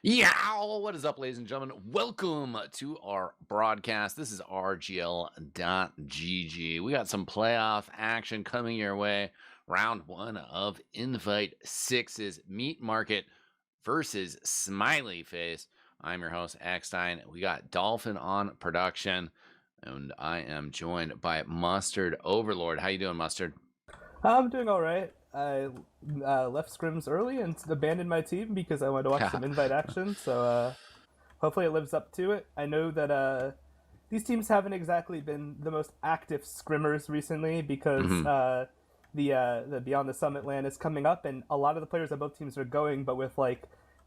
Yeah, what is up, ladies and gentlemen? Welcome to our broadcast. This is RGL.GG. We got some playoff action coming your way. Round one of Invite Sixes Meat Market versus Smiley Face. I'm your host, Eckstein. We got Dolphin on production, and I am joined by Mustard Overlord. How you doing, Mustard? I'm doing all right. I left scrims early and abandoned my team because I wanted to watch some invite action. So hopefully it lives up to it. I know that these teams haven't exactly been the most active scrimmers recently because the Beyond the Summit LAN is coming up, and a lot of the players on both teams are going, but with like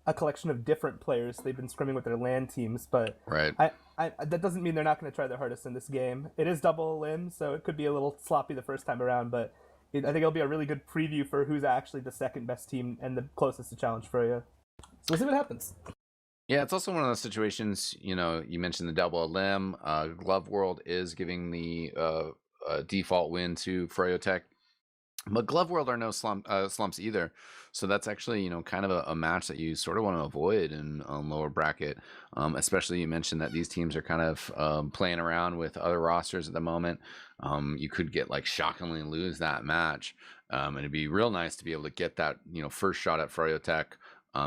a collection of different players. They've been scrimming with their LAN teams, but Right. that doesn't mean they're not going to try their hardest in this game. It is double limb, so it could be a little sloppy the first time around, but I think it'll be a really good preview for who's actually the second best team and the closest to challenge for you. So we'll see what happens. Yeah, it's also one of those situations, you mentioned the double limb. Glove World is giving the default win to Froyotech. But Glove World are no slumps either. So that's actually, kind of a match that you sort of want to avoid in lower bracket. Especially you mentioned that these teams are kind of playing around with other rosters at the moment. You could get shockingly lose that match. And it'd be real nice to be able to get that, first shot at Froyotech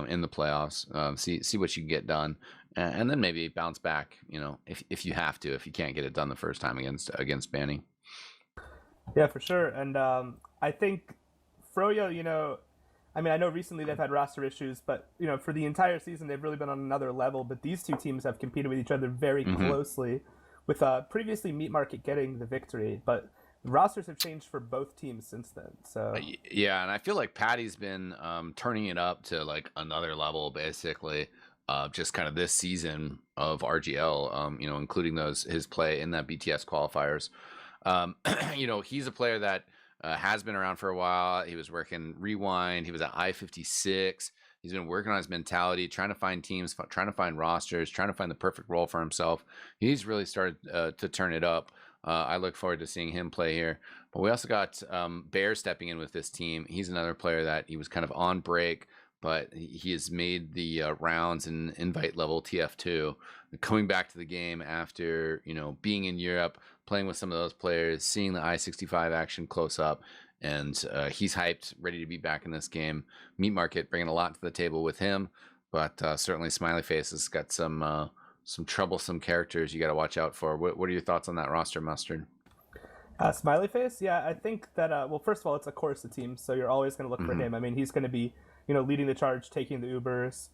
in the playoffs, see what you can get done. And then maybe bounce back, if you have to, if you can't get it done the first time against Banny. Yeah, for sure. And I think Froyo, I know recently they've had roster issues, but, for the entire season, they've really been on another level. But these two teams have competed with each other very closely, with previously Meat Market getting the victory. But rosters have changed for both teams since then. So yeah, and I feel like Patty's been turning it up to another level, basically. Just kind of this season of RGL, including his play in that BTS qualifiers. He's a player that has been around for a while. He was working Rewind. He was at I-56. He's been working on his mentality, trying to find teams, trying to find rosters, trying to find the perfect role for himself. He's really started to turn it up. I look forward to seeing him play here. But we also got Bear stepping in with this team. He's another player that he was kind of on break, but he has made the rounds in invite level TF2, coming back to the game after being in Europe, playing with some of those players, seeing the I-65 action close up, and he's hyped, ready to be back in this game. Meat Market bringing a lot to the table with him, but certainly Smiley Face has got some troublesome characters you got to watch out for. What are your thoughts on that roster, Mustard? Smiley Face, yeah, I think that well, first of all, it's a Corsa team, so you're always going to look for him. I mean, he's going to be leading the charge, taking the Ubers.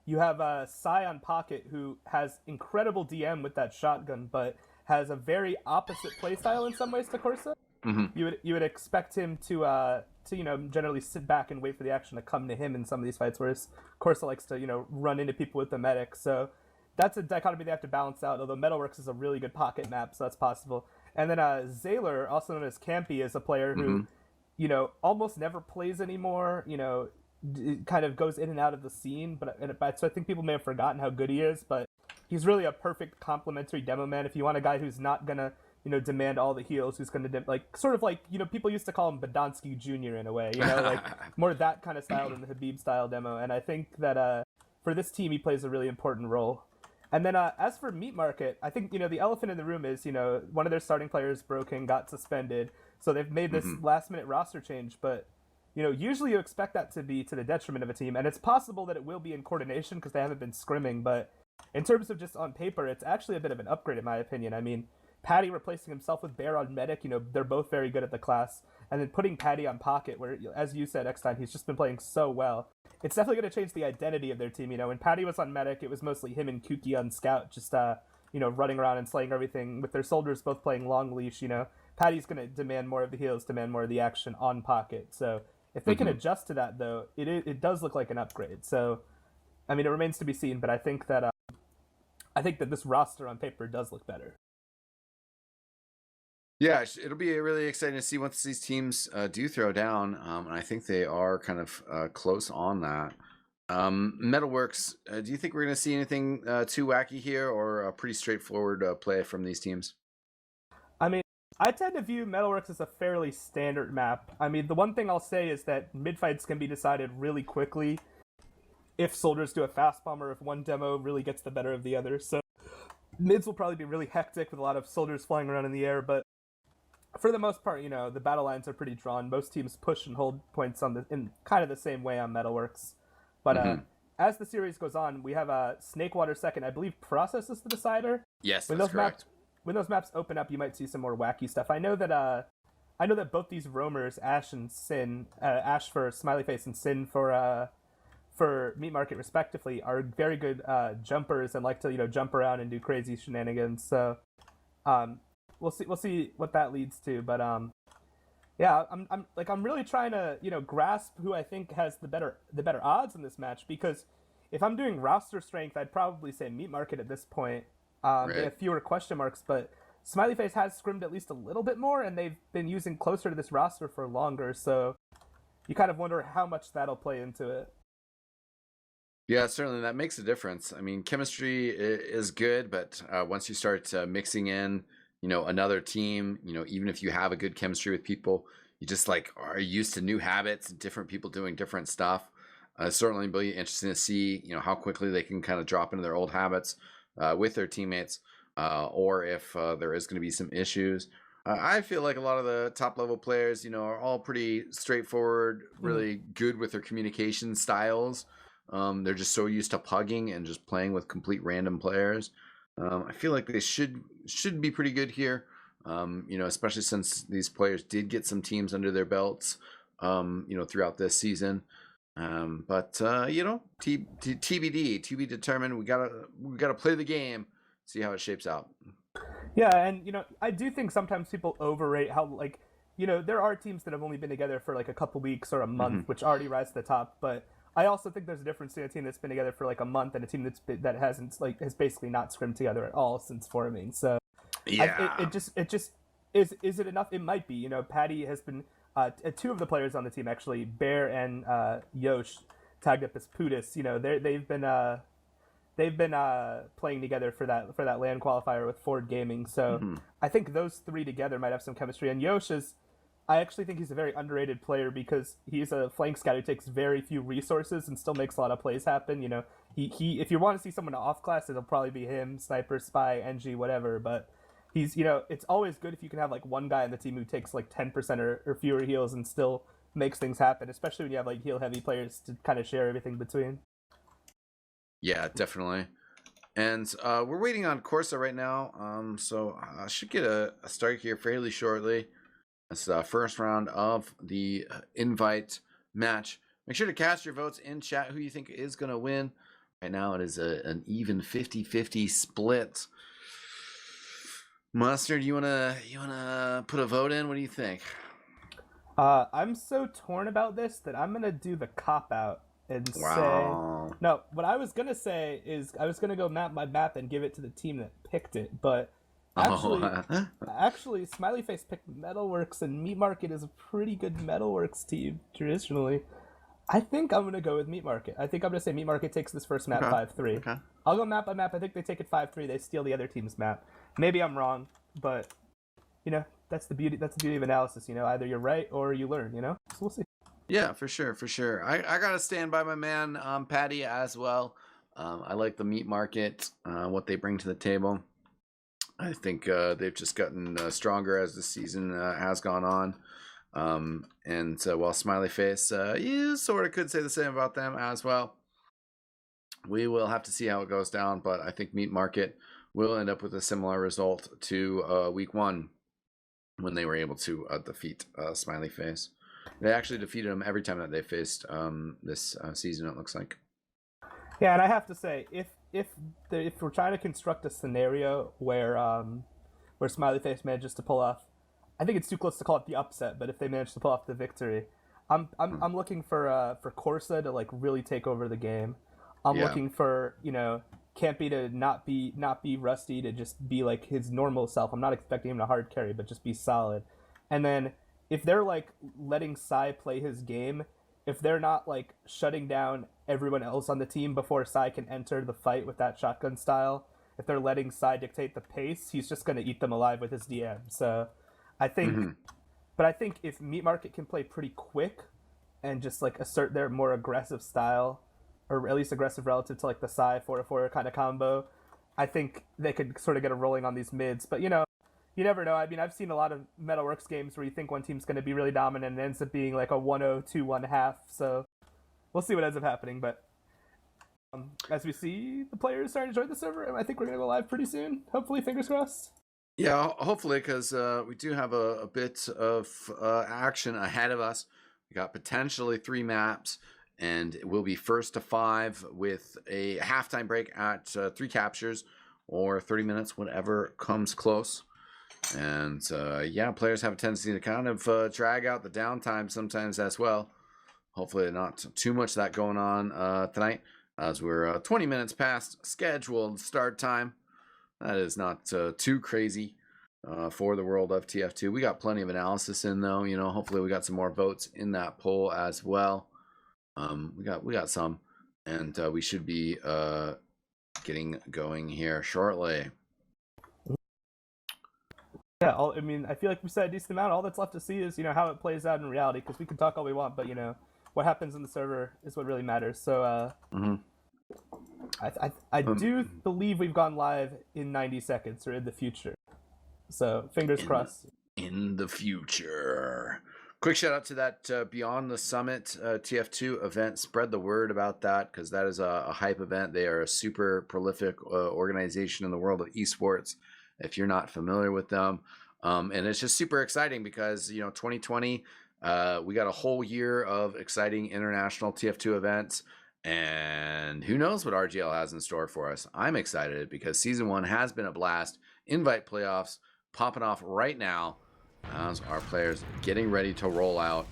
You have Sai on Pocket, who has incredible DM with that shotgun, but has a very opposite playstyle in some ways to Corsa. You would expect him to generally sit back and wait for the action to come to him in some of these fights, whereas Corsa likes to run into people with the medic. So that's a dichotomy they have to balance out. Although Metalworks is a really good pocket map, so that's possible. And then Zaylor, also known as Campy, is a player who almost never plays anymore. Kind of goes in and out of the scene, so I think people may have forgotten how good he is, but he's really a perfect complementary demo man. If you want a guy who's not gonna demand all the heals, who's gonna people used to call him Badonsky Jr. in a way, more that kind of style than the Habib style demo. And I think that for this team he plays a really important role. And then as for Meat Market, I think the elephant in the room is one of their starting players broken, got suspended, so they've made this last minute roster change, but usually you expect that to be to the detriment of a team, and it's possible that it will be in coordination because they haven't been scrimming, but in terms of just on paper, it's actually a bit of an upgrade in my opinion. I mean, Patty replacing himself with Bear on Medic, they're both very good at the class, and then putting Patty on Pocket, where, as you said, Eckstein, he's just been playing so well. It's definitely going to change the identity of their team. When Patty was on Medic, it was mostly him and Kuki on Scout, just running around and slaying everything, with their soldiers both playing long leash. Patty's going to demand more of the heals, demand more of the action on Pocket, so if they can adjust to that, though, it does look like an upgrade. So, I mean, it remains to be seen, but I think that this roster on paper does look better. Yeah, it'll be really exciting to see once these teams do throw down, and I think they are kind of close on that. Metalworks, do you think we're going to see anything too wacky here, or a pretty straightforward play from these teams? I mean, I tend to view Metalworks as a fairly standard map. I mean, the one thing I'll say is that mid-fights can be decided really quickly. if soldiers do a fast bomb or if one demo really gets the better of the other. So mids will probably be really hectic with a lot of soldiers flying around in the air, but for the most part, the battle lines are pretty drawn. Most teams push and hold points in kind of the same way on Metalworks. But as the series goes on, we have Snakewater second. I believe Process is the decider. Yes, When that's those correct. when those maps open up, you might see some more wacky stuff. I know that both these roamers, Ash and Sin, Ash for Smiley Face and Sin for Meat Market respectively, are very good jumpers and like to jump around and do crazy shenanigans. So we'll see what that leads to. But yeah, I'm really trying to grasp who I think has the better odds in this match, because if I'm doing roster strength, I'd probably say Meat Market at this point. They have fewer question marks, but Smiley Face has scrimmed at least a little bit more, and they've been using closer to this roster for longer. So you kind of wonder how much that'll play into it. Yeah, certainly that makes a difference. I mean, chemistry is good, but once you start mixing in, another team, even if you have a good chemistry with people, you just like are used to new habits, different people doing different stuff. Certainly be interesting to see, how quickly they can kind of drop into their old habits with their teammates, or if there is going to be some issues. I feel like a lot of the top level players, are all pretty straightforward, really good with their communication styles. They're just so used to pugging and just playing with complete random players. I feel like they should be pretty good here. Especially since these players did get some teams under their belts, throughout this season. But TBD, to be determined. We gotta play the game, see how it shapes out. Yeah, and I do think sometimes people overrate how there are teams that have only been together for like a couple weeks or a month, which already rise to the top. But I also think there's a difference between a team that's been together for like a month and a team that hasn't has basically not scrimmed together at all since forming. So yeah, it just is it enough? It might be. Patty has been two of the players on the team actually, Bear and Yosh, tagged up as Putis. They've been playing together for that LAN qualifier with Ford Gaming. So I think those three together might have some chemistry. And Yosh I actually think he's a very underrated player because he's a flank scout who takes very few resources and still makes a lot of plays happen. He if you want to see someone off class, it'll probably be him, sniper, spy, NG, whatever. But he's it's always good if you can have like one guy on the team who takes like 10% or fewer heals and still makes things happen, especially when you have like heal heavy players to kind of share everything between. Yeah, definitely. And we're waiting on Corsa right now. So I should get a start here fairly shortly. It's the first round of the invite match. Make sure to cast your votes in chat who you think is going to win. Right now it is an even 50-50 split. Mustard, you wanna put a vote in? What do you think? I'm so torn about this that I'm gonna do the cop out and say no. What I was gonna say is I was gonna go map by map and give it to the team that picked it, but actually, Smiley Face picked Metalworks, and Meat Market is a pretty good Metalworks team traditionally. I think I'm gonna go with Meat Market. I think I'm gonna say Meat Market takes this first map 5-3. Okay. I'll go map by map. I think they take it 5-3. They steal the other team's map. Maybe I'm wrong, but that's the beauty. That's the beauty of analysis. Either you're right or you learn. So we'll see. Yeah, for sure. I gotta stand by my man, Patty, as well. I like the Meat Market, what they bring to the table. I think they've just gotten stronger as the season has gone on. And while Smiley Face, you sort of could say the same about them as well. We will have to see how it goes down, but I think Meat Market will end up with a similar result to week 1 when they were able to defeat Smiley Face. They actually defeated them every time that they faced this season, it looks like. Yeah, and I have to say, if we're trying to construct a scenario where Smiley Face manages to pull off, I think it's too close to call it the upset, but if they manage to pull off the victory, I'm looking for Corsa to like really take over the game. I'm looking for Campy to not be rusty, to just be like his normal self. I'm not expecting him to hard carry, but just be solid. And then if they're like letting Sai play his game, if they're not like shutting down everyone else on the team before Sai can enter the fight with that shotgun style, if they're letting Sai dictate the pace, he's just going to eat them alive with his DM. So I think, but I think if Meat Market can play pretty quick and just like assert their more aggressive style, or at least aggressive relative to like the Psy 404 kind of combo, I think they could sort of get a rolling on these mids. But you never know. I mean, I've seen a lot of Metalworks games where you think one team's going to be really dominant and it ends up being like a 1-0, 2-1 half. So we'll see what ends up happening. But as we see the players starting to join the server, I think we're going to go live pretty soon. Hopefully, fingers crossed. Yeah, hopefully, because we do have a bit of action ahead of us. We got potentially 3 maps, and it will be first to 5 with a halftime break at 3 captures or 30 minutes, whatever comes close. And yeah, players have a tendency to kind of drag out the downtime sometimes as well. Hopefully not too much of that going on tonight, as we're 20 minutes past scheduled start time. That is not too crazy for the world of TF2. We got plenty of analysis in, though. Hopefully we got some more votes in that poll as well. We got some, and we should be getting going here shortly. Yeah, I mean, I feel like we said a decent amount. All that's left to see is how it plays out in reality, because we can talk all we want, but what happens in the server is what really matters. So I do believe we've gone live in 90 seconds or in the future. So fingers crossed. In the future. Quick shout out to that Beyond the Summit TF2 event. Spread the word about that, because that is a hype event. They are a super prolific organization in the world of esports, if you're not familiar with them. And it's just super exciting because 2020 we got a whole year of exciting international TF2 events, and who knows what RGL has in store for us. I'm excited because season 1 has been a blast. Invite playoffs popping off right now as our players getting ready to roll out.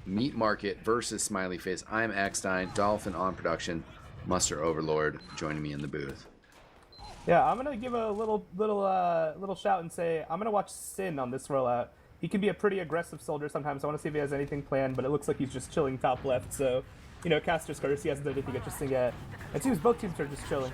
Meat Market versus Smiley Face. I'm Eckstein, Dolphin on production, Muster Overlord joining me in the booth. Yeah, I'm gonna give a little shout and say I'm gonna watch Sin on this rollout. He can be a pretty aggressive soldier sometimes. I want to see if he has anything planned, but it looks like he's just chilling top left. So, Caster's Curse, he hasn't done anything interesting yet. It seems both teams are just chilling.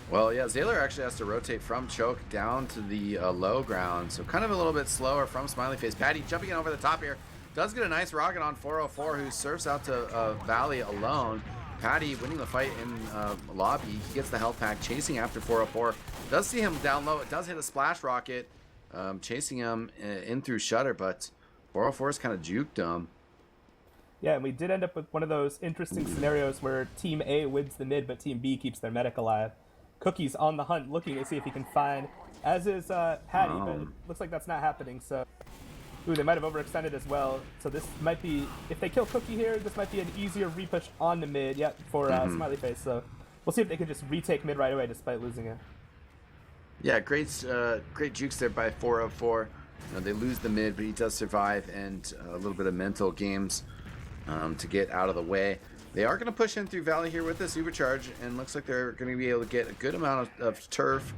Well, yeah, Zaylor actually has to rotate from choke down to the low ground, so kind of a little bit slower from Smiley Face. Patty jumping in over the top here. Does get a nice rocket on 404, who surfs out to Valley alone. Patty winning the fight in lobby. He gets the health pack, chasing after 404. Does see him down low. It does hit a splash rocket, chasing him in through Shutter, but 404's kind of juked him. Yeah, and we did end up with one of those interesting scenarios where Team A wins the mid, but Team B keeps their medic alive. Cookie's on the hunt, looking to see if he can find, as is Patty, but it looks like that's not happening, so... Ooh, they might have overextended as well, so this might be... If they kill Cookie here, this might be an easier repush on the mid, for Smiley Face, so... We'll see if they can just retake mid right away despite losing it. Yeah, great jukes there by 404. They lose the mid, but he does survive, and a little bit of mental games to get out of the way. They are going to push in through Valley here with this Ubercharge, and looks like they're going to be able to get a good amount of turf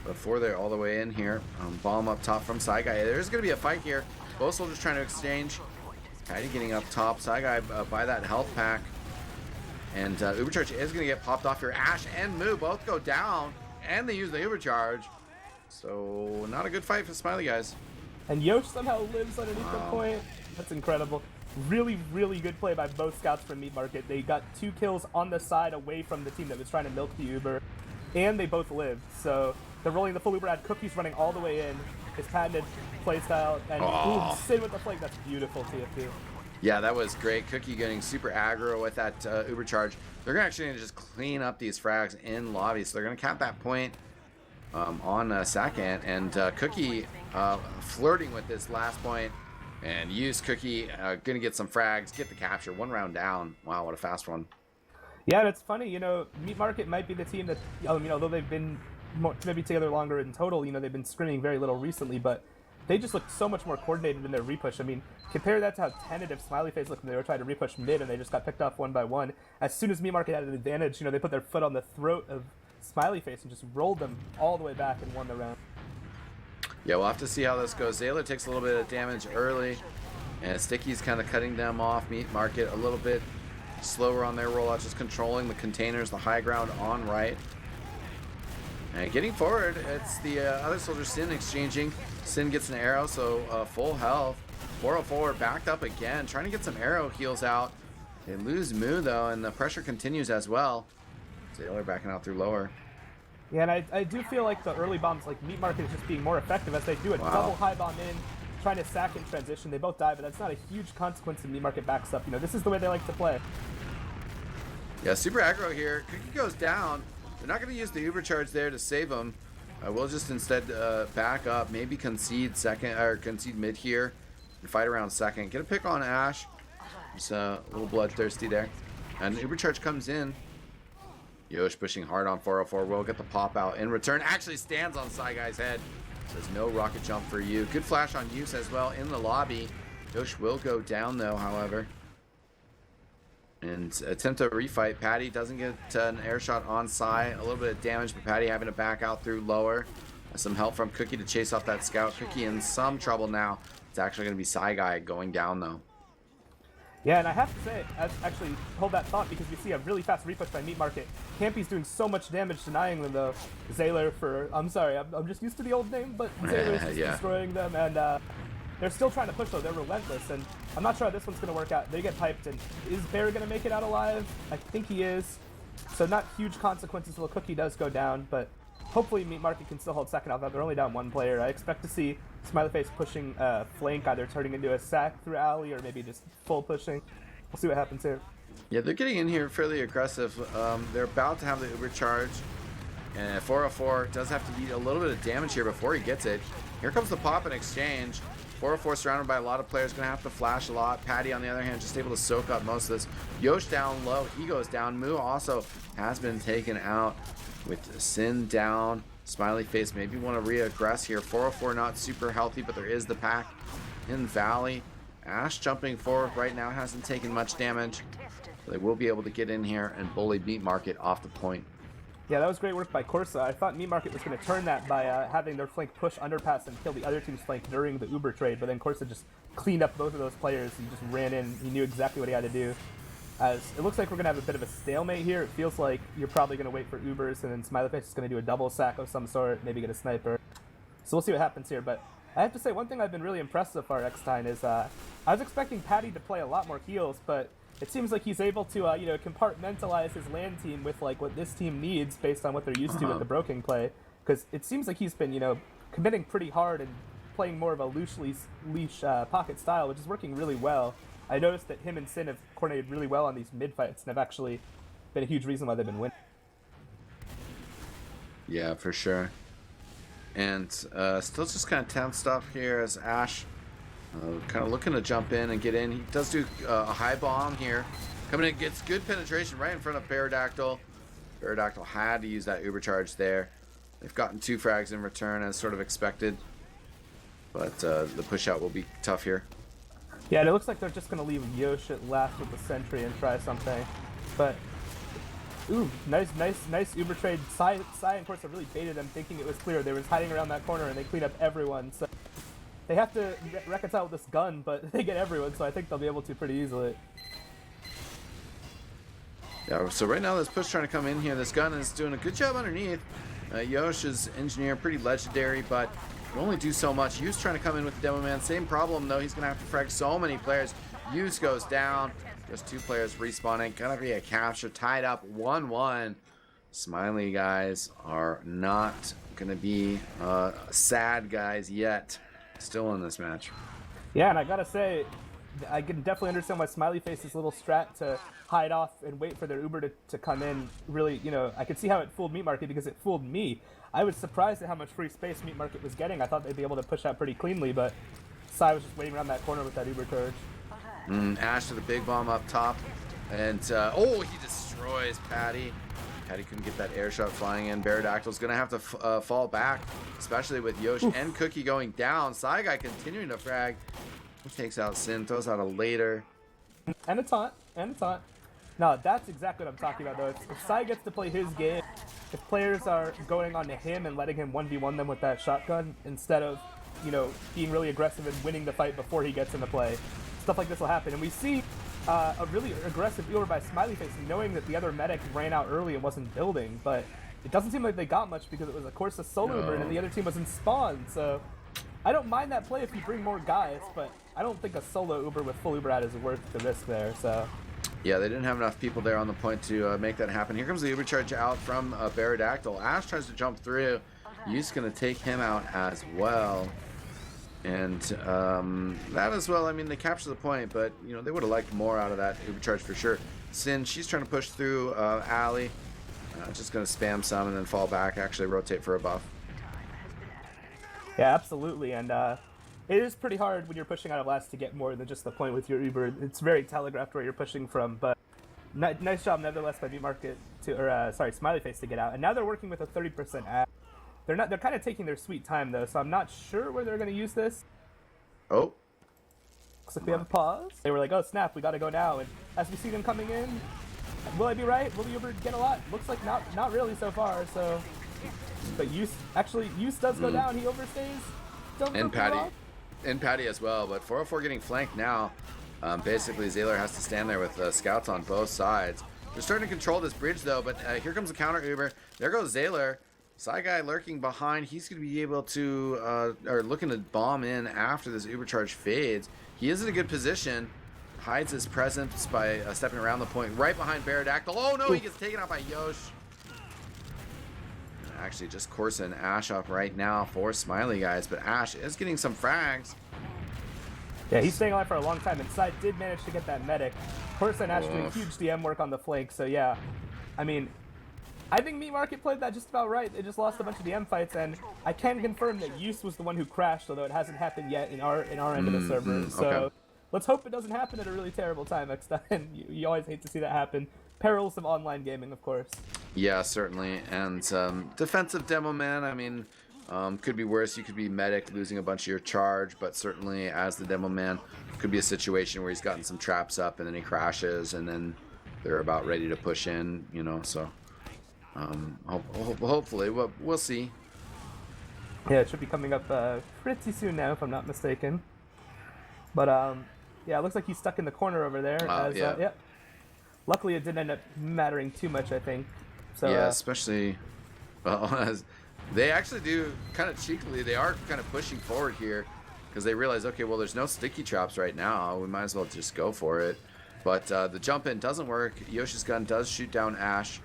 before they're all the way in here. Bomb up top from Saigai. There's going to be a fight here. Both soldiers trying to exchange. Patty getting up top. Saigai by that health pack. And Ubercharge is going to get popped off here. Ash and Moo both go down, and they use the Ubercharge. So not a good fight for Smiley guys. And Yosh somehow lives underneath the point. That's incredible. Really, really good play by both scouts from Meat Market. They got 2 kills on the side away from the team that was trying to milk the Uber, and they both lived. So they're rolling the full Uber ad. Cookie's running all the way in. His patented playstyle, and Sin with the flank. That's beautiful, TF2. Yeah, that was great. Cookie getting super aggro with that Uber charge. They're actually going to just clean up these frags in lobby, so they're going to cap that point on Sakant, and Cookie flirting with this last point, and use Cookie, going to get some frags, get the capture, 1 round down. Wow, what a fast one. Yeah, and it's funny, Meat Market might be the team that, although they've been maybe together longer in total, they've been scrimming very little recently, but they just look so much more coordinated in their repush. I mean, compare that to how tentative Smiley Face looked when they were trying to repush mid and they just got picked off one by one. As soon as Meat Market had an advantage, they put their foot on the throat of Smiley Face and just rolled them all the way back and won the round. Yeah, we'll have to see how this goes. Zaylor takes a little bit of damage early, and Sticky's kind of cutting them off. Meat Market a little bit slower on their rollout, just controlling the containers, the high ground on right. And getting forward, it's the other soldier, Sin, exchanging. Sin gets an arrow, so full health. 404 backed up again, trying to get some arrow heals out. They lose Moo, though, and the pressure continues as well. Sailor backing out through lower. Yeah, and I do feel like the early bombs, like Meat Market, is just being more effective as they do a double high bomb in, trying to sack in transition. They both die, but that's not a huge consequence if Meat Market backs up. You know, this is the way they like to play. Yeah, super aggro here. Cookie goes down. They're not going to use the Uber charge there to save him. We'll just instead back up, maybe concede second or concede mid here, and fight around second. Get a pick on Ash. He's a little bloodthirsty there, and Uber charge comes in. Yosh pushing hard on 404. Will get the pop out in return. Actually stands on Psy Guy's head. Says no rocket jump for you. Good flash on Use as well in the lobby. Yosh will go down though, however. And attempt to refight. Patty doesn't get an air shot on Psy. A little bit of damage, but Patty having to back out through lower. Some help from Cookie to chase off that scout. Cookie in some trouble now. It's actually going to be Psy Guy going down though. Yeah, and I have to say, actually hold that thought because we see a really fast repush by Meat Market. Campy's doing so much damage denying them though. Zayler I'm sorry, I'm just used to the old name, but Zayler's just destroying them, and they're still trying to push though. They're relentless, and I'm not sure how this one's going to work out. They get piped, and is Bear going to make it out alive? I think he is. So not huge consequences till Cookie does go down, but hopefully Meat Market can still hold second off. They're only down one player. I expect to see Smiley Face pushing flank, either turning into a sack through alley or maybe just full pushing. We'll see what happens here. Yeah, they're getting in here fairly aggressive. They're about to have the Uber charge, and 404 does have to eat a little bit of damage here before he gets it. Here comes the pop in exchange. 404 surrounded by a lot of players, gonna have to flash a lot. Patty, on the other hand, just able to soak up most of this. Yosh down low, he goes down. Moo also has been taken out with Sin down. Smiley Face maybe want to re-aggress here. 404 not super healthy, but there is the pack in Valley. Ash jumping forward right now, hasn't taken much damage. They will be able to get in here and bully Meat Market off the point. Yeah, that was great work by Corsa. I thought Meat Market was going to turn that by having their flank push underpass and kill the other team's flank during the Uber trade, but then Corsa just cleaned up both of those players and just ran in. He knew exactly what he had to do. As it looks like we're going to have a bit of a stalemate here. It feels like you're probably going to wait for Ubers, and then Smiley Face is going to do a double sack of some sort, maybe get a sniper. So we'll see what happens here, but I have to say, one thing I've been really impressed so far, X-Tine, is I was expecting Patty to play a lot more heals, but it seems like he's able to, compartmentalize his land team with, like, what this team needs based on what they're used to with the broken play. Because it seems like he's been, committing pretty hard and playing more of a leash pocket style, which is working really well. I noticed that him and Sin have coordinated really well on these mid-fights and have actually been a huge reason why they've been winning. Yeah, for sure. And still just kind of tense stuff here as Ash kind of looking to jump in and get in. He does do a high bomb here. Coming in, gets good penetration right in front of Pterodactyl. Pterodactyl had to use that Uber charge there. They've gotten 2 frags in return as sort of expected. But the push out will be tough here. Yeah, and it looks like they're just going to leave Yosh at last with the sentry and try something. But, ooh, nice Uber trade. Psy and Corsa really baited them, thinking it was clear. They were hiding around that corner, and they cleaned up everyone. So they have to reconcile with this gun, but they get everyone, so I think they'll be able to pretty easily. Yeah, so right now this push trying to come in here. This gun is doing a good job underneath. Yosh's engineer, pretty legendary, but can only do so much. Use trying to come in with the Demo Man. Same problem, though. He's going to have to frag so many players. Use goes down. Just 2 players respawning. Gonna be a capture. Tied up 1-1. Smiley guys are not going to be sad guys yet. Still in this match. Yeah, and I got to say, I can definitely understand why Smiley Face's little strat to hide off and wait for their Uber to come in really, I could see how it fooled Meat Market because it fooled me. I was surprised at how much free space Meat Market was getting. I thought they'd be able to push out pretty cleanly, but Psy was just waiting around that corner with that Uber charge. Ash to the big bomb up top. And, he destroys Patty. Patty couldn't get that air shot flying in. Pterodactyl's going to have to fall back, especially with Yosh and Cookie going down. Psy Guy continuing to frag. He takes out Sin, throws out a later. And a taunt. No, that's exactly what I'm talking about, though. If Psy gets to play his game, if players are going on to him and letting him 1v1 them with that shotgun instead of, being really aggressive and winning the fight before he gets into play, stuff like this will happen. And we see a really aggressive Uber by Smiley Face, knowing that the other medic ran out early and wasn't building, but it doesn't seem like they got much because it was, of course, a solo Uber and the other team was in spawn, so I don't mind that play if you bring more guys, but I don't think a solo Uber with full Uber out is worth the risk there, so Yeah, they didn't have enough people there on the point to make that happen. Here comes the Uber charge out from Baradactyl. Ash tries to jump through. Yu's going to take him out as well. And that as well, I mean, they capture the point, but, you know, they would have liked more out of that Uber charge for sure. Sin, she's trying to push through Alley. Just going to spam some and then fall back, actually rotate for a buff. Yeah, absolutely. And it is pretty hard when you're pushing out of last to get more than just the point with your Uber. It's very telegraphed where you're pushing from, but nice job nevertheless by Market to, or Smiley Face to get out. And now they're working with a 30% ad. They're kind of taking their sweet time though, so I'm not sure where they're going to use this. Oh. Looks like we have a pause. They were like, oh snap, we got to go now. And as we see them coming in, will I be right? Will the Uber get a lot? Looks like not really so far. So, but Use does go down. He overstays. And Patty as well. But 404 getting flanked now. Basically, Zayler has to stand there with scouts on both sides. They're starting to control this bridge though. But here comes the counter Uber. There goes Zayler. Side guy lurking behind. He's going to be able to, or looking to bomb in after this Uber charge fades. He is in a good position. Hides his presence by stepping around the point right behind Baradactyl. Oh no, he gets taken out by Yosh. Actually, just Corsa and Ash up right now for Smiley guys, but Ash is getting some frags. Yeah, he's staying alive for a long time, and Side did manage to get that medic. Corsa and Ash doing huge DM work on the flank, so yeah. I mean, I think Meat Market played that just about right. They just lost a bunch of DM fights, and I can confirm that Use was the one who crashed, although it hasn't happened yet in our end of the server. So okay. Let's hope it doesn't happen at a really terrible time next time. You always hate to see that happen. Perils of online gaming, of course. Yeah, certainly. And defensive demo man, I mean, could be worse. You could be medic losing a bunch of your charge, but certainly as the demo man, could be a situation where he's gotten some traps up and then he crashes and then they're about ready to push in, you know, so hopefully we'll see. Yeah, it should be coming up pretty soon now, if I'm not mistaken. But yeah, it looks like he's stuck in the corner over there. Yeah. Luckily, it didn't end up mattering too much, I think. So yeah, especially as they actually do kind of cheekily. They are kind of pushing forward here because they realize, okay, well, there's no sticky traps right now. We might as well just go for it. But the jump in doesn't work. Yoshi's gun does shoot down Ash.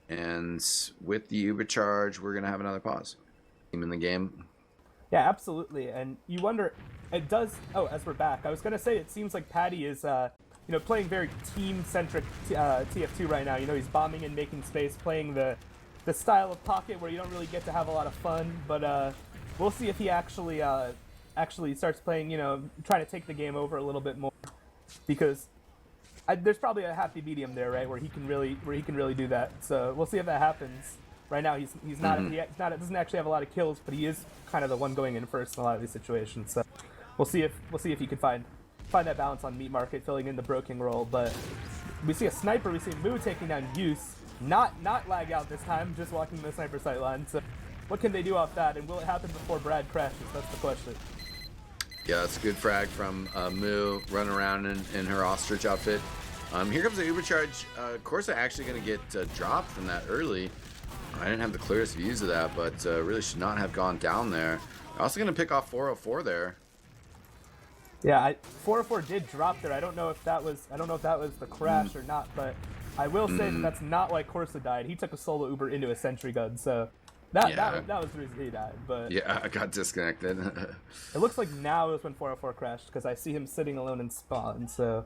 And with the Uber charge, we're going to have another pause. Team in the game. Yeah, absolutely. And you wonder, it does, oh, as we're back, I was going to say it seems like Patty is, playing very team-centric TF2 right now. You know, he's bombing and making space, playing the style of Pocket where you don't really get to have a lot of fun. But we'll see if he actually starts playing, trying to take the game over a little bit more. Because there's probably a happy medium there, right, where he can really do that. So we'll see if that happens. Right now, he's not doesn't actually have a lot of kills, but he is kind of the one going in first in a lot of these situations. So we'll see if he can find that balance on Meat Market, filling in the broking role. But we see a sniper, we see Moo taking down Use, not lag out this time, just walking the sniper sight line. So what can they do off that, and will it happen before Brad crashes? That's the question. Yeah, that's a good frag from Moo, running around in her ostrich outfit. Here comes the Uber charge. Corsa actually going to get dropped from that early. I didn't have the clearest views of that, but really should not have gone down there. They're also going to pick off 404 there. Yeah, 404 did drop there. I don't know if that was the crash or not, but I will say that's not why Corsa died. He took a solo Uber into a sentry gun, so that was the reason he died. But yeah, I got disconnected. It looks like now is when 404 crashed because I see him sitting alone in spawn. So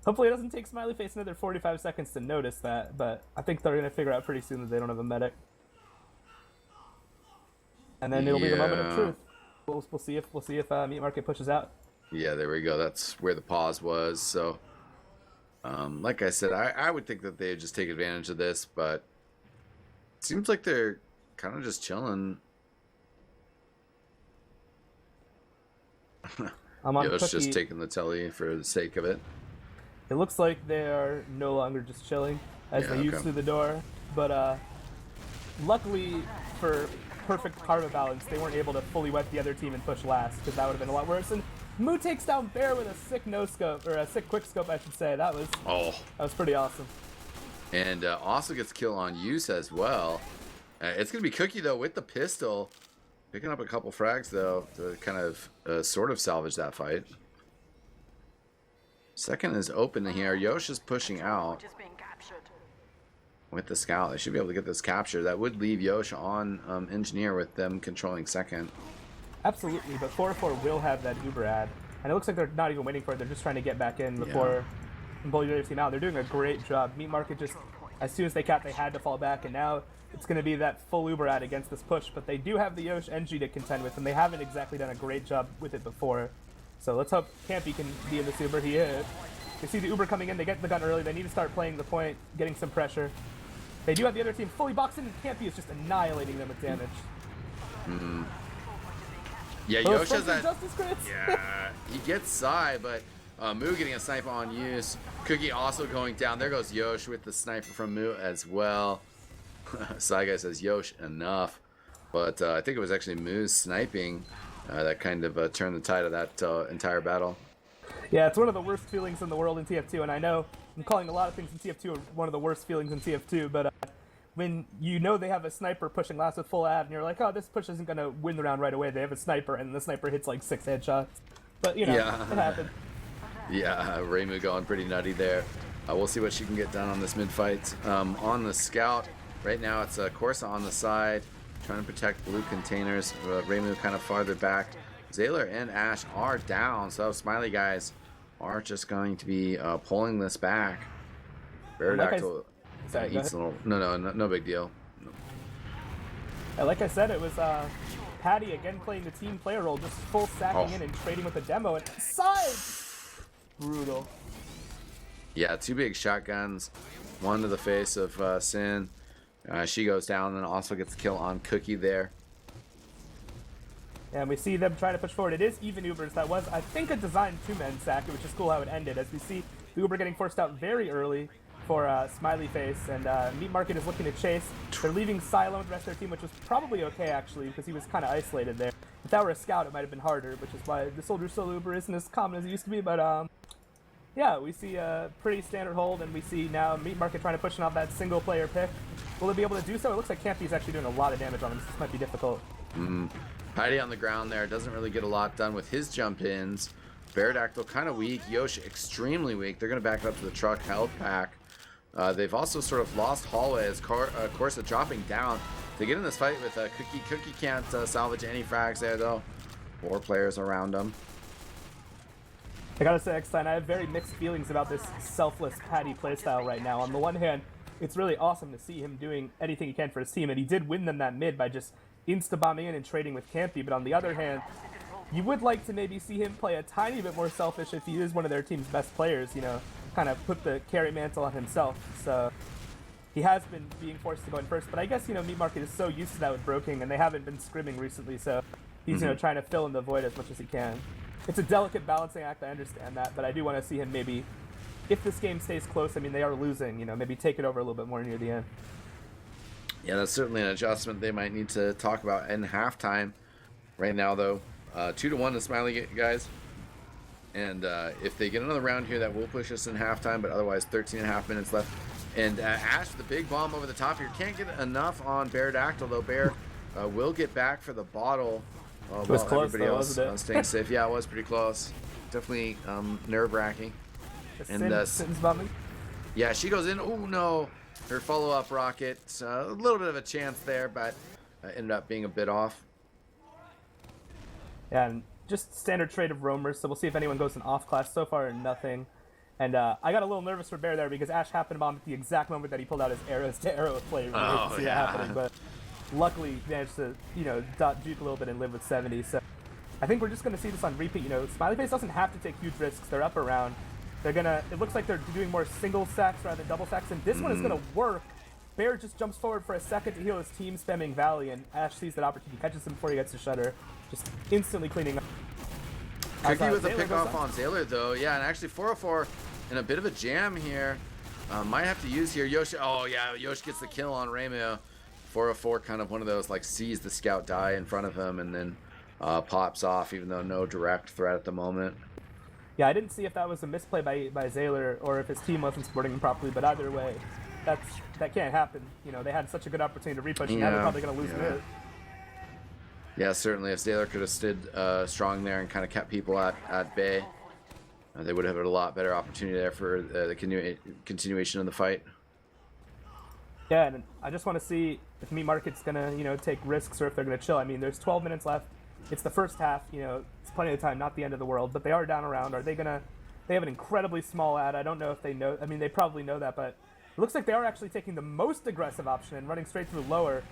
hopefully it doesn't take Smiley Face another 45 seconds to notice that. But I think they're gonna figure out pretty soon that they don't have a medic, and then it'll be the moment of truth. We'll see if Meat Market pushes out. Yeah, there we go. That's where the pause was. So, like I said, I would think that they'd just take advantage of this, but it seems like they're kind of just chilling. Yo's just taking the telly for the sake of it. It looks like they are no longer just chilling as they use through the door, but luckily for perfect karma balance, they weren't able to fully wipe the other team and push last, because that would have been a lot worse. And Moo takes down Bear with a sick no-scope, or a sick quick-scope, I should say. That was pretty awesome. And also gets kill on Use as well. It's going to be Cookie, though, with the pistol. Picking up a couple frags, though, to kind of sort of salvage that fight. Second is open here. Yosh is pushing out with the scout. They should be able to get this capture. That would leave Yosh on engineer with them controlling second. Absolutely, but 404 will have that Uber ad. And it looks like they're not even waiting for it. They're just trying to get back in before pulling the other team out. They're doing a great job. Meat Market just, as soon as they capped, they had to fall back. And now it's going to be that full Uber ad against this push. But they do have the Yosh NG to contend with, and they haven't exactly done a great job with it before. So let's hope Campy can be in this Uber. He is. They see the Uber coming in. They get the gun early. They need to start playing the point, getting some pressure. They do have the other team fully boxed in, and Campy is just annihilating them with damage. Yeah, Yosh has that. Justice crits. Yeah, he gets Psy, but Moo getting a sniper on use. Cookie also going down. There goes Yosh with the sniper from Moo as well. Psy guy says Yosh enough, but I think it was actually Moo's sniping that kind of turned the tide of that entire battle. Yeah, it's one of the worst feelings in the world in TF2, and I know I'm calling a lot of things in TF2 one of the worst feelings in TF2, but when you know they have a sniper pushing last with full ad, and you're like, oh, this push isn't going to win the round right away. They have a sniper, and the sniper hits like 6 headshots. But, you know, it happened. Yeah, Reimu going pretty nutty there. We'll see what she can get done on this mid-fight. On the scout, right now it's Corsa on the side, trying to protect blue containers. Reimu kind of farther back. Zayler and Ash are down, so Smiley guys are just going to be pulling this back. Baradactyl eats a little. No big deal. Like I said, it was Patty again playing the team player role, just full sacking in and trading with a demo and side. Brutal. Yeah, 2 big shotguns, one to the face of Sin. She goes down and also gets the kill on Cookie there. And we see them trying to push forward. It is even Ubers. That was, I think, a designed 2-man sack, which is cool how it ended. As we see the Uber getting forced out very early for Smiley Face, and Meat Market is looking to chase. They're leaving Silo with the rest of their team, which was probably okay, actually, because he was kind of isolated there. If that were a scout, it might have been harder, which is why the Soldier Solo Uber isn't as common as it used to be. But, yeah, we see a pretty standard hold, and we see now Meat Market trying to push off that single-player pick. Will it be able to do so? It looks like Campy's actually doing a lot of damage on him, so this might be difficult. Patty on the ground there, doesn't really get a lot done with his jump-ins. Baradactyl kind of weak, Yosh extremely weak. They're going to back up to the truck, held back. They've also sort of lost hallway as Corsa dropping down. They get in this fight with Cookie. Cookie can't salvage any frags there, though. 4 players around him. I gotta say, Eckstein, I have very mixed feelings about this selfless Patty playstyle right now. On the one hand, it's really awesome to see him doing anything he can for his team, and he did win them that mid by just insta-bombing in and trading with Campy. But on the other hand, you would like to maybe see him play a tiny bit more selfish if he is one of their team's best players, you know, kind of put the carry mantle on himself. So he has been being forced to go in first, but I guess, you know, Meat Market is so used to that with Broking, and they haven't been scrimming recently, so he's, you know, trying to fill in the void as much as he can. It's a delicate balancing act, I understand that, but I do want to see him maybe, if this game stays close, I mean, they are losing, you know, maybe take it over a little bit more near the end. Yeah, that's certainly an adjustment they might need to talk about in halftime. Right now, though, 2-1 to Smiley guys. And if they get another round here, that will push us in halftime, but otherwise 13.5 minutes left. And Ash, the big bomb over the top here, can't get enough on Baradactyl, though. Bear will get back for the bottle. It was close, everybody though, else wasn't it? staying safe. Yeah, it was pretty close. Definitely nerve-wracking. And Sin's bombing. yeah, she goes in. Oh, no. Her follow-up rocket. A little bit of a chance there, but ended up being a bit off. Yeah, and just standard trade of roamers, so we'll see if anyone goes in off-class. So far, nothing. And I got a little nervous for Bear there because Ash happened to bomb at the exact moment that he pulled out his arrows to arrow play. Right? See that happening, but luckily managed to, you know, dot juke a little bit and live with 70. So I think we're just going to see this on repeat. You know, Smiley Face doesn't have to take huge risks. They're up around. They're gonna. It looks like they're doing more single sacks rather than double sacks, and this one is gonna work. Bear just jumps forward for a second to heal his team spamming Valley, and Ash sees that opportunity, catches him before he gets to Shutter, just instantly cleaning up. Cookie with a pick off on Zayler, though. Yeah, and actually 404 in a bit of a jam here. Might have to use here. Yosh. Oh yeah, Yosh gets the kill on Reimu. 404 kind of one of those like sees the scout die in front of him and then pops off, even though no direct threat at the moment. Yeah, I didn't see if that was a misplay by Zayler or if his team wasn't supporting him properly, but either way, that can't happen. You know, they had such a good opportunity to repush, and now they're probably going to lose mid. Yeah, certainly. If Zayler could have stood strong there and kind of kept people at bay, They would have had a lot better opportunity there for the continuation of the fight. Yeah, and I just want to see if Meat Market's gonna, take risks or if they're gonna chill. I mean, there's 12 minutes left. It's the first half. It's plenty of time, not the end of the world. But they are down around. Are they gonna? They have an incredibly small ad. I don't know if they know. I mean, they probably know that, but it looks like they are actually taking the most aggressive option and running straight through lower,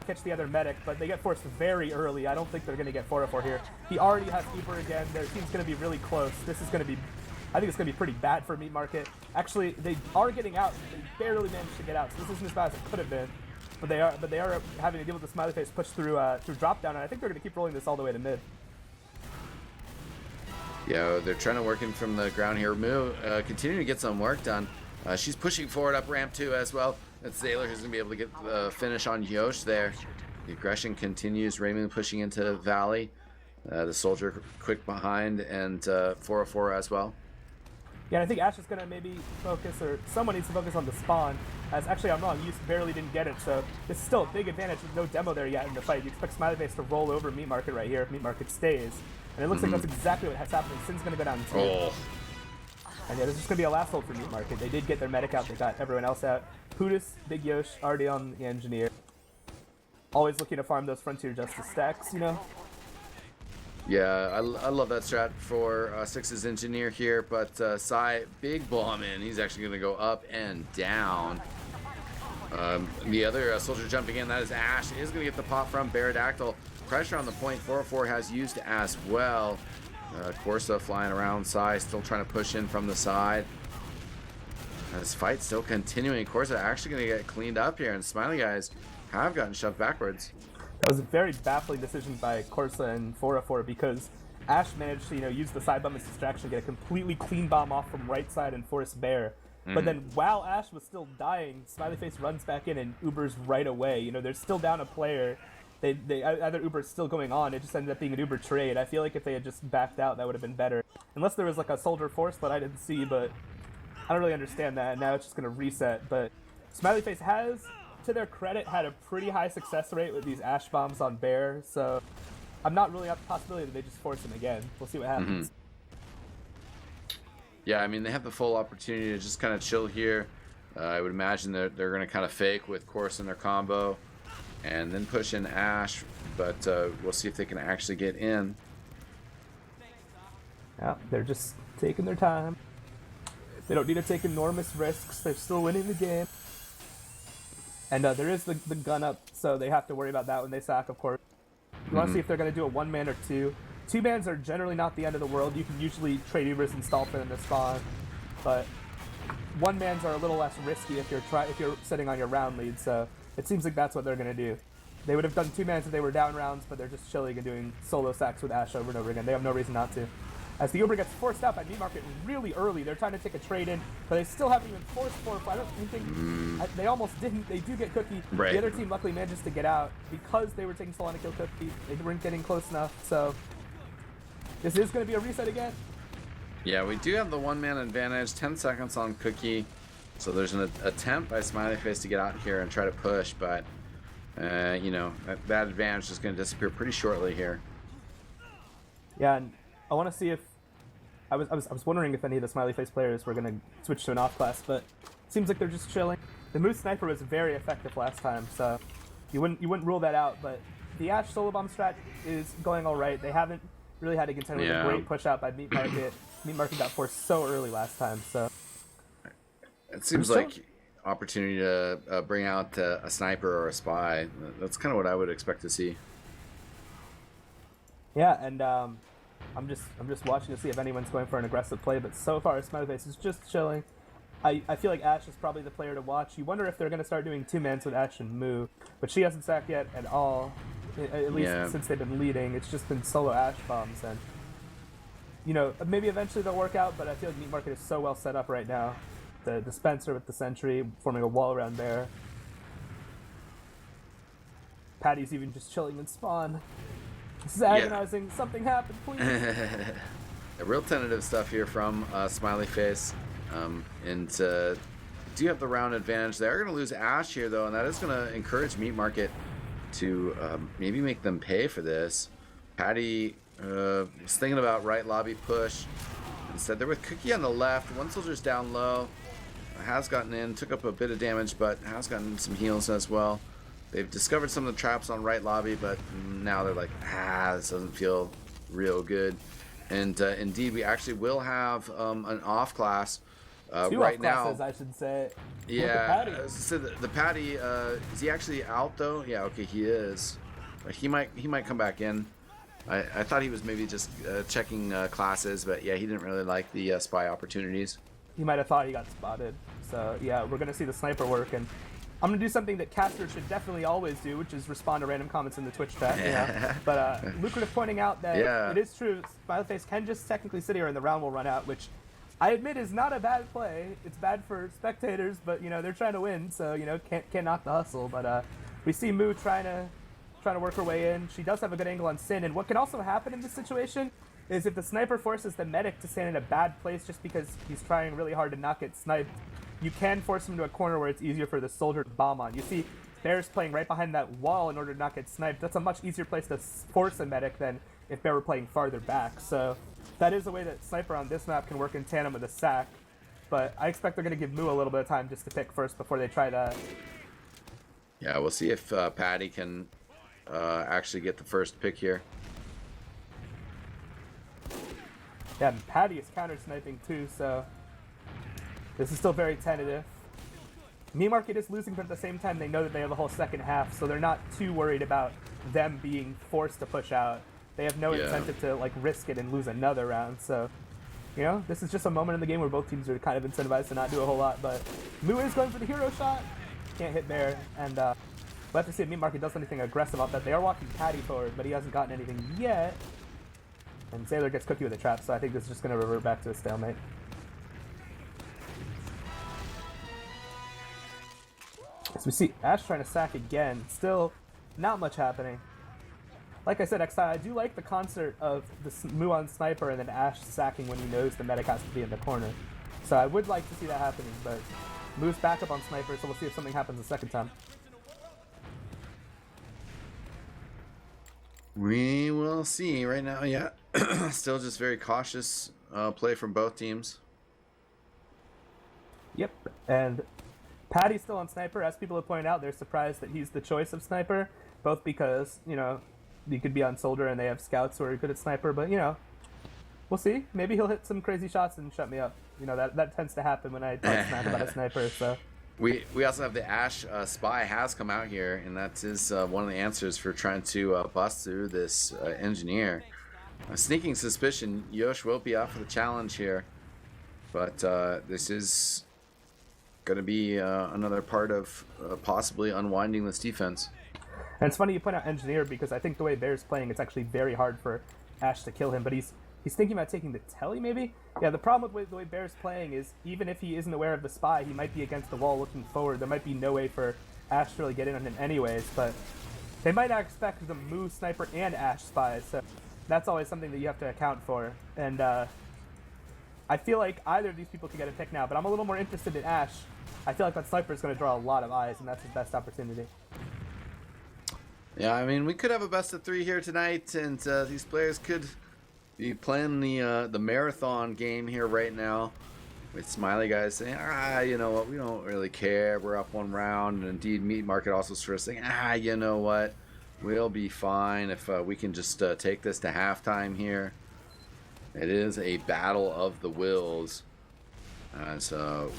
catch the other medic. But they get forced very early. I don't think they're gonna get 4-4 here. He already has Uber again. Their team's gonna be really close. This is gonna be. I think it's going to be pretty bad for Meat Market. Actually, they are getting out. They barely managed to get out, so this isn't as bad as it could have been. But they are having to deal with the smiley face push through drop down, and I think they're going to keep rolling this all the way to mid. Yeah, they're trying to work in from the ground here. Moo continuing to get some work done. She's pushing forward up ramp too as well. That's Zaylor who's going to be able to get the finish on Yosh there. The aggression continues. Raymond pushing into Valley. The soldier quick behind, and 404 as well. Yeah, and I think Ash is going to maybe focus, or someone needs to focus on the spawn. As actually, I'm wrong, you barely didn't get it, so this is still a big advantage with no demo there yet in the fight. You expect Smiley Face to roll over Meat Market right here if Meat Market stays. And it looks like that's exactly what has happened. Sin's going to go down 2. Oh. And yeah, this is going to be a last hold for Meat Market. They did get their medic out, they got everyone else out. Pudis, Big Yosh, already on the engineer. Always looking to farm those Frontier Justice stacks, Yeah, I love that strat for 6's engineer here, but Sai, big bomb in. He's actually going to go up and down. The other soldier jumping in, that is Ash, is going to get the pop from Baradactyl. Pressure on the point, 404 has used as well. Corsa flying around, Sai still trying to push in from the side. This fight still continuing. Corsa actually going to get cleaned up here, and Smiley guys have gotten shoved backwards. That was a very baffling decision by Corsa and 404 because Ash managed to use the side bomb as distraction, get a completely clean bomb off from right side and force Bear. But then while Ash was still dying, Smiley Face runs back in and Ubers right away. They're still down a player. They either Uber's still going on. It just ended up being an Uber trade. I feel like if they had just backed out, that would have been better. Unless there was like a soldier force that I didn't see, but I don't really understand that. And now it's just gonna reset. But Smiley Face has, to their credit, had a pretty high success rate with these Ash bombs on Bear, so I'm not really out the possibility that they just force him again. We'll see what happens. Yeah, I mean, they have the full opportunity to just kind of chill here. I would imagine they're going to kind of fake with Course in their combo and then push in Ash, but we'll see if they can actually get in. Yeah, they're just taking their time. They don't need to take enormous risks. They're still winning the game. And there is the gun up, so they have to worry about that when they sack, of course. You want to see if they're going to do a 1-man or 2. 2-mans are generally not the end of the world. You can usually trade Ubers and stall for them to spawn. But 1-mans are a little less risky if you're sitting on your round lead, so it seems like that's what they're going to do. They would have done 2-mans if they were down rounds, but they're just chilling and doing solo sacks with Ash over and over again. They have no reason not to. As the Uber gets forced out by Meat Market really early, they're trying to take a trade in, but they still haven't even forced 4-4. I don't think they almost didn't. They do get Cookie. Right. The other team luckily manages to get out because they were taking so long to kill Cookie. They weren't getting close enough, so this is going to be a reset again. Yeah, we do have the 1-man advantage, 10 seconds on Cookie, so there's an attempt by Smiley Face to get out here and try to push, but that advantage is going to disappear pretty shortly here. Yeah, and I want to see if I was wondering if any of the Smiley Face players were going to switch to an off class, but it seems like they're just chilling. The Moose Sniper was very effective last time, so you wouldn't rule that out. But the Ash solo bomb strat is going all right. They haven't really had to contend with a great push out by Meat Market. Meat Market got forced so early last time, so it seems like opportunity to bring out a sniper or a spy. That's kind of what I would expect to see. Yeah, and I'm just watching to see if anyone's going for an aggressive play, but so far Smiley Face is just chilling. I feel like Ash is probably the player to watch. You wonder if they're going to start doing 2-mans with Ash and Moo, but she hasn't sacked yet at all, at least since they've been leading. It's just been solo Ash bombs, and maybe eventually they'll work out, but I feel like Meat Market is so well set up right now. The dispenser with the sentry forming a wall around there. Patty's even just chilling in spawn. This is agonizing. Yeah. Something happened, please. A real tentative stuff here from Smiley Face. And do have the round advantage. They are going to lose Ash here, though, and that is going to encourage Meat Market to maybe make them pay for this. Patty was thinking about right lobby push. instead. They're with Cookie on the left. One soldier's down low. Has gotten in, took up a bit of damage, but has gotten some heals as well. They've discovered some of the traps on right lobby, but now they're like, this doesn't feel real good. And indeed, we actually will have an off class Two right off classes, now. I should say. Yeah. So the Patty, is he actually out though? Yeah. Okay, he is. He might come back in. I thought he was maybe just checking classes, but yeah, he didn't really like the spy opportunities. He might have thought he got spotted. So yeah, we're gonna see the sniper work, and I'm gonna do something that casters should definitely always do, which is respond to random comments in the Twitch chat. Yeah. But Lucrative pointing out that it is true, Smileyface can just technically sit here and the round will run out, which I admit is not a bad play. It's bad for spectators, but you know they're trying to win, so you know can't knock the hustle. But we see Moo trying to work her way in. She does have a good angle on Sin, and what can also happen in this situation is if the sniper forces the medic to stand in a bad place just because he's trying really hard to not get sniped, you can force him to a corner where it's easier for the soldier to bomb on. You see Bear's playing right behind that wall in order to not get sniped. That's a much easier place to force a medic than if Bear were playing farther back. So that is a way that sniper on this map can work in tandem with a sack. But I expect they're going to give Moo a little bit of time just to pick first before they try that. Yeah, we'll see if Patty can actually get the first pick here. Yeah, and Patty is counter-sniping too, so this is still very tentative. Me Market is losing, but at the same time they know that they have the whole second half, so they're not too worried about them being forced to push out. They have no incentive to like risk it and lose another round, so you know, this is just a moment in the game where both teams are kind of incentivized to not do a whole lot, but Moo is going for the hero shot. Can't hit Bear, and we'll have to see if Me Market does anything aggressive off that. They are walking Patty forward, but he hasn't gotten anything yet. And Sailor gets Cookie with a trap, so I think this is just going to revert back to a stalemate. So we see Ash trying to sack again. Still not much happening. Like I said, XI, I do like the concert of the Moo on Sniper and then Ash sacking when he knows the medic has to be in the corner. So I would like to see that happening, but Moo's back up on Sniper, so we'll see if something happens the second time. We will see right now. Yeah, still just very cautious play from both teams. Yep, and Patty's still on Sniper. As people have pointed out, they're surprised that he's the choice of Sniper, both because, you know, he could be on Soldier and they have scouts who are good at Sniper, but, you know, we'll see. Maybe he'll hit some crazy shots and shut me up. You know, that tends to happen when I talk smack about a Sniper, so... We also have the Ash spy has come out here, and that is one of the answers for trying to bust through this engineer. A sneaking suspicion, Yosh will be up for the challenge here, but this is going to be another part of possibly unwinding this defense. And it's funny you point out engineer because I think the way Bear's playing, it's actually very hard for Ash to kill him, but he's thinking about taking the telly, maybe? Yeah, the problem with the way Bear's playing is even if he isn't aware of the spy, he might be against the wall looking forward. There might be no way for Ash to really get in on him anyways, but they might not expect the Moo Sniper and Ash spies, so that's always something that you have to account for. And I feel like either of these people could get a pick now, but I'm a little more interested in Ash. I feel like that Sniper is going to draw a lot of eyes, and that's his best opportunity. Yeah, I mean, we could have a best of 3 here tonight, and these players could be playing the marathon game here right now, with Smiley guys saying, you know what, we don't really care, we're up 1 round, and indeed Meat Market also sort of saying, you know what, we'll be fine if we can just take this to halftime here. It is a battle of the wills, as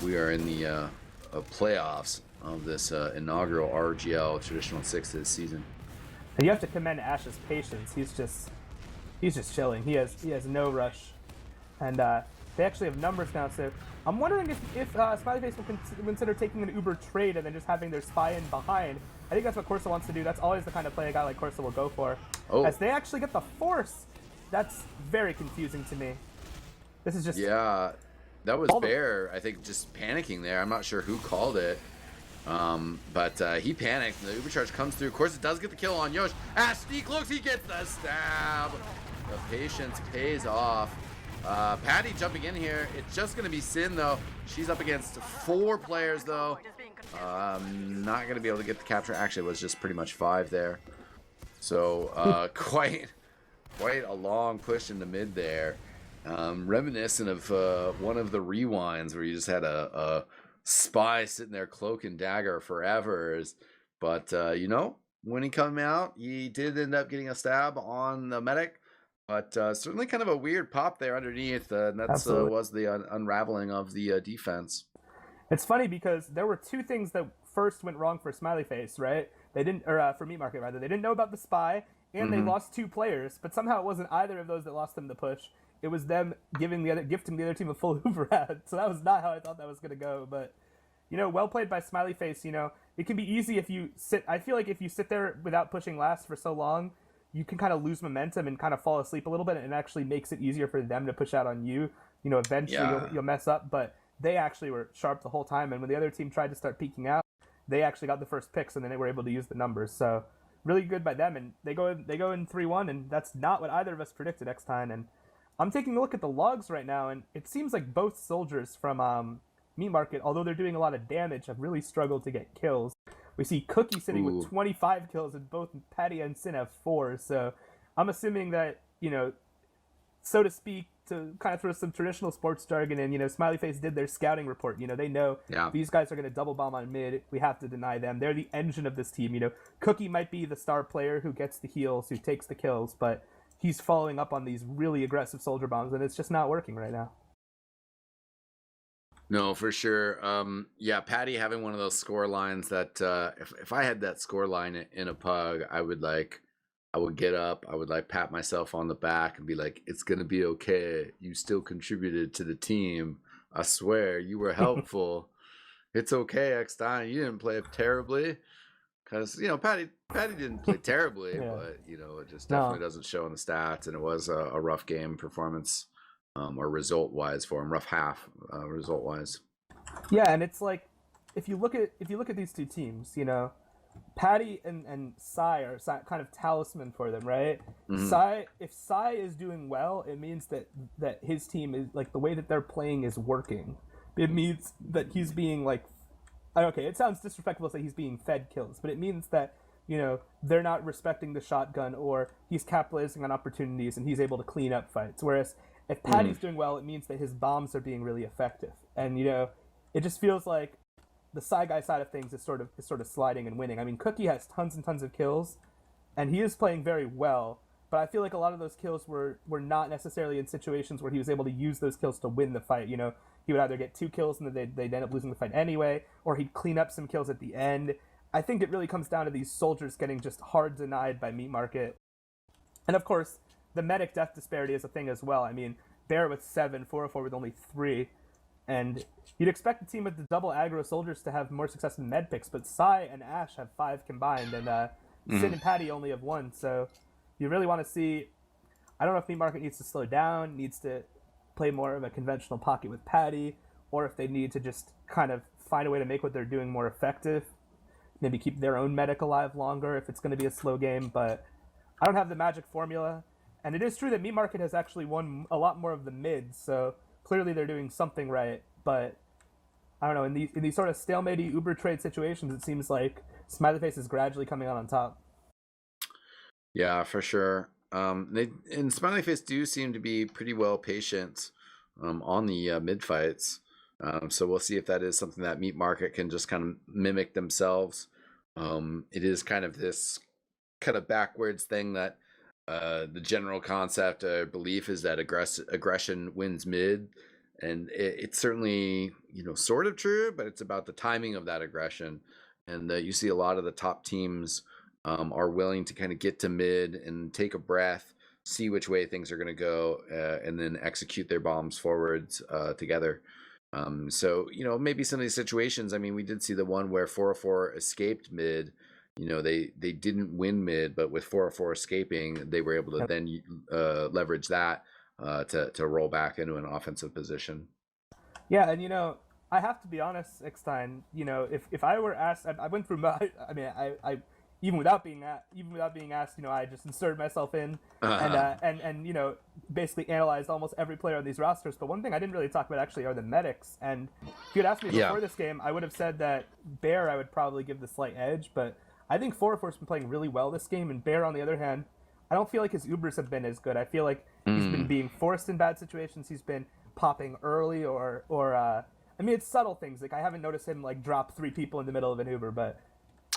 we are in the playoffs of this inaugural RGL Traditional 6s season. And you have to commend Ash's patience. He's just chilling. He has no rush, and they actually have numbers now. So I'm wondering if Smileyface will consider taking an Uber trade and then just having their spy in behind. I think that's what Corsa wants to do. That's always the kind of play a guy like Corsa will go for. Oh. As they actually get the force, that's very confusing to me. This is just that was Bear. I think just panicking there. I'm not sure who called it. But he panicked. The Uber charge comes through. Of course, it does get the kill on Yosh. Ash sneak looks. He gets the stab. The patience pays off. Patty jumping in here. It's just going to be Sin, though. She's up against 4 players, though. Not going to be able to get the capture. Actually, it was just pretty much 5 there. So quite a long push in the mid there. Reminiscent of one of the rewinds where you just had a spy sitting there cloak and dagger forever. But when he came out, he did end up getting a stab on the medic. But certainly kind of a weird pop there underneath, and that's was the unraveling of the defense. It's funny because there were two things that first went wrong for Smiley Face, right? They didn't, or for Meat Market rather. They didn't know about the spy, and they lost 2 players. But somehow it wasn't either of those that lost them the push. It was them gifting the other team a full overhead. So that was not how I thought that was going to go. But well played by Smiley Face. It can be easy if you sit. I feel like if you sit there without pushing last for so long, you can kind of lose momentum and kind of fall asleep a little bit, and it actually makes it easier for them to push out on you. Eventually you'll mess up, but they actually were sharp the whole time. And when the other team tried to start peeking out, they actually got the first picks, and then they were able to use the numbers. So really good by them. And they go in 3-1, and that's not what either of us predicted next time. And I'm taking a look at the logs right now, and it seems like both soldiers from Meat Market, although they're doing a lot of damage, have really struggled to get kills. We see Cookie sitting with 25 kills, and both Patty and Sin have 4. So I'm assuming that, so to speak, to kind of throw some traditional sports jargon in, Smiley Face did their scouting report. They know these guys are going to double bomb on mid. We have to deny them. They're the engine of this team. Cookie might be the star player who gets the heals, who takes the kills, but he's following up on these really aggressive soldier bombs, and it's just not working right now. No, for sure. Patty having one of those score lines that if I had that score line in a pug, I would get up, I would pat myself on the back and be like, it's gonna be okay. You still contributed to the team. I swear you were helpful. It's okay, Eckstein. You didn't play terribly. Because, Patty didn't play terribly, but, it just definitely doesn't show in the stats. And it was a rough game performance or result-wise for him. Rough half result-wise. Yeah, and it's like, if you look at these two teams, Patty and Sai are kind of talisman for them, right? If Sai is doing well, it means that his team is, like, the way that they're playing is working. It means that he's being, like, okay, it sounds disrespectful to say he's being fed kills, but it means that, they're not respecting the shotgun, or he's capitalizing on opportunities and he's able to clean up fights. Whereas if Patty's doing well, it means that his bombs are being really effective. And, it just feels like the side guy side of things is sort of sliding and winning. I mean, Cookie has tons and tons of kills, and he is playing very well, but I feel like a lot of those kills were not necessarily in situations where he was able to use those kills to win the fight. He would either get 2 kills and then they'd end up losing the fight anyway, or he'd clean up some kills at the end. I think it really comes down to these soldiers getting just hard denied by Meat Market. And of course, the medic death disparity is a thing as well. I mean, Bear with 7, 404 with only 3. And you'd expect a team with the double aggro soldiers to have more success in med picks, but Sai and Ash have 5 combined, and Sin and Patty only have 1. So you really want to see... I don't know if Meat Market needs to slow down, needs to play more of a conventional pocket with Patty, or if they need to just kind of find a way to make what they're doing more effective. Maybe keep their own medic alive longer if it's going to be a slow game, but I don't have the magic formula. And it is true that Meat Market has actually won a lot more of the mids, so clearly they're doing something right. But I don't know, in these sort of stalemate Uber trade situations, it seems like Smiley Face is gradually coming out on top. Yeah, for sure. And Smiley Face do seem to be pretty well patient on the mid fights. So we'll see if that is something that Meat Market can just kind of mimic themselves. It is kind of this kind of backwards thing that the general concept or belief is that aggression wins mid, and it's certainly sort of true, but it's about the timing of that aggression. And you see a lot of the top teams are willing to kind of get to mid and take a breath, see which way things are going to go, and then execute their bombs forwards together. So maybe some of these situations, I mean, we did see the one where 404 escaped mid. They didn't win mid, but with 404 escaping, they were able to then leverage that to roll back into an offensive position. Yeah, and I have to be honest, Eckstein. If I were asked, I went through. I even without being asked, I just inserted myself in and basically analyzed almost every player on these rosters. But one thing I didn't really talk about actually are the medics. And if you had asked me before this game, I would have said that Bear I would probably give the slight edge, but I think 404's been playing really well this game, and Bear, on the other hand, I don't feel like his Ubers have been as good. I feel like he's been being forced in bad situations. He's been popping early or I mean, it's subtle things. Like I haven't noticed him like drop 3 people in the middle of an Uber, but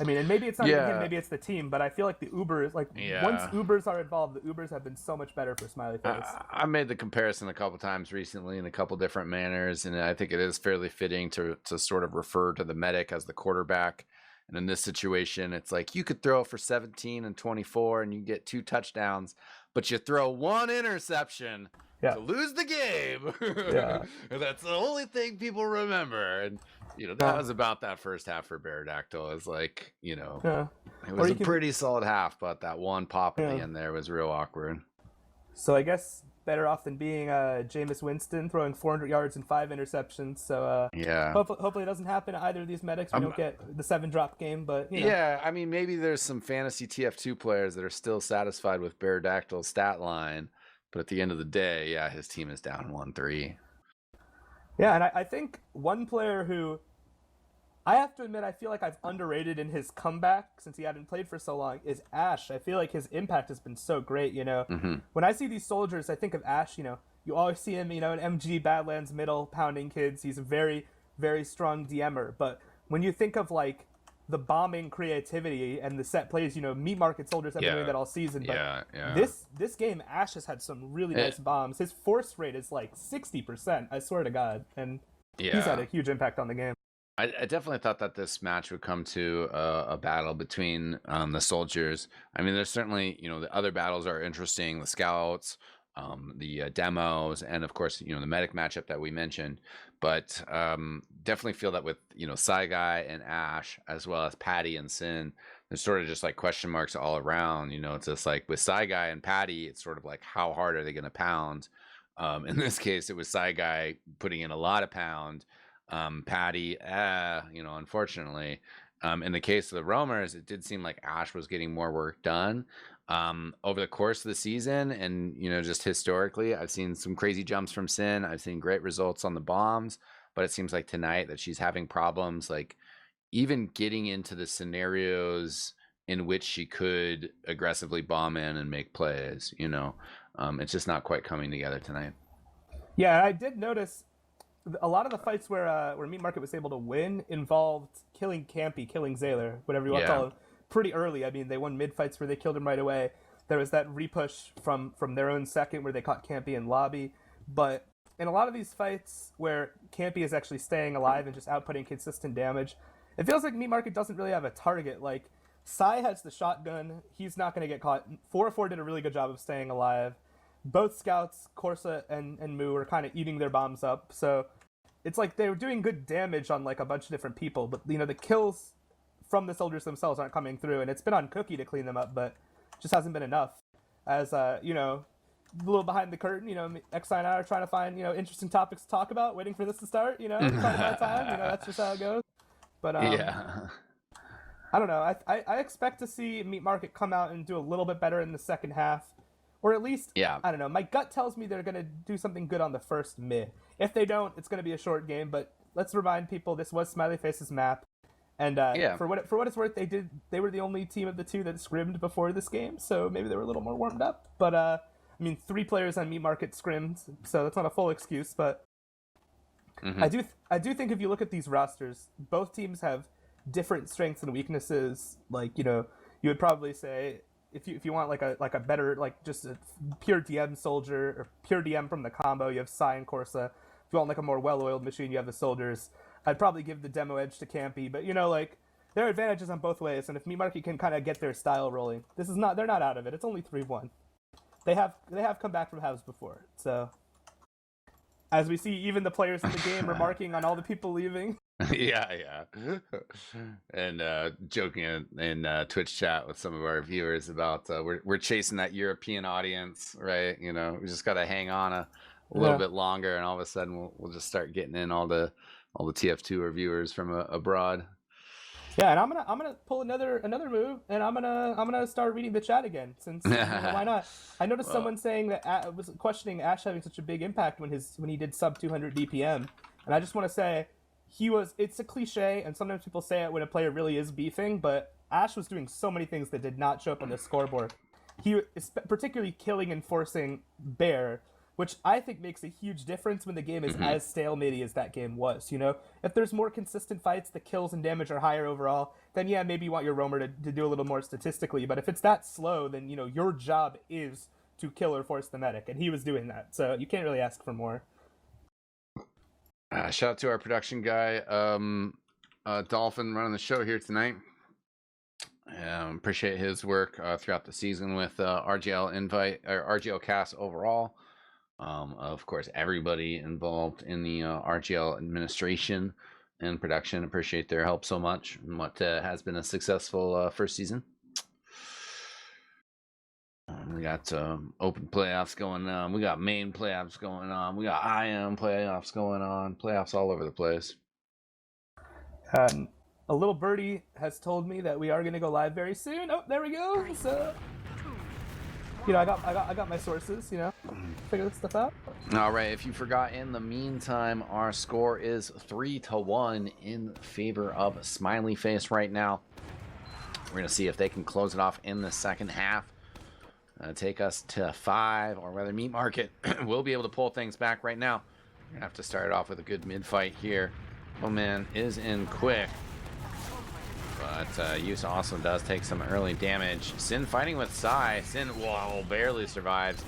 I mean, and maybe it's not even him, maybe it's the team, but I feel like the Ubers, like once Ubers are involved, the Ubers have been so much better for Smiley Face. I made the comparison a couple times recently in a couple different manners, and I think it is fairly fitting to sort of refer to the medic as the quarterback. And in this situation, it's like you could throw for 17 and 24 and you get 2 touchdowns, but you throw 1 interception to lose the game. And that's the only thing people remember. And that was about that first half for Beardactyl. It's like, it was a pretty solid half, but that one pop at the end there was real awkward. So I guess better off than being Jameis Winston throwing 400 yards and 5 interceptions. So hopefully it doesn't happen to either of these medics. We don't get the 7-drop game, but yeah, I mean, maybe there's some fantasy TF2 players that are still satisfied with Beardactyl's stat line, but at the end of the day, his team is down 1-3. Yeah, and I think one player who I have to admit I feel like I've underrated in his comeback since he hadn't played for so long is Ash. I feel like his impact has been so great, When I see these soldiers, I think of Ash, you always see him, in MG Badlands middle pounding kids. He's a very, very strong DMer. But when you think of like the bombing creativity and the set plays, Meat Market soldiers have been doing that all season. But this game, Ash has had some really nice bombs. His force rate is like 60%, I swear to God. And he's had a huge impact on the game. I definitely thought that this match would come to a battle between the soldiers. I mean, there's certainly, the other battles are interesting, the scouts, the demos, and of course, the medic matchup that we mentioned. But definitely feel that with, Psy Guy and Ash, as well as Patty and Sin, there's sort of just like question marks all around. It's just like with Psy Guy and Patty, it's sort of like how hard are they going to pound? In this case, it was Psy Guy putting in a lot of pound. Patty, unfortunately, in the case of the roamers, it did seem like Ash was getting more work done over the course of the season. And, just historically, I've seen some crazy jumps from Sin. I've seen great results on the bombs, but it seems like tonight that she's having problems, like even getting into the scenarios in which she could aggressively bomb in and make plays, it's just not quite coming together tonight. Yeah, I did notice a lot of the fights where Meat Market was able to win involved killing Campy, killing Zaylor, whatever you want to call him, pretty early. I mean, they won mid-fights where they killed him right away. There was that repush from their own second where they caught Campy in lobby. But in a lot of these fights where Campy is actually staying alive and just outputting consistent damage, it feels like Meat Market doesn't really have a target. Like, Sai has the shotgun. He's not going to get caught. 404 did a really good job of staying alive. Both scouts, Corsa and Moo, are kind of eating their bombs up. So it's like they were doing good damage on like a bunch of different people, but the kills from the soldiers themselves aren't coming through, and it's been on Cookie to clean them up, but just hasn't been enough. As a little behind the curtain, XI and I are trying to find interesting topics to talk about, waiting for this to start. Trying to buy time. That's just how it goes. But I don't know. I expect to see Meat Market come out and do a little bit better in the second half. Or at least, I don't know, my gut tells me they're going to do something good on the first mid. If they don't, it's going to be a short game, but let's remind people this was Smiley Face's map. And for what it's worth, they were the only team of the 2 that scrimmed before this game, so maybe they were a little more warmed up. But, I mean, 3 players on Meat Market scrimmed, so that's not a full excuse, but I do think if you look at these rosters, both teams have different strengths and weaknesses. Like, you would probably say, if you want like a better, like just a pure DM soldier or pure DM from the combo, you have Sai and Corsa. If you want like a more well-oiled machine, you have the soldiers. I'd probably give the demo edge to Campy, but like there are advantages on both ways. And if Meat Market can kind of get their style rolling, they're not out of it. It's only 3-1. They have come back from halves before. So as we see, even the players in the game remarking on all the people leaving. Yeah. And joking in Twitch chat with some of our viewers about we're chasing that European audience, right? We just got to hang on a little bit longer, and all of a sudden we'll just start getting in all the TF2 reviewers from abroad. Yeah, and I'm gonna pull another move, and I'm gonna start reading the chat again, since why not? I noticed someone saying that was questioning Ash having such a big impact when he did sub 200 DPM, and I just want to say it's a cliche, and sometimes people say it when a player really is beefing, but Ash was doing so many things that did not show up on the scoreboard. he is particularly killing and forcing Bear, which I think makes a huge difference when the game is as stalematy as that game was. If there's more consistent fights, the kills and damage are higher overall, then yeah, maybe you want your roamer to do a little more statistically. But if it's that slow, then your job is to kill or force the medic, and he was doing that. So you can't really ask for more. Shout out to our production guy, Dolphin, running the show here tonight. Appreciate his work throughout the season with RGL invite or RGL cast overall. Of course, everybody involved in the RGL administration and production, appreciate their help so much in what has been a successful first season. We got open playoffs going on. We got main playoffs going on. We got IM playoffs going on. Playoffs all over the place. A little birdie has told me that we are going to go live very soon. Oh, there we go. So, I got my sources. Figure this stuff out. All right. If you forgot, in the meantime, our score is 3-1 in favor of Smiley Face right now. We're going to see if they can close it off in the second half. Take us to 5, or whether Meat Market will be able to pull things back right now. We're going to have to start it off with a good mid-fight here. Oh, man, is in quick. But Use also does take some early damage. Sin fighting with Sai. Sin, whoa, barely survives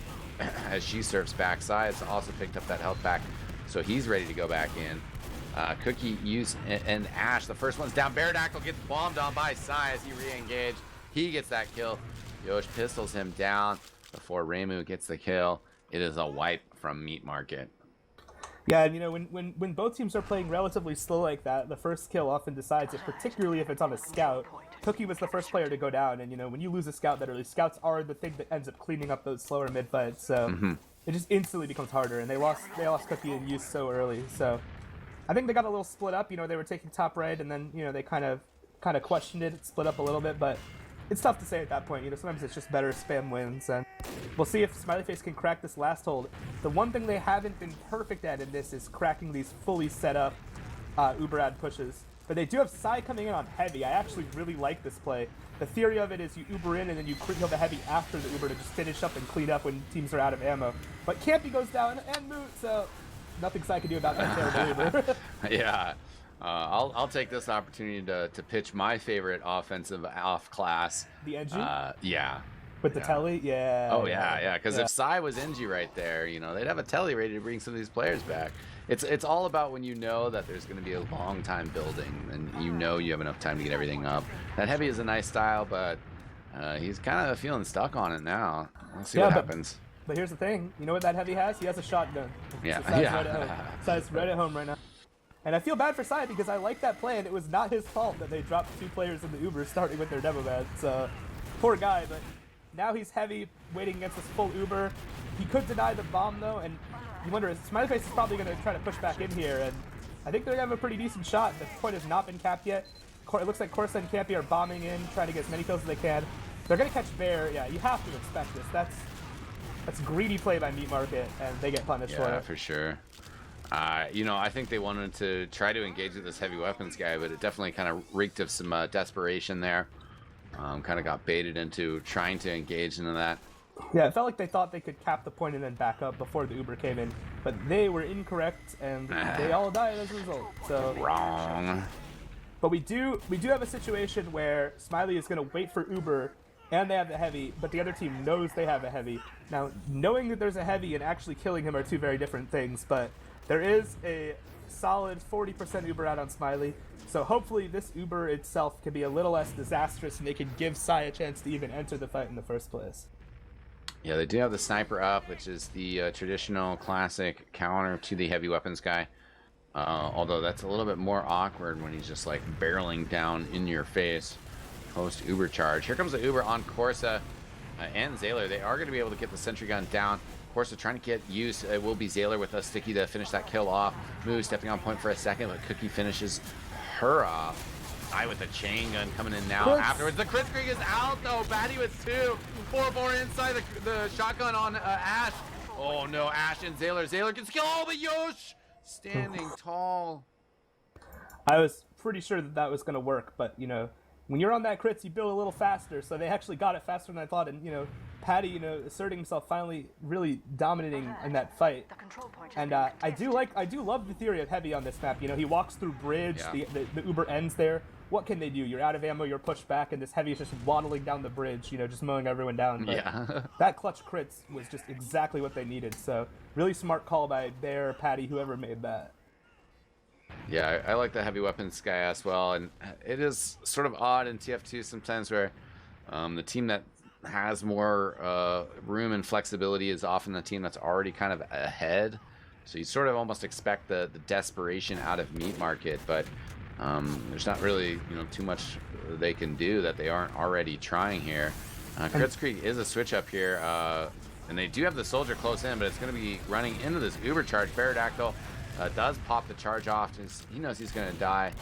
as she surfs back. Sai has also picked up that health back, so he's ready to go back in. Cookie, Use, and Ash. The first one's down. Baradactyl gets bombed on by Sai as he re-engaged. He gets that kill. Yosh pistols him down before Reimu gets the kill. It is a wipe from Meat Market. Yeah, and when both teams are playing relatively slow like that, the first kill often decides it, particularly if it's on a scout. Cookie was the first player to go down, and when you lose a scout that early, scouts are the thing that ends up cleaning up those slower mid fights. So it just instantly becomes harder, and they lost Cookie and Use so early. So I think they got a little split up. They were taking top right, and then they kind of questioned it, split up a little bit, but it's tough to say at that point. Sometimes it's just better spam wins, and we'll see if Smiley Face can crack this last hold. The one thing they haven't been perfect at in this is cracking these fully set up Uber ad pushes. But they do have Sai coming in on heavy. I actually really like this play. The theory of it is you Uber in and then you kill the heavy after the Uber to just finish up and clean up when teams are out of ammo. But Campy goes down and Moot, so nothing Sai can do about that terrible Uber. Yeah. I'll take this opportunity to pitch my favorite offensive off class. The NG? Yeah. With the telly? Yeah. Oh, yeah. Because if Sai was NG right there, they'd have a telly ready to bring some of these players back. It's all about when you know that there's going to be a long time building and you have enough time to get everything up. That heavy is a nice style, but he's kind of feeling stuck on it now. Let's see what happens. But here's the thing. You know what that heavy has? He has a shotgun. Yeah. Sai's right at home right now. And I feel bad for Sai because I like that play, and it was not his fault that they dropped 2 players in the Uber starting with their demo bed. So, poor guy, but now he's heavy, waiting against this full Uber. He could deny the bomb, though, and you wonder, Smiley Face is probably going to try to push back in here, and I think they're going to have a pretty decent shot. The point has not been capped yet. It looks like Corsa and Campy are bombing in, trying to get as many kills as they can. They're going to catch Bear. Yeah, you have to expect this. That's greedy play by Meat Market, and they get punished for it. Yeah, for sure. I think they wanted to try to engage with this heavy weapons guy, but it definitely kind of reeked of some desperation there. Kind of got baited into trying to engage into that. Yeah, it felt like they thought they could cap the point and then back up before the Uber came in, but they were incorrect, and they all died as a result. So wrong. But we do have a situation where Smiley is going to wait for Uber, and they have the heavy, but the other team knows they have a heavy. Now, knowing that there's a heavy and actually killing him are two very different things, but there is a solid 40% Uber out on Smiley, so hopefully this Uber itself can be a little less disastrous and they can give Sai a chance to even enter the fight in the first place. Yeah, they do have the sniper up, which is the traditional classic counter to the heavy weapons guy. Although that's a little bit more awkward when he's just like barreling down in your face post Uber charge. Here comes the Uber on Corsa and Zaylor. They are going to be able to get the sentry gun down. Corsa trying to get use. It will be Zaylor with a sticky to finish that kill off. Moo stepping on point for a second, but Cookie finishes her off. Eye with the chain gun coming in now. Afterwards, the Crit Screen is out though. Batty with 2. 4-4 inside the shotgun on Ash. Oh no, Ash and Zaylor. Zaylor gets killed. Oh, but Yosh standing tall. I was pretty sure that was going to work, but when you're on that crits, you build a little faster. So they actually got it faster than I thought. And, Patty, asserting himself, finally really dominating in that fight. And I do love the theory of Heavy on this map. He walks through bridge, the Uber ends there. What can they do? You're out of ammo, you're pushed back, and this Heavy is just waddling down the bridge, just mowing everyone down. But that clutch crits was just exactly what they needed. So really smart call by Bear, Patty, whoever made that. Yeah, I like the heavy weapons guy as well, and it is sort of odd in TF2 sometimes where the team that has more room and flexibility is often the team that's already kind of ahead. So you sort of almost expect the desperation out of Meat Market, but there's not really too much they can do that they aren't already trying here. Crits Creek is a switch up here, and they do have the soldier close in, but it's going to be running into this Uber charge. Pterodactyl does pop the charge off. He knows he's going to die.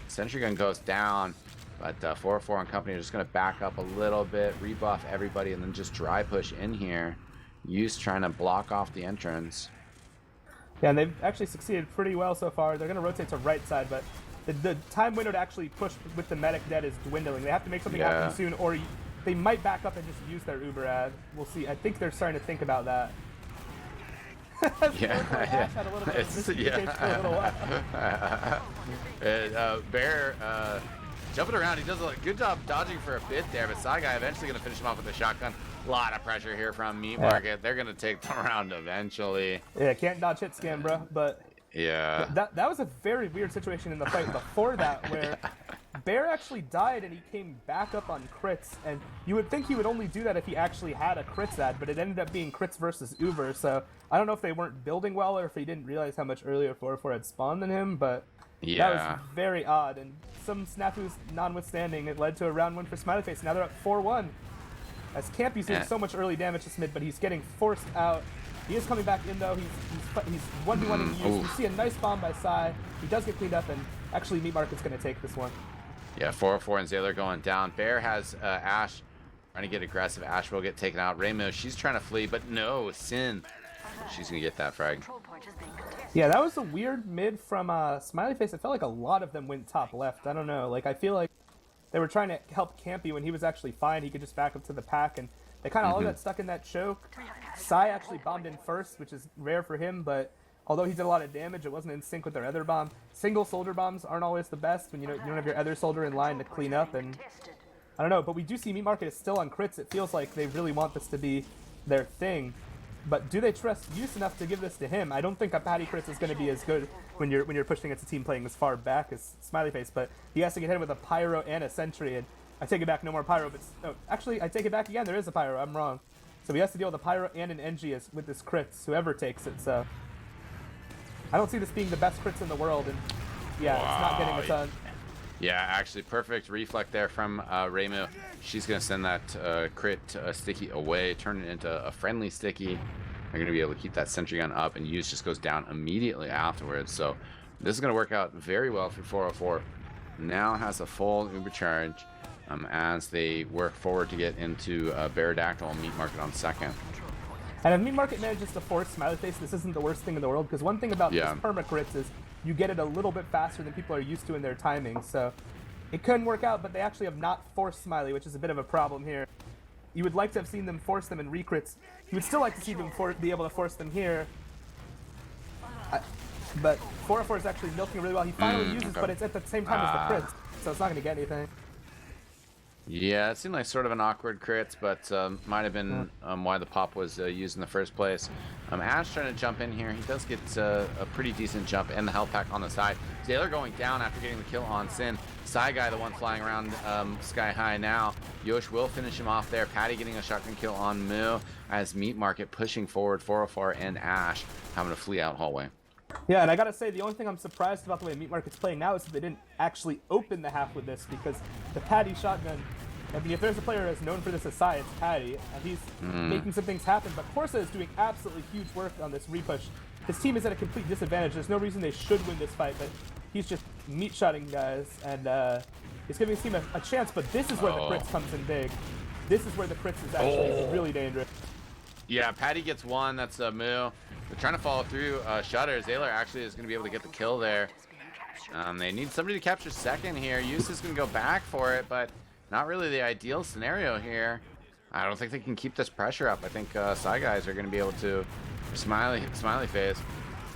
Sentry gun goes down, but 404 and company are just going to back up a little bit, rebuff everybody, and then just dry push in here. Use trying to block off the entrance. Yeah, and they've actually succeeded pretty well so far. They're going to rotate to right side, but the time window to actually push with the medic dead is dwindling. They have to make something happen soon, or they might back up and just use their Uber ad. We'll see. I think they're starting to think about that. Bear jumping around. He does a good job dodging for a bit there, but Saigai eventually going to finish him off with a shotgun. A lot of pressure here from Meat Market. They're going to take the round eventually. Yeah, can't dodge hit scan, bro. But yeah, that was a very weird situation in the fight before that, where Bear actually died and he came back up on crits, and you would think he would only do that if he actually had a crits ad, but it ended up being crits versus Uber. So I don't know if they weren't building well or if he didn't realize how much earlier 404 had spawned than him, but that was very odd. And some snafus notwithstanding, it led to a round 1 for Smileyface. Now they're up 4-1. As Campy's doing so much early damage to mid, but he's getting forced out. He is coming back in though. He's 1v1 in use. You see a nice bomb by Sai. He does get cleaned up, and actually Meat Market's going to take this one. Yeah, 404 and Zayler going down. Bear has Ash trying to get aggressive. Ash will get taken out. Ramo, she's trying to flee, but no, Sin. She's going to get that frag. Yeah, that was a weird mid from Smileyface. It felt like a lot of them went top left. I don't know. Like, I feel like they were trying to help Campy when he was actually fine. He could just back up to the pack, and they kind of all got stuck in that choke. Sai actually bombed in first, which is rare for him, but although he did a lot of damage, it wasn't in sync with their other bomb. Single soldier bombs aren't always the best when you don't have your other soldier in line to clean up, and I don't know, but we do see Meat Market is still on crits. It feels like they really want this to be their thing. But do they trust Use enough to give this to him? I don't think a Patty crits is going to be as good when you're pushing against a team playing as far back as Smileyface, but he has to get hit with a pyro and a sentry, and I take it back, no more pyro, but actually I take it back again, there is a pyro, I'm wrong. So he has to deal with a pyro and an NG with this crits, whoever takes it, so I don't see this being the best crits in the world, and yeah, it's not getting a ton. Yeah, actually perfect reflect there from Ramo. She's going to send that crit sticky away, turn it into a friendly sticky. They're going to be able to keep that sentry gun up, and Use just goes down immediately afterwards. So this is going to work out very well for 404. Now has a full Uber charge as they work forward to get into Pterodactyl and Meat Market on second. And if Meat Market manages to force Smileyface, this isn't the worst thing in the world, because one thing about this perma crits is you get it a little bit faster than people are used to in their timing, so it couldn't work out, but they actually have not forced Smiley, which is a bit of a problem here. You would like to have seen them force them in recrits. You would still like to see them be able to force them here. But 404 is actually milking really well. He finally uses, but it's at the same time as the crits, so it's not going to get anything. Yeah, it seemed like sort of an awkward crit, but might have been why the pop was used in the first place. Ash trying to jump in here. He does get a pretty decent jump and the health pack on the side. Taylor going down after getting the kill on Sin. Saigai, the one flying around sky high now. Yosh will finish him off there. Patty getting a shotgun kill on Moo as Meat Market pushing forward. 404 and Ash having to flee out hallway. Yeah, and I gotta say, the only thing I'm surprised about the way Meat Market's playing now is that they didn't actually open the half with this, because the Patty shotgun, I mean, if there's a player that's known for this aside, it's Patty, and he's making some things happen, but Corsa is doing absolutely huge work on this repush. His team is at a complete disadvantage. There's no reason they should win this fight, but he's just meat-shotting guys, and he's giving his team a chance, but this is where the crits comes in big. This is where the crits is actually really dangerous. Yeah, Patty gets one. That's Moo. They're trying to follow through Shutter. Zayler actually is going to be able to get the kill there. They need somebody to capture second here. Use is going to go back for it, but not really the ideal scenario here. I don't think they can keep this pressure up. I think Psy guys are going to be able to, Smiley Face,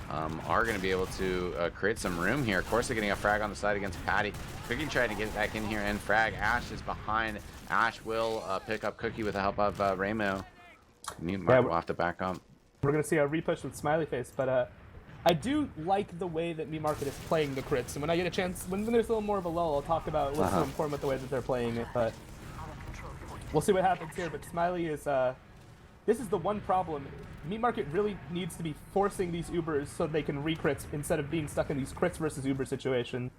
are going to be able to create some room here. Of course, they're getting a frag on the side against Patty. Cookie trying to get back in here and frag. Ash is behind. Ash will pick up Cookie with the help of Raymo. Meat Market will have to back up. We're going to see a repush with Smiley Face, but I do like the way that Meat Market is playing the crits. And when I get a chance, when there's a little more of a lull, I'll talk about what's so important with the way that they're playing it. But we'll see what happens here. But Smiley is, this is the one problem. Meat Market really needs to be forcing these Ubers so they can re-crits instead of being stuck in these crits versus Uber situations.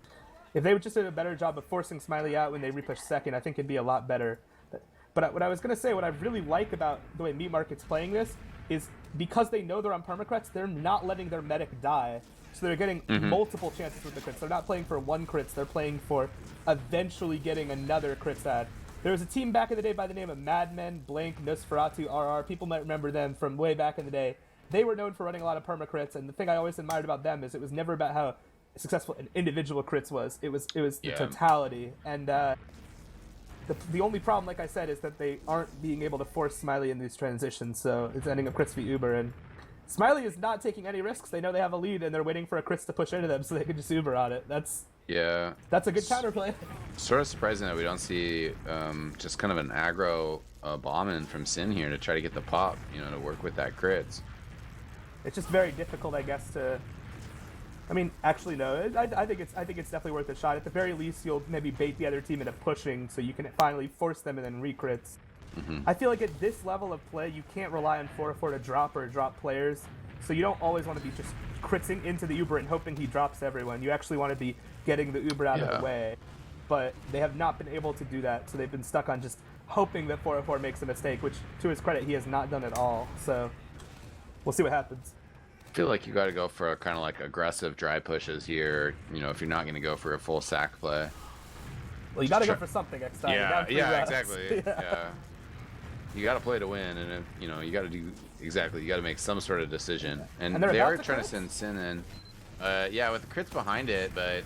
If they would just do a better job of forcing Smiley out when they repush second, I think it'd be a lot better. But what I was going to say, what I really like about the way Meat Market's playing this is because they know they're on permacrits, they're not letting their medic die. So they're getting multiple chances with the crits. They're not playing for one crits, they're playing for eventually getting another crits ad. There was a team back in the day by the name of Madmen, Blank, Nosferatu, RR. People might remember them from way back in the day. They were known for running a lot of permacrits, and the thing I always admired about them is it was never about how successful an individual crits was. It was the totality. And the only problem, like I said, is that they aren't being able to force Smiley in these transitions, so it's ending up crits v Uber. And Smiley is not taking any risks. They know they have a lead, and they're waiting for a crits to push into them so they can just Uber on it. That's a good counterplay. Sort of surprising that we don't see just kind of an aggro bombing from Sin here to try to get the pop, to work with that crits. It's just very difficult, I guess, to... I mean, actually, no. I think it's definitely worth a shot. At the very least, you'll maybe bait the other team into pushing, so you can finally force them and then re-crits. I feel like at this level of play, you can't rely on 4-4 to drop players, so you don't always want to be just critzing into the Uber and hoping he drops everyone. You actually want to be getting the Uber out of the way. But they have not been able to do that, so they've been stuck on just hoping that 4-4 makes a mistake, which, to his credit, he has not done at all. So we'll see what happens. I feel like you got to go for a kind of like aggressive dry pushes here, if you're not going to go for a full sack play. Well, you got to go for something next time. Yeah, exactly. Yeah. You got to play to win, and you got to do exactly. You got to make some sort of decision, and they are trying to send Sin in. With the crits behind it, but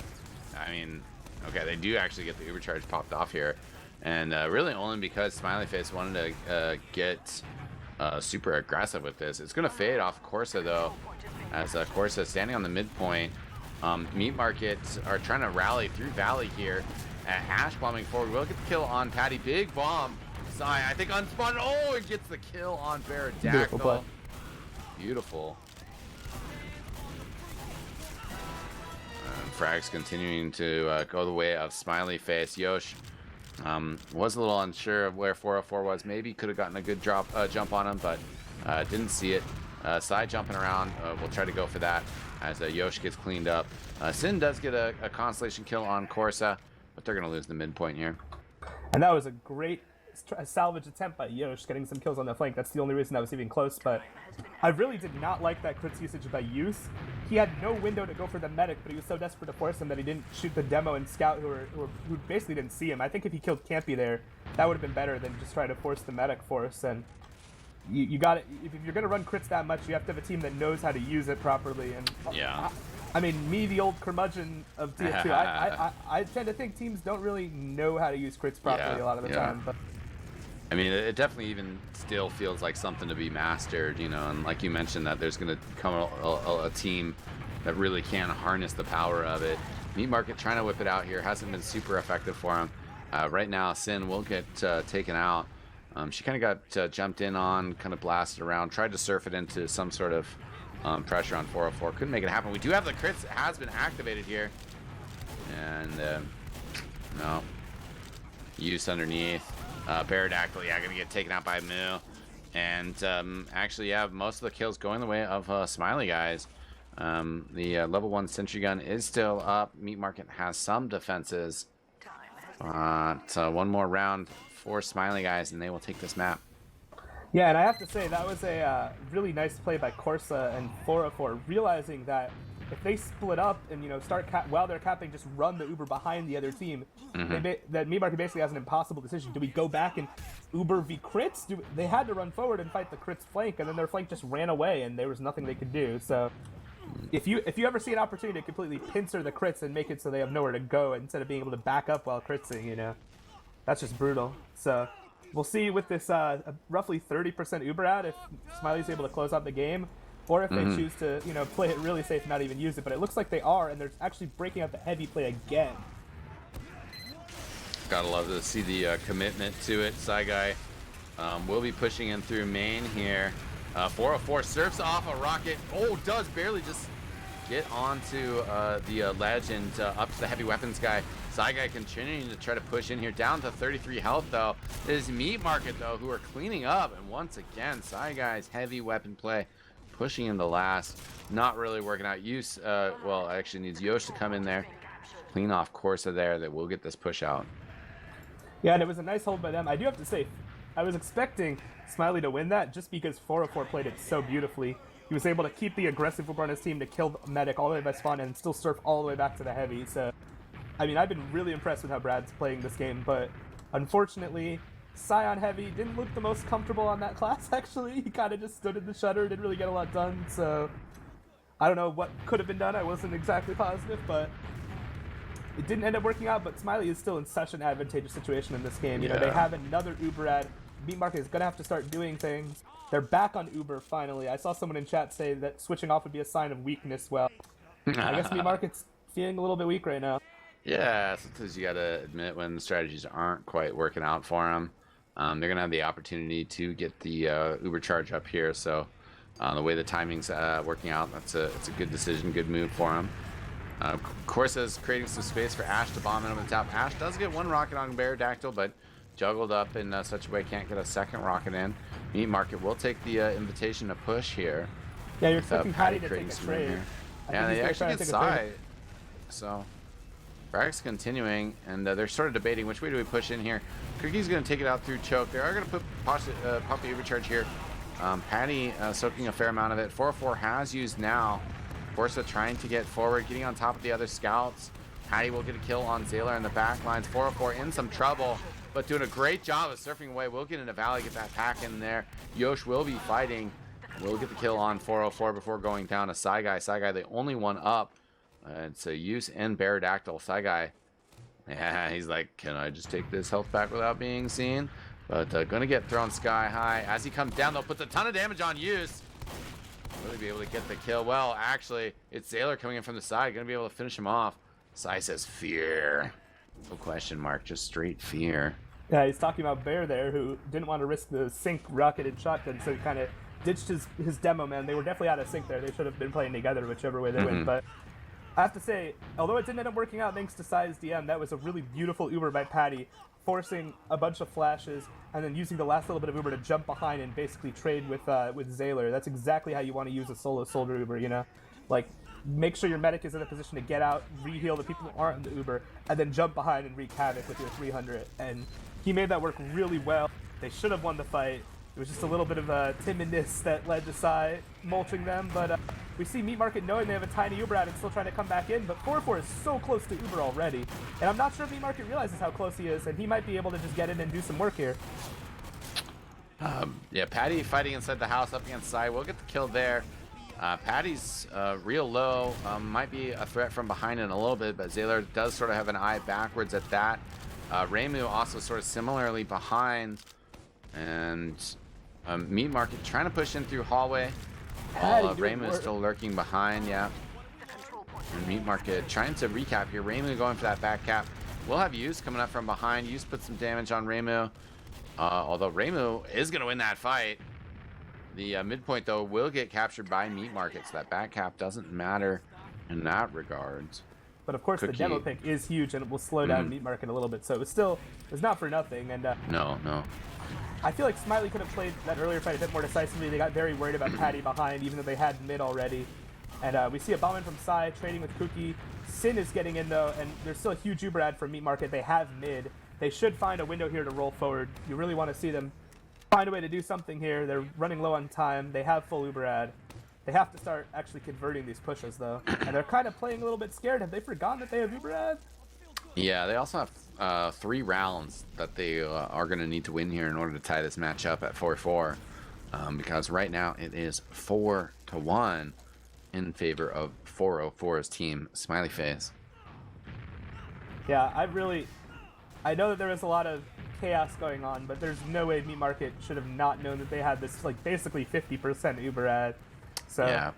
I mean, okay, they do actually get the Uber charge popped off here, and really only because Smiley Face wanted to get super aggressive with this. It's gonna fade off Corsa though, as Corsa standing on the midpoint. Meat Market are trying to rally through Valley here. Ash bombing forward will get the kill on Patty. Big bomb. Sai, I think unspun. Oh, it gets the kill on Baradactyl. Beautiful. Frag's continuing to go the way of Smiley Face. Yosh was a little unsure of where 404 was. Maybe could have gotten a good jump on him, but didn't see it. Side jumping around. We'll try to go for that as Yosh gets cleaned up. Sin does get a Constellation kill on Corsa, but they're going to lose the midpoint here. And that was a great salvage attempt by Yosh, getting some kills on the flank. That's the only reason that was even close, but I really did not like that crits usage by Use. He had no window to go for the medic, but he was so desperate to force him that he didn't shoot the demo and scout who basically didn't see him. I think if he killed Campy there, that would have been better than just trying to force the medic force. And you got it. If you're going to run crits that much, you have to have a team that knows how to use it properly. And I mean, me, the old curmudgeon of TF2, I tend to think teams don't really know how to use crits properly a lot of the time. But I mean, it definitely even still feels like something to be mastered, and like you mentioned, that there's going to come a team that really can harness the power of it. Meat Market trying to whip it out here. Hasn't been super effective for him. Right now, Sin will get taken out. She kind of got jumped in on, kind of blasted around, tried to surf it into some sort of pressure on 404. Couldn't make it happen. We do have the crits. It has been activated here. And, no. Use underneath. Baradactyl, gonna get taken out by Moo. And actually, most of the kills going the way of Smiley guys. The level 1 sentry gun is still up. Meat Market has some defenses. One more round for Smiley guys, and they will take this map. Yeah, and I have to say, that was a really nice play by Corsa and 404, realizing that if they split up and start while they're capping, just run the Uber behind the other team, that Meat Market basically has an impossible decision. Do we go back and Uber v crits? They had to run forward and fight the crits flank, and then their flank just ran away, and there was nothing they could do. So if you ever see an opportunity to completely pincer the crits and make it so they have nowhere to go instead of being able to back up while critsing, you know, that's just brutal. So we'll see with this roughly 30% Uber ad if Smiley's able to close out the game, or if they choose to, you know, play it really safe and not even use it. But it looks like they are, and they're actually breaking out the heavy play again. Gotta love to see the commitment to it. Saigai will be pushing in through main here. 404 surfs off a rocket. Oh, does barely just get onto the ledge and up to the heavy weapons guy. Saigai continuing to try to push in here. Down to 33 health, though. It is Meat Market, though, who are cleaning up. And once again, Saigai's heavy weapon play pushing in the last. Not really working out. Use, well, actually needs Yosh to come in there. Clean off Corsa there. That will get this push out. Yeah, and it was a nice hold by them. I do have to say, I was expecting Smiley to win that just because 404 played it so beautifully. He was able to keep the aggressive Uber on his team to kill the medic all the way by spawn and still surf all the way back to the heavy. So, I mean, I've been really impressed with how Brad's playing this game, but unfortunately, Scion Heavy didn't look the most comfortable on that class, actually. He kind of just stood in the shutter, didn't really get a lot done, so I don't know what could have been done. I wasn't exactly positive, but it didn't end up working out. But Smiley is still in such an advantageous situation in this game. You know, they have another Uber ad. Meat Market is going to have to start doing things. They're back on Uber, finally. I saw someone in chat say that switching off would be a sign of weakness. Well, I guess Meat Market's feeling a little bit weak right now. Yeah, sometimes you got to admit when the strategies aren't quite working out for them. They're going to have the opportunity to get the Uber charge up here. So the way the timing's working out, it's a good decision, good move for them. Corsa's creating some space for Ash to bomb in over the top. Ash does get one rocket on Beardactyl, but juggled up in such a way can't get a second rocket in. Meat Market will take the invitation to push here. Yeah, you're expecting Patty to take a trade. Yeah, they actually get side. So Brag's continuing, and they're sort of debating which way do we push in here. Cookie's going to take it out through choke. They are going to pop the overcharge here. Patty soaking a fair amount of it. 404 has used now. Corsa trying to get forward, getting on top of the other scouts. Patty will get a kill on Zaylar in the back lines. 404 in some trouble, but doing a great job of surfing away. We'll get into Valley, get that pack in there. Yosh will be fighting. We'll get the kill on 404 before going down to Saigai. Saigai, the only one up. It's a Use and Beardactyl. Saigai, yeah, he's like, can I just take this health back without being seen? But gonna get thrown sky high. As he comes down, though, puts a ton of damage on Use. Really be able to get the kill. Well, actually, it's Zaylar coming in from the side. Gonna be able to finish him off. Sai says fear. No question mark, just straight fear. Yeah, he's talking about Bear there, who didn't want to risk the sync rocketed shotgun, so he kind of ditched his demo man. They were definitely out of sync there. They should have been playing together whichever way they went. But I have to say, although it didn't end up working out thanks to Sai's DM, that was a really beautiful Uber by Patty, forcing a bunch of flashes and then using the last little bit of Uber to jump behind and basically trade with Zaylar. That's exactly how you want to use a solo soldier Uber, you know? Like, make sure your medic is in a position to get out, re-heal the people who aren't in the Uber, and then jump behind and wreak havoc with your 300. And he made that work really well. They should have won the fight. It was just a little bit of timidness that led to Sai mulching them, but we see Meat Market knowing they have a tiny Uber out and still trying to come back in, but 404 is so close to Uber already, and I'm not sure if Meat Market realizes how close he is, and he might be able to just get in and do some work here. Yeah, Patty fighting inside the house up against Sai. We'll get the kill there. Patty's real low, might be a threat from behind in a little bit, but Zaylar does sort of have an eye backwards at that. Reimu also sort of similarly behind, and Meat Market trying to push in through hallway. Reimu is still lurking behind, yeah. And Meat Market trying to recap here. Reimu going for that back cap. We'll have Use coming up from behind. Use put some damage on Reimu. Although Reimu is going to win that fight. The midpoint, though, will get captured by Meat Market, so that back cap doesn't matter in that regard. But of course, the demo pick is huge, and it will slow down Meat Market a little bit. So it's not for nothing. And no. I feel like Smiley could have played that earlier fight a bit more decisively. They got very worried about Patty behind, even though they had mid already. And we see a bomb in from Sai trading with Cookie. Sin is getting in, though, and there's still a huge Uber ad from Meat Market. They have mid. They should find a window here to roll forward. You really want to see them find a way to do something here. They're running low on time. They have full Uber ad. They have to start actually converting these pushes, though. And they're kind of playing a little bit scared. Have they forgotten that they have Uber ad? Yeah, they also have 3 rounds that they are going to need to win here in order to tie this match up at 4-4. Because right now it is 4-1. in favor of 404's team, Smiley Face. Yeah, I know that there was a lot of chaos going on, but there's no way Meat Market should have not known that they had this like basically 50% Uber ad. So Yeah.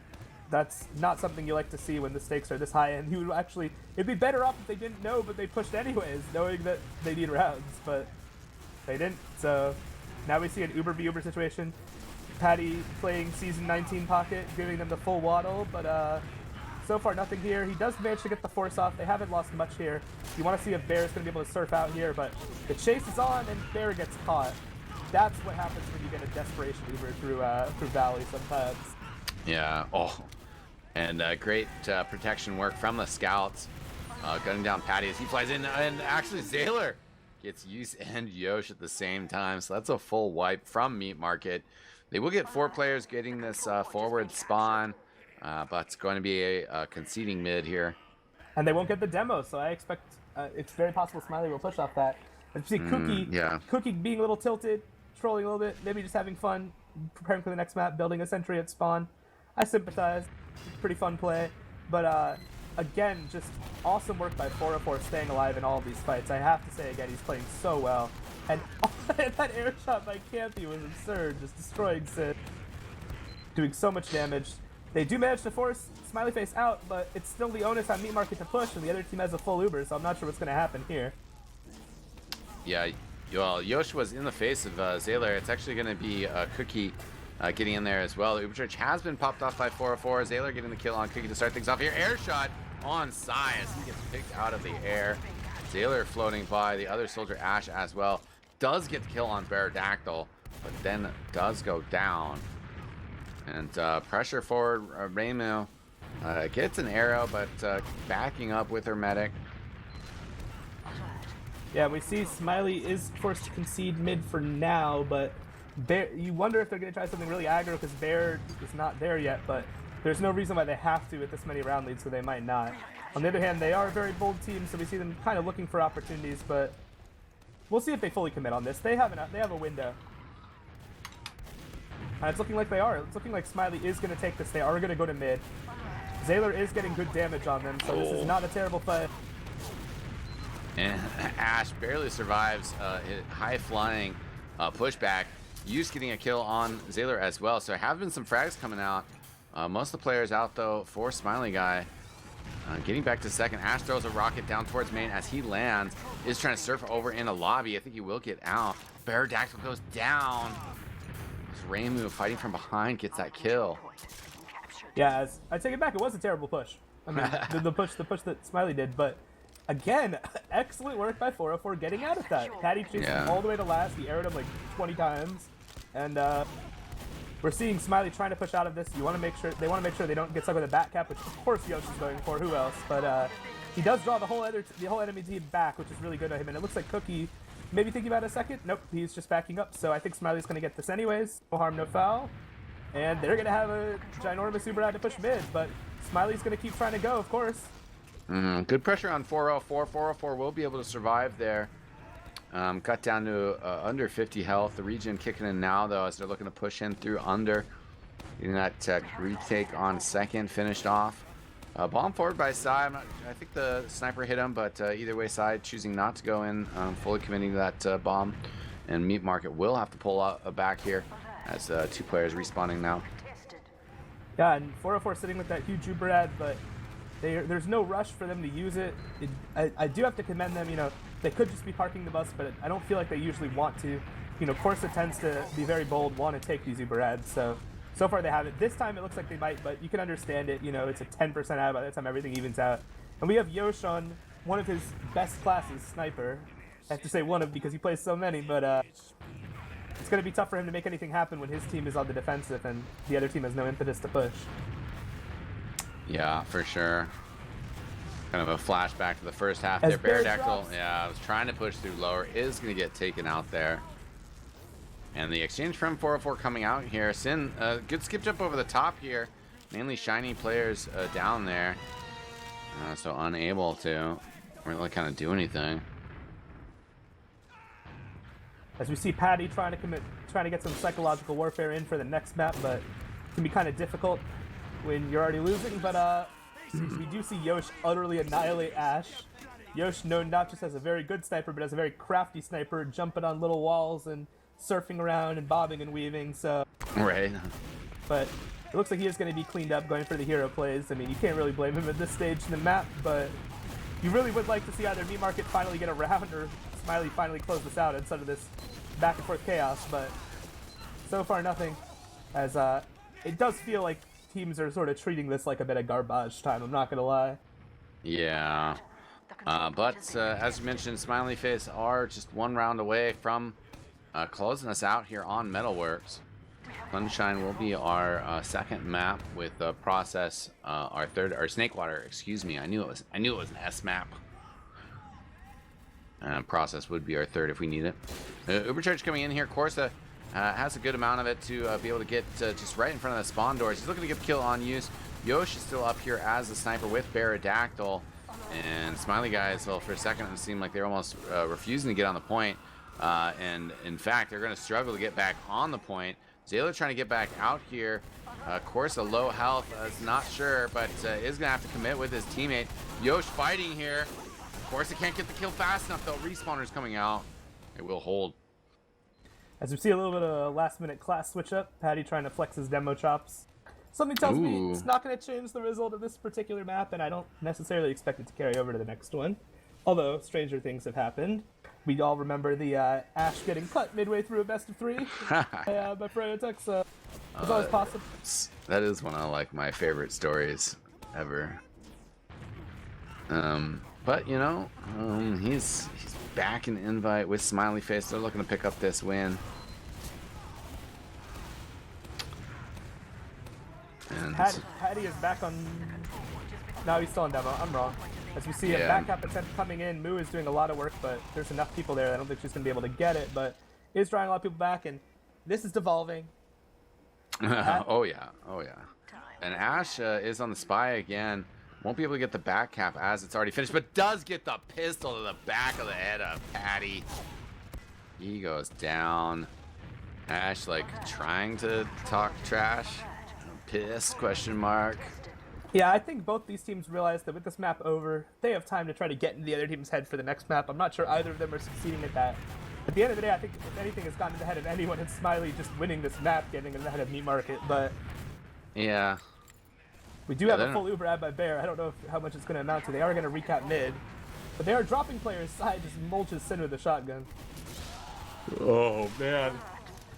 that's not something you like to see when the stakes are this high. And you would actually, it'd be better off if they didn't know, but they pushed anyways, knowing that they need rounds. But they didn't. So now we see an Uber v Uber situation. Patty playing Season 19 Pocket, giving them the full waddle, but so far nothing here. He does manage to get the force off. They haven't lost much here. You want to see if Bear's going to be able to surf out here, but the chase is on and Bear gets caught. That's what happens when you get a desperation Uber through Valley sometimes. Yeah. Oh, and great protection work from the scouts, gunning down Patty as he flies in, and actually Zaylor gets Use and Yosh at the same time, so that's a full wipe from Meat Market. They will get 4 players getting this forward spawn, but it's going to be a conceding mid here. And they won't get the demo, so I expect it's very possible Smiley will push off that. And you see Cookie, Cookie being a little tilted, trolling a little bit, maybe just having fun, preparing for the next map, building a sentry at spawn. I sympathize. Pretty fun play. But again, just awesome work by 404 staying alive in all of these fights. I have to say again, he's playing so well. And that air shot by Campy was absurd, just destroying Sid. Doing so much damage. They do manage to force Smiley Face out, but it's still the onus on Meat Market to push, and the other team has a full Uber, so I'm not sure what's going to happen here. Yeah, well, Yosh was in the face of Zaylor. It's actually going to be Cookie getting in there as well. Uber Church has been popped off by 404. Zaylor getting the kill on Cookie to start things off here. Air shot on Sai as he gets picked out of the air. Zaylor floating by, the other soldier Ash as well. Does get the kill on Baradactyl, but then does go down. And pressure forward, Reimu gets an arrow, but backing up with her medic. Yeah, we see Smiley is forced to concede mid for now, but Bear, you wonder if they're going to try something really aggro because Bear is not there yet, but there's no reason why they have to with this many round leads, so they might not. On the other hand, they are a very bold team, so we see them kind of looking for opportunities, but we'll see if they fully commit on this. They have a window. And it's looking like they are. It's looking like Smiley is going to take this. They are going to go to mid. Zaylor is getting good damage on them, so this is not a terrible fight. And Ash barely survives high-flying pushback. Use getting a kill on Zaylor as well. So there have been some frags coming out. Most of the players out, though, for Smiley Guy. Getting back to second. Ash throws a rocket down towards main as he lands. Is trying to surf over in a lobby. I think he will get out. Baradactyl goes down. Reimu fighting from behind gets that kill. Yeah, I take it back. It was a terrible push. I mean, the push that Smiley did, but again, excellent work by 404 getting out of that. Patty chased him all the way to last. He arrowed him like 20 times, and we're seeing Smiley trying to push out of this. They want to make sure they don't get stuck with a back cap, which of course Yosh is going for. Who else? But he does draw the whole enemy team back, which is really good of him. And it looks like Cookie maybe thinking about it a second. Nope, he's just backing up. So I think Smiley's going to get this anyways. No harm, no foul. And they're going to have a ginormous Uber out to push mid, but Smiley's going to keep trying to go, of course. Good pressure on 404. 404 will be able to survive there. Cut down to under 50 health. The region kicking in now, though, as they're looking to push in through under. Getting that retake on second, finished off. Bomb forward by Sai. I think the sniper hit him, but either way, Sai choosing not to go in, fully committing to that bomb. And Meat Market will have to pull out back here as 2 players respawning now. Yeah, and 404 sitting with that huge Uber ad, but there's no rush for them to use it. I do have to commend them. You know, they could just be parking the bus, but I don't feel like they usually want to. You know, Corsa tends to be very bold, want to take these Uber ads, so far they haven't. This time it looks like they might, but you can understand it. You know, it's a 10% ad by the time everything evens out. And we have Yosh on one of his best classes, Sniper. I have to say one of because he plays so many, but it's going to be tough for him to make anything happen when his team is on the defensive and the other team has no impetus to push. Yeah, for sure. Kind of a flashback to the first half there. Baradactyl, I was trying to push through lower, is going to get taken out there. And the exchange from 404 coming out here. Sin, good skip jump over the top here. Mainly shiny players down there. So unable to really kind of do anything. As we see Patty trying to get some psychological warfare in for the next map, but it can be kind of difficult. when you're already losing, but we do see Yosh utterly annihilate Ash. Yosh known not just as a very good sniper, but as a very crafty sniper, jumping on little walls and surfing around and bobbing and weaving, so... Right. But it looks like he is going to be cleaned up going for the hero plays. I mean, you can't really blame him at this stage in the map, but you really would like to see either Meat Market finally get around or Smiley finally close this out instead of this back and forth chaos, but so far nothing, as it does feel like teams are sort of treating this like a bit of garbage time, I'm not going to lie. Yeah. But as you mentioned, Smiley Face are just one round away from closing us out here on Metalworks. Sunshine will be our second map with Process, our third, or Snakewater, excuse me. I knew it was an S map. Process would be our third if we need it. Ubercharge coming in here. Corsa has a good amount of it to be able to get just right in front of the spawn doors. He's looking to get the kill on use. Yosh is still up here as the sniper with Baradactyl. And Smiley guys, well, for a second it seemed like they're almost refusing to get on the point. And in fact, they're going to struggle to get back on the point. Zayla trying to get back out here. Corsa low health, is not sure, but is going to have to commit with his teammate. Yosh fighting here. Corsa can't get the kill fast enough though. Respawners coming out. It will hold. As we see a little bit of a last minute class switch up, Patty trying to flex his demo chops. Something tells me it's not going to change the result of this particular map, and I don't necessarily expect it to carry over to the next one. Although, stranger things have happened. We all remember the Ash getting cut midway through a best of 3 by Freyotex, so it's always possible. That is one of like my favorite stories ever. But you know, he's back in the invite with Smiley Face. They're looking to pick up this win. And Patty is back on... No, he's still on demo. I'm wrong. As we see a backup attempt coming in, Moo is doing a lot of work, but there's enough people there. I don't think she's going to be able to get it, but is drawing a lot of people back, and this is devolving. Oh yeah. And Ash is on the spy again. Won't be able to get the back cap as it's already finished, but does get the pistol to the back of the head of Patty. He goes down. Ash like trying to talk trash. Pissed, question mark. Yeah, I think both these teams realize that with this map over, they have time to try to get in the other team's head for the next map. I'm not sure either of them are succeeding at that. At the end of the day, I think if anything has gotten in the head of anyone, it's Smiley just winning this map, getting in the head of Meat Market, but... Yeah. We do have a full Uber ad by Bear. I don't know how much it's going to amount to. They are going to recap mid, but they are dropping players. Side just mulches Sin with a shotgun. Oh, man.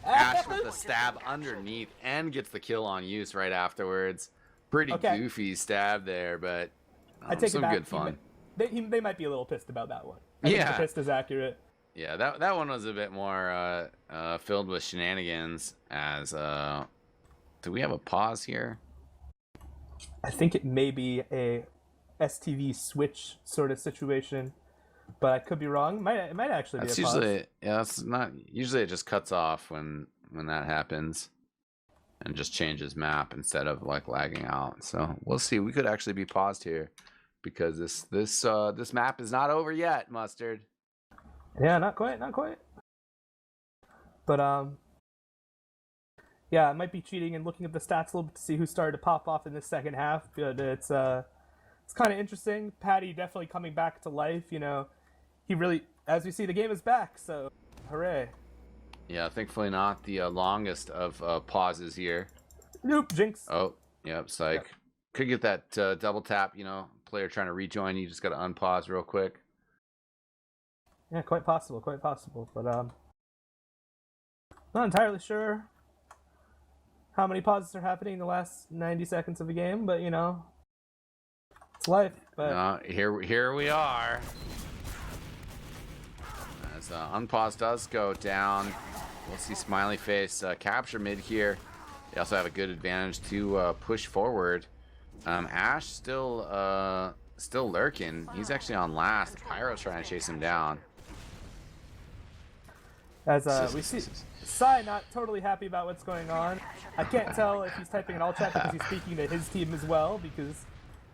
Ash with the stab underneath and gets the kill on use right afterwards. Pretty goofy stab there, but I take some it back. good fun. They might be a little pissed about that one. I think the pissed is accurate. Yeah, that one was a bit more filled with shenanigans. As do we have a pause here? I think it may be a STV switch sort of situation, but I could be wrong. It might actually be a pause. Usually, yeah, it's not. Usually, it just cuts off when that happens, and just changes map instead of like lagging out. So we'll see. We could actually be paused here because this map is not over yet, Mustard. Yeah, not quite. But yeah, it might be cheating and looking at the stats a little bit to see who started to pop off in the second half. But it's kind of interesting. Patty definitely coming back to life. You know, he really, as we see, the game is back. So, hooray! Yeah, thankfully not the longest of pauses here. Nope, jinx. Oh, yep, psych. Yep. Could get that double tap. You know, player trying to rejoin. You just got to unpause real quick. Yeah, quite possible. But not entirely sure how many pauses are happening in the last 90 seconds of the game, but you know, it's life. But here we are. As unpause does go down, we'll see Smiley Face capture mid here. They also have a good advantage to push forward. Ash still lurking. He's actually on last. Pyro's trying to chase him down. As we see Sai not totally happy about what's going on. I can't tell if he's typing in all chat because he's speaking to his team as well, because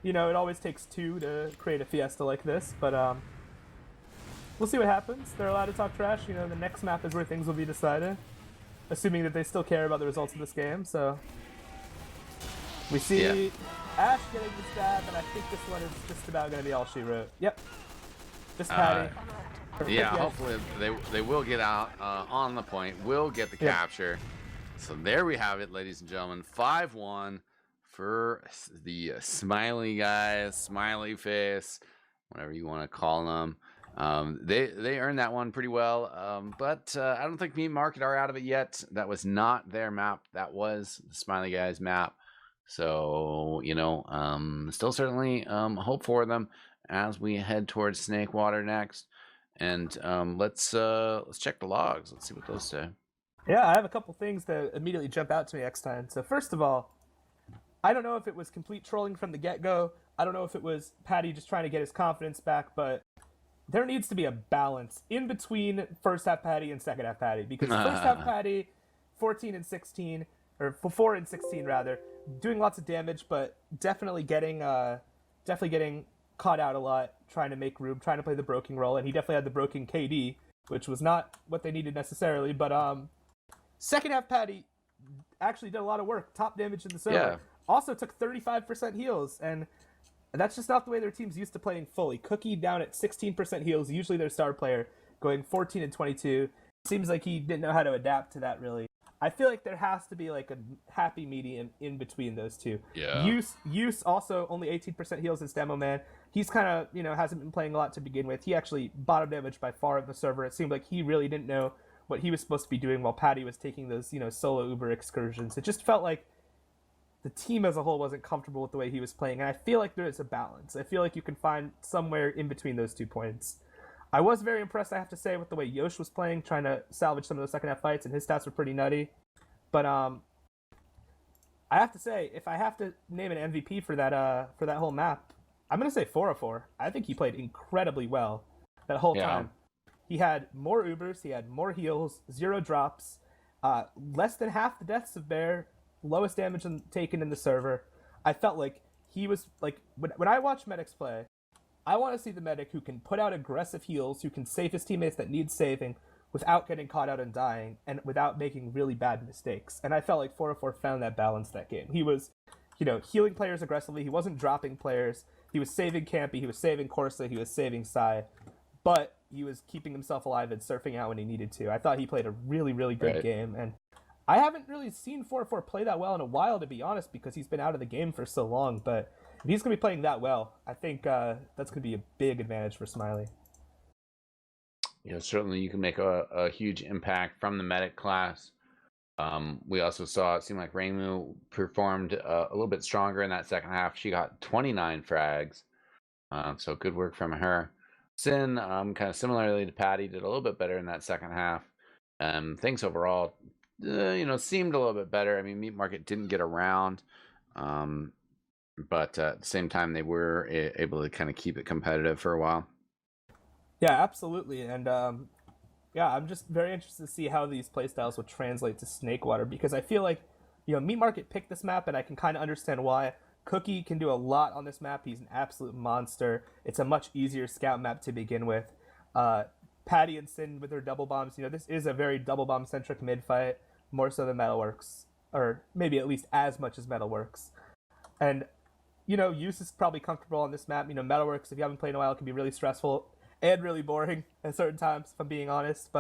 you know it always takes two to create a fiesta like this. But we'll see what happens. They're allowed to talk trash. You know, the next map is where things will be decided, assuming that they still care about the results of this game. So We see Ash getting the stab, and I think this one is just about going to be all she wrote. Yep. Just Patty. Yeah, hopefully they will get out on the point, will get the capture. So there we have it, ladies and gentlemen. 5-1 for the Smiley guys, Smiley Face, whatever you want to call them. They earned that one pretty well, but I don't think Meat Market are out of it yet. That was not their map. That was the Smiley guys map. So, you know, still certainly hope for them as we head towards Snake Water next. And let's check the logs. Let's see what those say. Yeah, I have a couple things that immediately jump out to me next time. So first of all, I don't know if it was complete trolling from the get-go. I don't know if it was Patty just trying to get his confidence back, but there needs to be a balance in between first half Patty and second half Patty, because first half Patty, 14 and 16, or 4 and 16 rather, doing lots of damage, but definitely getting caught out a lot, trying to make room, trying to play the broking role, and he definitely had the broken KD, which was not what they needed necessarily. But second half Patty actually did a lot of work, top damage in the server. Yeah. Also took 35% heals, and that's just not the way their team's used to playing fully. Cookie down at 16% heals, usually their star player, going 14 and 22. Seems like he didn't know how to adapt to that, really. I feel like there has to be like a happy medium in between those two. Yeah. Use also only 18% heals as Demo Man. He's kind of, you know, hasn't been playing a lot to begin with. He actually bottom damage by far in the server. It seemed like he really didn't know what he was supposed to be doing while Patty was taking those, you know, solo Uber excursions. It just felt like the team as a whole wasn't comfortable with the way he was playing, and I feel like there is a balance. I feel like you can find somewhere in between those 2 points. I was very impressed, I have to say, with the way Yosh was playing, trying to salvage some of those second half fights, and his stats were pretty nutty. But I have to say, if I have to name an MVP for that whole map, I'm gonna say 404. I think he played incredibly well that whole time. He had more Ubers, he had more heals, 0 drops, less than half the deaths of Bear, lowest damage taken in the server. I felt like he was like, when I watch medics play, I want to see the medic who can put out aggressive heals, who can save his teammates that need saving without getting caught out and dying, and without making really bad mistakes. And I felt like 404 found that balance that game. He was, you know, healing players aggressively. He wasn't dropping players. He was saving Campy. He was saving Corsa. He was saving Psy. But he was keeping himself alive and surfing out when he needed to. I thought he played a really, really good game. And I haven't really seen 404 play that well in a while, to be honest, because he's been out of the game for so long. But if he's going to be playing that well, I think that's going to be a big advantage for Smiley. Yeah, certainly you can make a huge impact from the medic class. We also saw it seemed like Reimu performed a little bit stronger in that second half. She got 29 frags, so good work from her. Sin, kind of similarly to Patty, did a little bit better in that second half. Things overall, you know, seemed a little bit better. I mean, Meat Market didn't get around, but at the same time, they were able to kind of keep it competitive for a while. Yeah, absolutely. And yeah, I'm just very interested to see how these playstyles will translate to Snakewater, because I feel like, you know, Meat Market picked this map, and I can kind of understand why. Cookie can do a lot on this map. He's an absolute monster. It's a much easier scout map to begin with. Patty and Sin with their double bombs, you know, this is a very double bomb centric mid fight, more so than Metalworks, or maybe at least as much as Metalworks. And, you know, Use is probably comfortable on this map. You know, Metalworks, if you haven't played in a while, can be really stressful and really boring at certain times, if I'm being honest.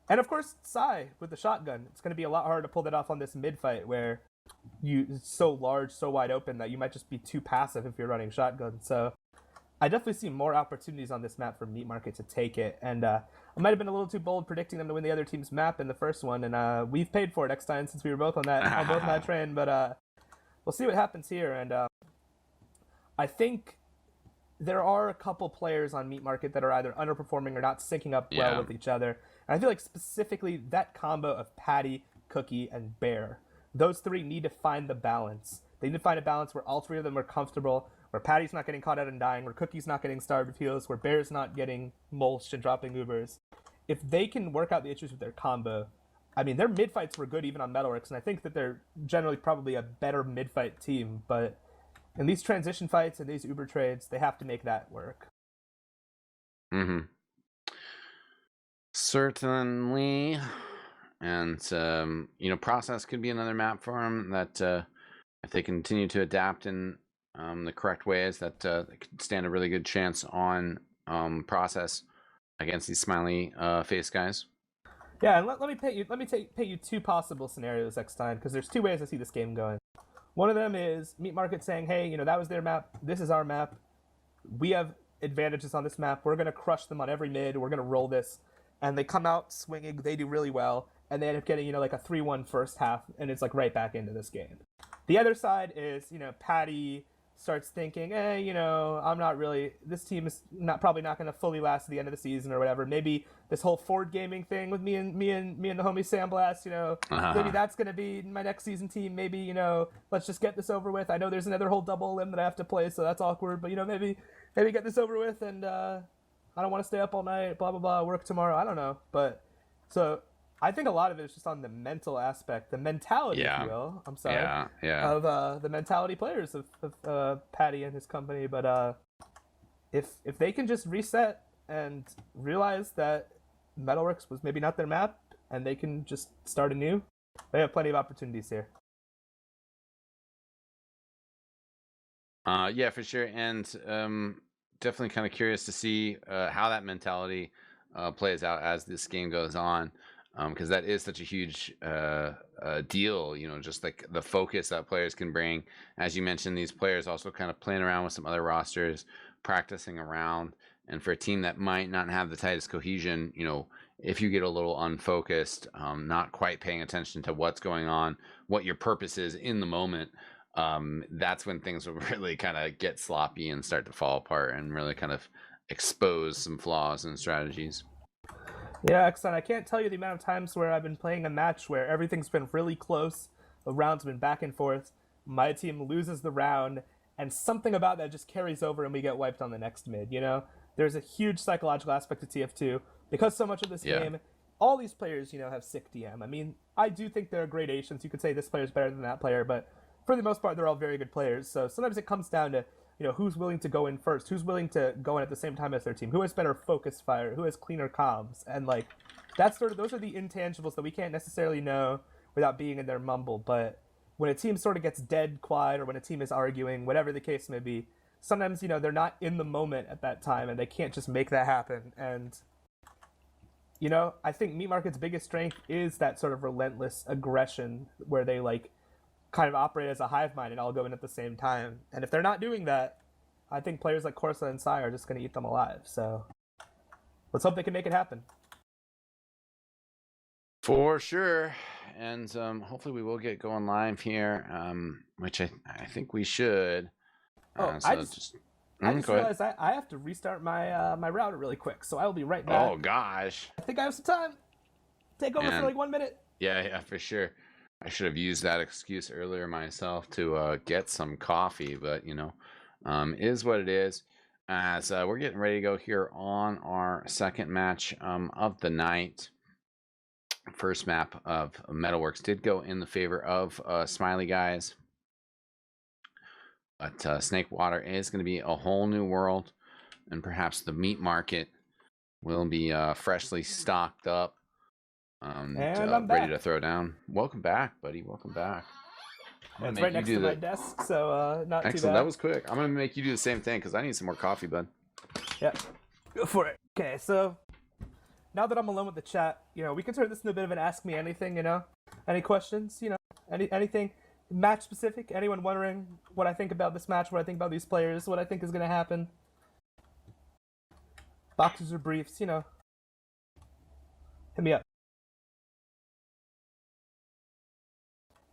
And of course, Psy with the shotgun. It's going to be a lot harder to pull that off on this mid fight where it's so large, so wide open that you might just be too passive if you're running shotgun. So I definitely see more opportunities on this map for Meat Market to take it. And I might have been a little too bold predicting them to win the other team's map in the first one. And we've paid for it next time since we were both on that train. But we'll see what happens here. And I think there are a couple players on Meat Market that are either underperforming or not syncing up well with each other. And I feel like specifically that combo of Patty, Cookie, and Bear, those three need to find the balance. They need to find a balance where all three of them are comfortable, where Patty's not getting caught out and dying, where Cookie's not getting starved of heals, where Bear's not getting mulched and dropping Ubers. If they can work out the issues with their combo, I mean, their mid-fights were good even on Metalworks, and I think that they're generally probably a better mid-fight team, but in these transition fights and these Uber trades, they have to make that work. Mm-hmm. Certainly. And, you know, Process could be another map for him that if they continue to adapt in the correct ways, that they could stand a really good chance on process against these smiley face guys. Yeah, and let me paint you two possible scenarios next time, because there's two ways I see this game going. One of them is Meat Market saying, hey, you know, that was their map, this is our map. We have advantages on this map. We're going to crush them on every mid. We're going to roll this. And they come out swinging. They do really well. And they end up getting, you know, like a 3-1 first half. And it's like right back into this game. The other side is, you know, Patty starts thinking, you know, I'm not really, this team is probably not going to fully last to the end of the season or whatever. Maybe this whole Ford Gaming thing with me and the homie Sandblast, you know, maybe that's going to be my next season team. Maybe, you know, let's just get this over with. I know there's another whole double limb that I have to play, so that's awkward. But, you know, maybe get this over with, and I don't want to stay up all night, blah, blah, blah, work tomorrow. I don't know. But so I think a lot of it is just on the mental aspect, the mentality, if you will. I'm sorry. Of the mentality players of Patty and his company. But if they can just reset and realize that Metalworks was maybe not their map, and they can just start anew, they have plenty of opportunities here. Yeah, for sure. And definitely kind of curious to see how that mentality plays out as this game goes on. Because that is such a huge deal, you know, just like the focus that players can bring. As you mentioned, these players also kind of playing around with some other rosters, practicing around. And for a team that might not have the tightest cohesion, you know, if you get a little unfocused, not quite paying attention to what's going on, what your purpose is in the moment, that's when things will really kind of get sloppy and start to fall apart and really kind of expose some flaws and strategies. Yeah, excellent. I can't tell you the amount of times where I've been playing a match where everything's been really close, the rounds have been back and forth, my team loses the round, and something about that just carries over and we get wiped on the next mid, you know? There's a huge psychological aspect to TF2. Because so much of this game, all these players, you know, have sick DM. I mean, I do think there are gradations. You could say this player's better than that player, but for the most part, they're all very good players. So sometimes it comes down to, you know, who's willing to go in first, who's willing to go in at the same time as their team, who has better focus fire, who has cleaner comms, and like that's those are the intangibles that we can't necessarily know without being in their mumble. But when a team sort of gets dead quiet, or when a team is arguing, whatever the case may be, sometimes, you know, they're not in the moment at that time and they can't just make that happen. And you know, I think Meat Market's biggest strength is that sort of relentless aggression where they like kind of operate as a hive mind and all go in at the same time. And if they're not doing that, I think players like Corsa and Sai are just going to eat them alive. So let's hope they can make it happen. For sure. And hopefully we will get going live here, which I think we should. I just realized I have to restart my my router really quick, so I will be right back. Oh, gosh. I think I have some time. Take over for like 1 minute. Yeah, for sure. I should have used that excuse earlier myself to get some coffee, but, you know, is what it is. So we're getting ready to go here on our second match of the night. First map of Metalworks did go in the favor of Smiley guys. But Snakewater is going to be a whole new world, and perhaps the Meat Market will be freshly stocked up. And I'm ready to throw down. Welcome back, buddy. Welcome back. It's right next to my desk, so not excellent. Too bad. That was quick. I'm gonna make you do the same thing because I need some more coffee, bud. Yeah, go for it. Okay, so now that I'm alone with the chat, you know, we can turn this into a bit of an ask me anything. You know, any questions? You know, anything match specific. Anyone wondering what I think about this match? What I think about these players? What I think is gonna happen? Boxes or briefs? You know, hit me up.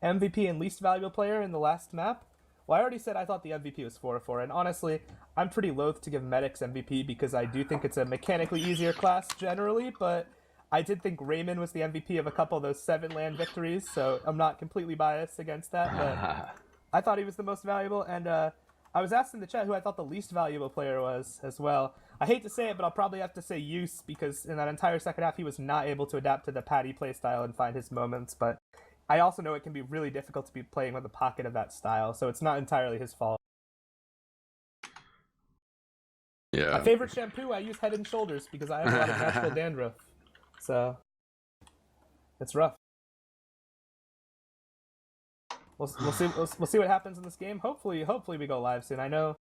MVP and least valuable player in the last map? Well, I already said I thought the MVP was 4-4, and honestly, I'm pretty loath to give Medics MVP because I do think it's a mechanically easier class generally, but I did think Raymond was the MVP of a couple of those 7 land victories, so I'm not completely biased against that, but I thought he was the most valuable, and I was asked in the chat who I thought the least valuable player was as well. I hate to say it, but I'll probably have to say Use, because in that entire second half, he was not able to adapt to the Patty playstyle and find his moments, but I also know it can be really difficult to be playing with a pocket of that style, so it's not entirely his fault. Yeah. My favorite shampoo, I use Head and Shoulders because I have a lot of natural dandruff. So, it's rough. we'll see what happens in this game. Hopefully we go live soon. I know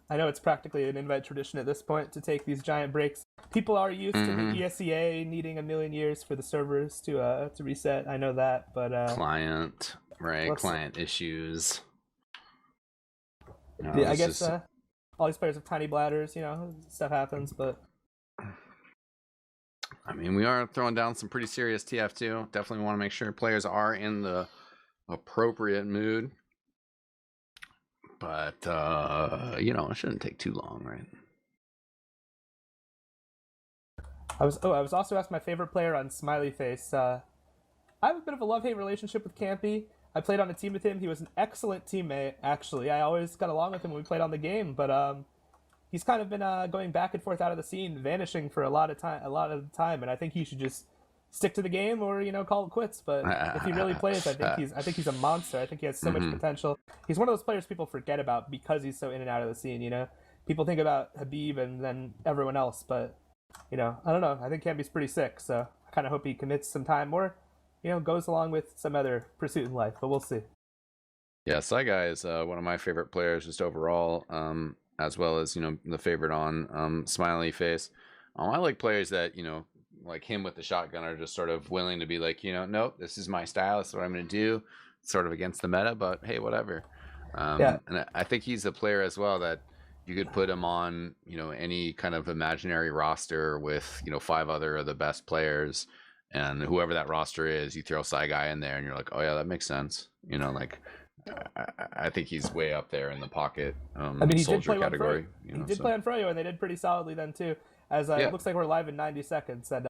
it's practically an invite tradition at this point to take these giant breaks. People are used to the ESEA needing a million years for the servers to reset. I know that, but client issues. No, I guess all these players have tiny bladders. Stuff happens, but. I mean, we are throwing down some pretty serious TF2. Definitely want to make sure players are in the appropriate mood. But, it shouldn't take too long, right? I was also asked my favorite player on Smiley Face. I have a bit of a love-hate relationship with Campy. I played on a team with him. He was an excellent teammate, actually. I always got along with him when we played on the game, but he's kind of been going back and forth out of the scene, vanishing for a lot of the time, and I think he should just stick to the game or call it quits. But if he really plays, I think he's a monster. I think he has so much potential. He's one of those players people forget about because he's so in and out of the scene. People think about Habib and then everyone else, but I don't know. I think Campy's pretty sick, so I kind of hope he commits some time or goes along with some other pursuit in life. But we'll see. Yeah, Saigai is one of my favorite players just overall, as well as the favorite on Smiley Face. I like players that like him with the shotgun are just sort of willing to be like, nope, this is my style. This is what I'm going to do. It's sort of against the meta, but hey, whatever. And I think he's a player as well that you could put him on, any kind of imaginary roster with, 5 other of the best players, and whoever that roster is, you throw Saigai in there and you're like, oh yeah, that makes sense. I think he's way up there in the pocket he soldier did play category. He did play on Froyo, and they did pretty solidly then too. As it looks like we're live in 90 seconds. And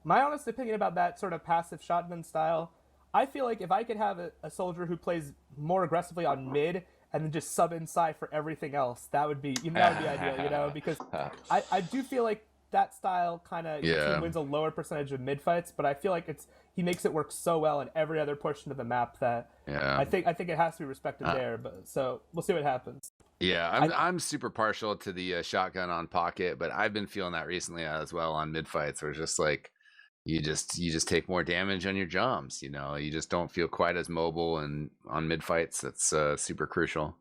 my honest opinion about that sort of passive shotgun style, I feel like if I could have a soldier who plays more aggressively on mid and then just sub inside for everything else, that would be ideal, because I do feel like that style kind of wins a lower percentage of mid fights, but I feel like he makes it work so well in every other portion of the map that I think it has to be respected there. But so we'll see what happens. Yeah, I'm super partial to the shotgun on pocket, but I've been feeling that recently as well on mid fights, where it's just like you just take more damage on your jumps. You just don't feel quite as mobile, and on mid fights, that's super crucial.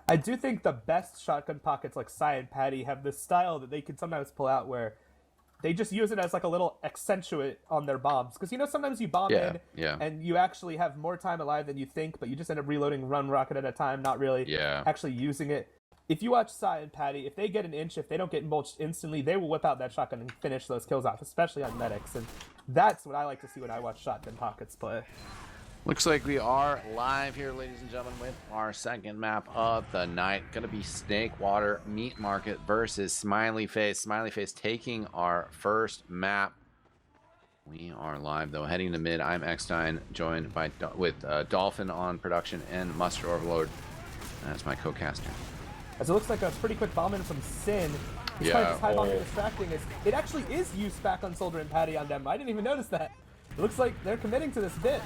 I do think the best shotgun pockets like Sai and Patty have this style that they can sometimes pull out where they just use it as like a little accentuate on their bombs. Because sometimes you bomb in and you actually have more time alive than you think, but you just end up reloading one rocket at a time, not really actually using it. If you watch Sai and Patty, if they get an inch, if they don't get mulched instantly, they will whip out that shotgun and finish those kills off, especially on medics. And that's what I like to see when I watch shotgun pockets play. Looks like we are live here, ladies and gentlemen, with our second map of the night. Gonna be Snakewater Meat Market versus Smiley Face. Smiley Face taking our first map. We are live though, heading to mid. I'm Eckstein, joined with Dolphin on production and Muster Overlord as my co-caster. As it looks like a pretty quick bomb in from Sin. He's trying to high bomb and distracting. It actually is used back on Soldier and Patty on them. I didn't even notice that. It looks like they're committing to this bit.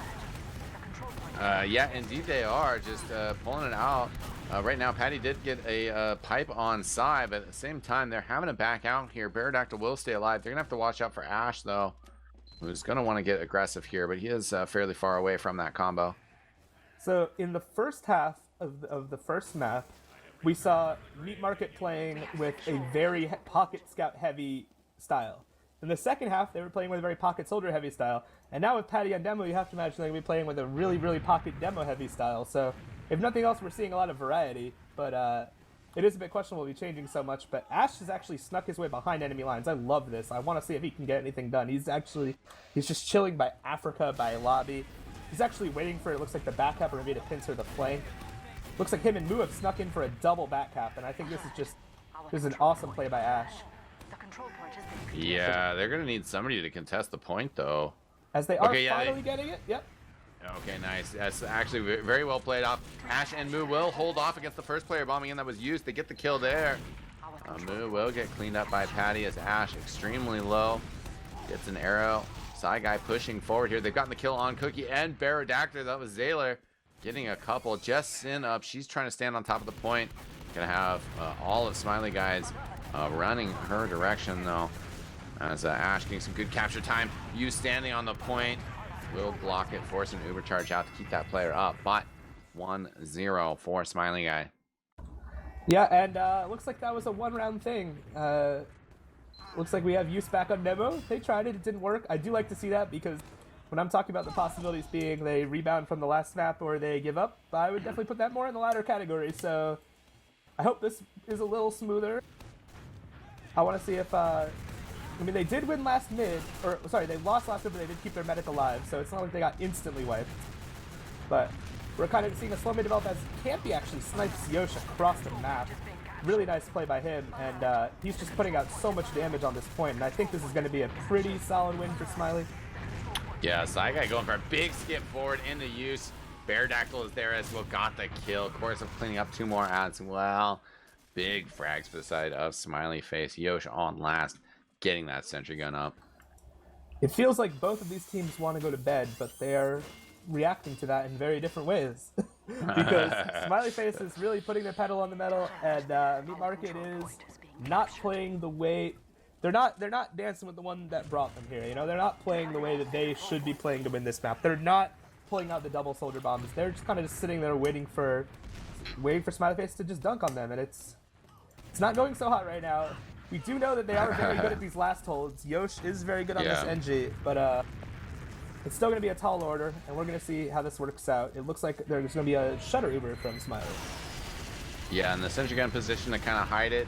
Yeah, indeed they are, just pulling it out. Right now, Patty did get a pipe on Sai, but at the same time, they're having to back out here. Baradactyl will stay alive. They're going to have to watch out for Ash, though, who's going to want to get aggressive here, but he is fairly far away from that combo. So in the first half of the first map, we saw Meat Market playing with a very pocket scout heavy style. In the second half, they were playing with a very pocket soldier heavy style. And now with Patty on demo, you have to imagine they're going to be playing with a really, really pocket demo heavy style. So if nothing else, we're seeing a lot of variety. But it is a bit questionable to be changing so much. But Ash has actually snuck his way behind enemy lines. I love this. I want to see if he can get anything done. He's just chilling by Africa, by lobby. He's actually waiting for, it looks like, the back cap or maybe to pincer the flank. Looks like him and Moo have snuck in for a double back cap. And I think this is an awesome play by Ash. Yeah, they're going to need somebody to contest the point, though. As they are finally getting it. Yep. Okay, nice. That's actually very well played off. Ash and Moo will hold off against the first player bombing in that was used. They get the kill there. Moo will get cleaned up by Patty as Ash extremely low. Gets an arrow. Saigai pushing forward here. They've gotten the kill on Cookie and Baradactyl. That was Zaylor getting a couple. Just Sin up. She's trying to stand on top of the point. Gonna have all of Smiley guys running her direction, though. As Ash getting some good capture time. You standing on the point will block it, force an uber charge out to keep that player up. But 1-0 for Smiley Guy. Yeah, and looks like that was a one-round thing. Looks like we have use back on Nemo. They tried it, it didn't work. I do like to see that because when I'm talking about the possibilities being they rebound from the last snap or they give up, I would definitely put that more in the latter category. So I hope this is a little smoother. I want to see if, I mean, they did win last mid, or sorry, they lost last mid, but they did keep their medic alive. So it's not like they got instantly wiped. But we're kind of seeing a slow mid develop as Campy actually snipes Yosh across the map. Really nice play by him, and he's just putting out so much damage on this point, and I think this is going to be a pretty solid win for Smiley. Yeah, Side Guy going for a big skip forward into use. Beardactyl is there as well, got the kill. Course of cleaning up 2 more as well. Big frags for the side of Smiley Face. Yosh on last, getting that sentry gun up. It feels like both of these teams want to go to bed, but they're reacting to that in very different ways. Because Smiley Face is really putting their pedal on the metal, and Meat Market is not playing the way they're not dancing with the one that brought them here. You know, they're not playing the way that they should be playing to win this map. They're not pulling out the double soldier bombs. They're just kind of just sitting there waiting for Smiley Face to just dunk on them, and it's not going so hot right now. We do know that they are very good at these last holds. Yosh is very good on this NG, but it's still going to be a tall order, and we're going to see how this works out. It looks like there's going to be a Shutter Uber from Smiley. Yeah, in the sentry gun position to kind of hide it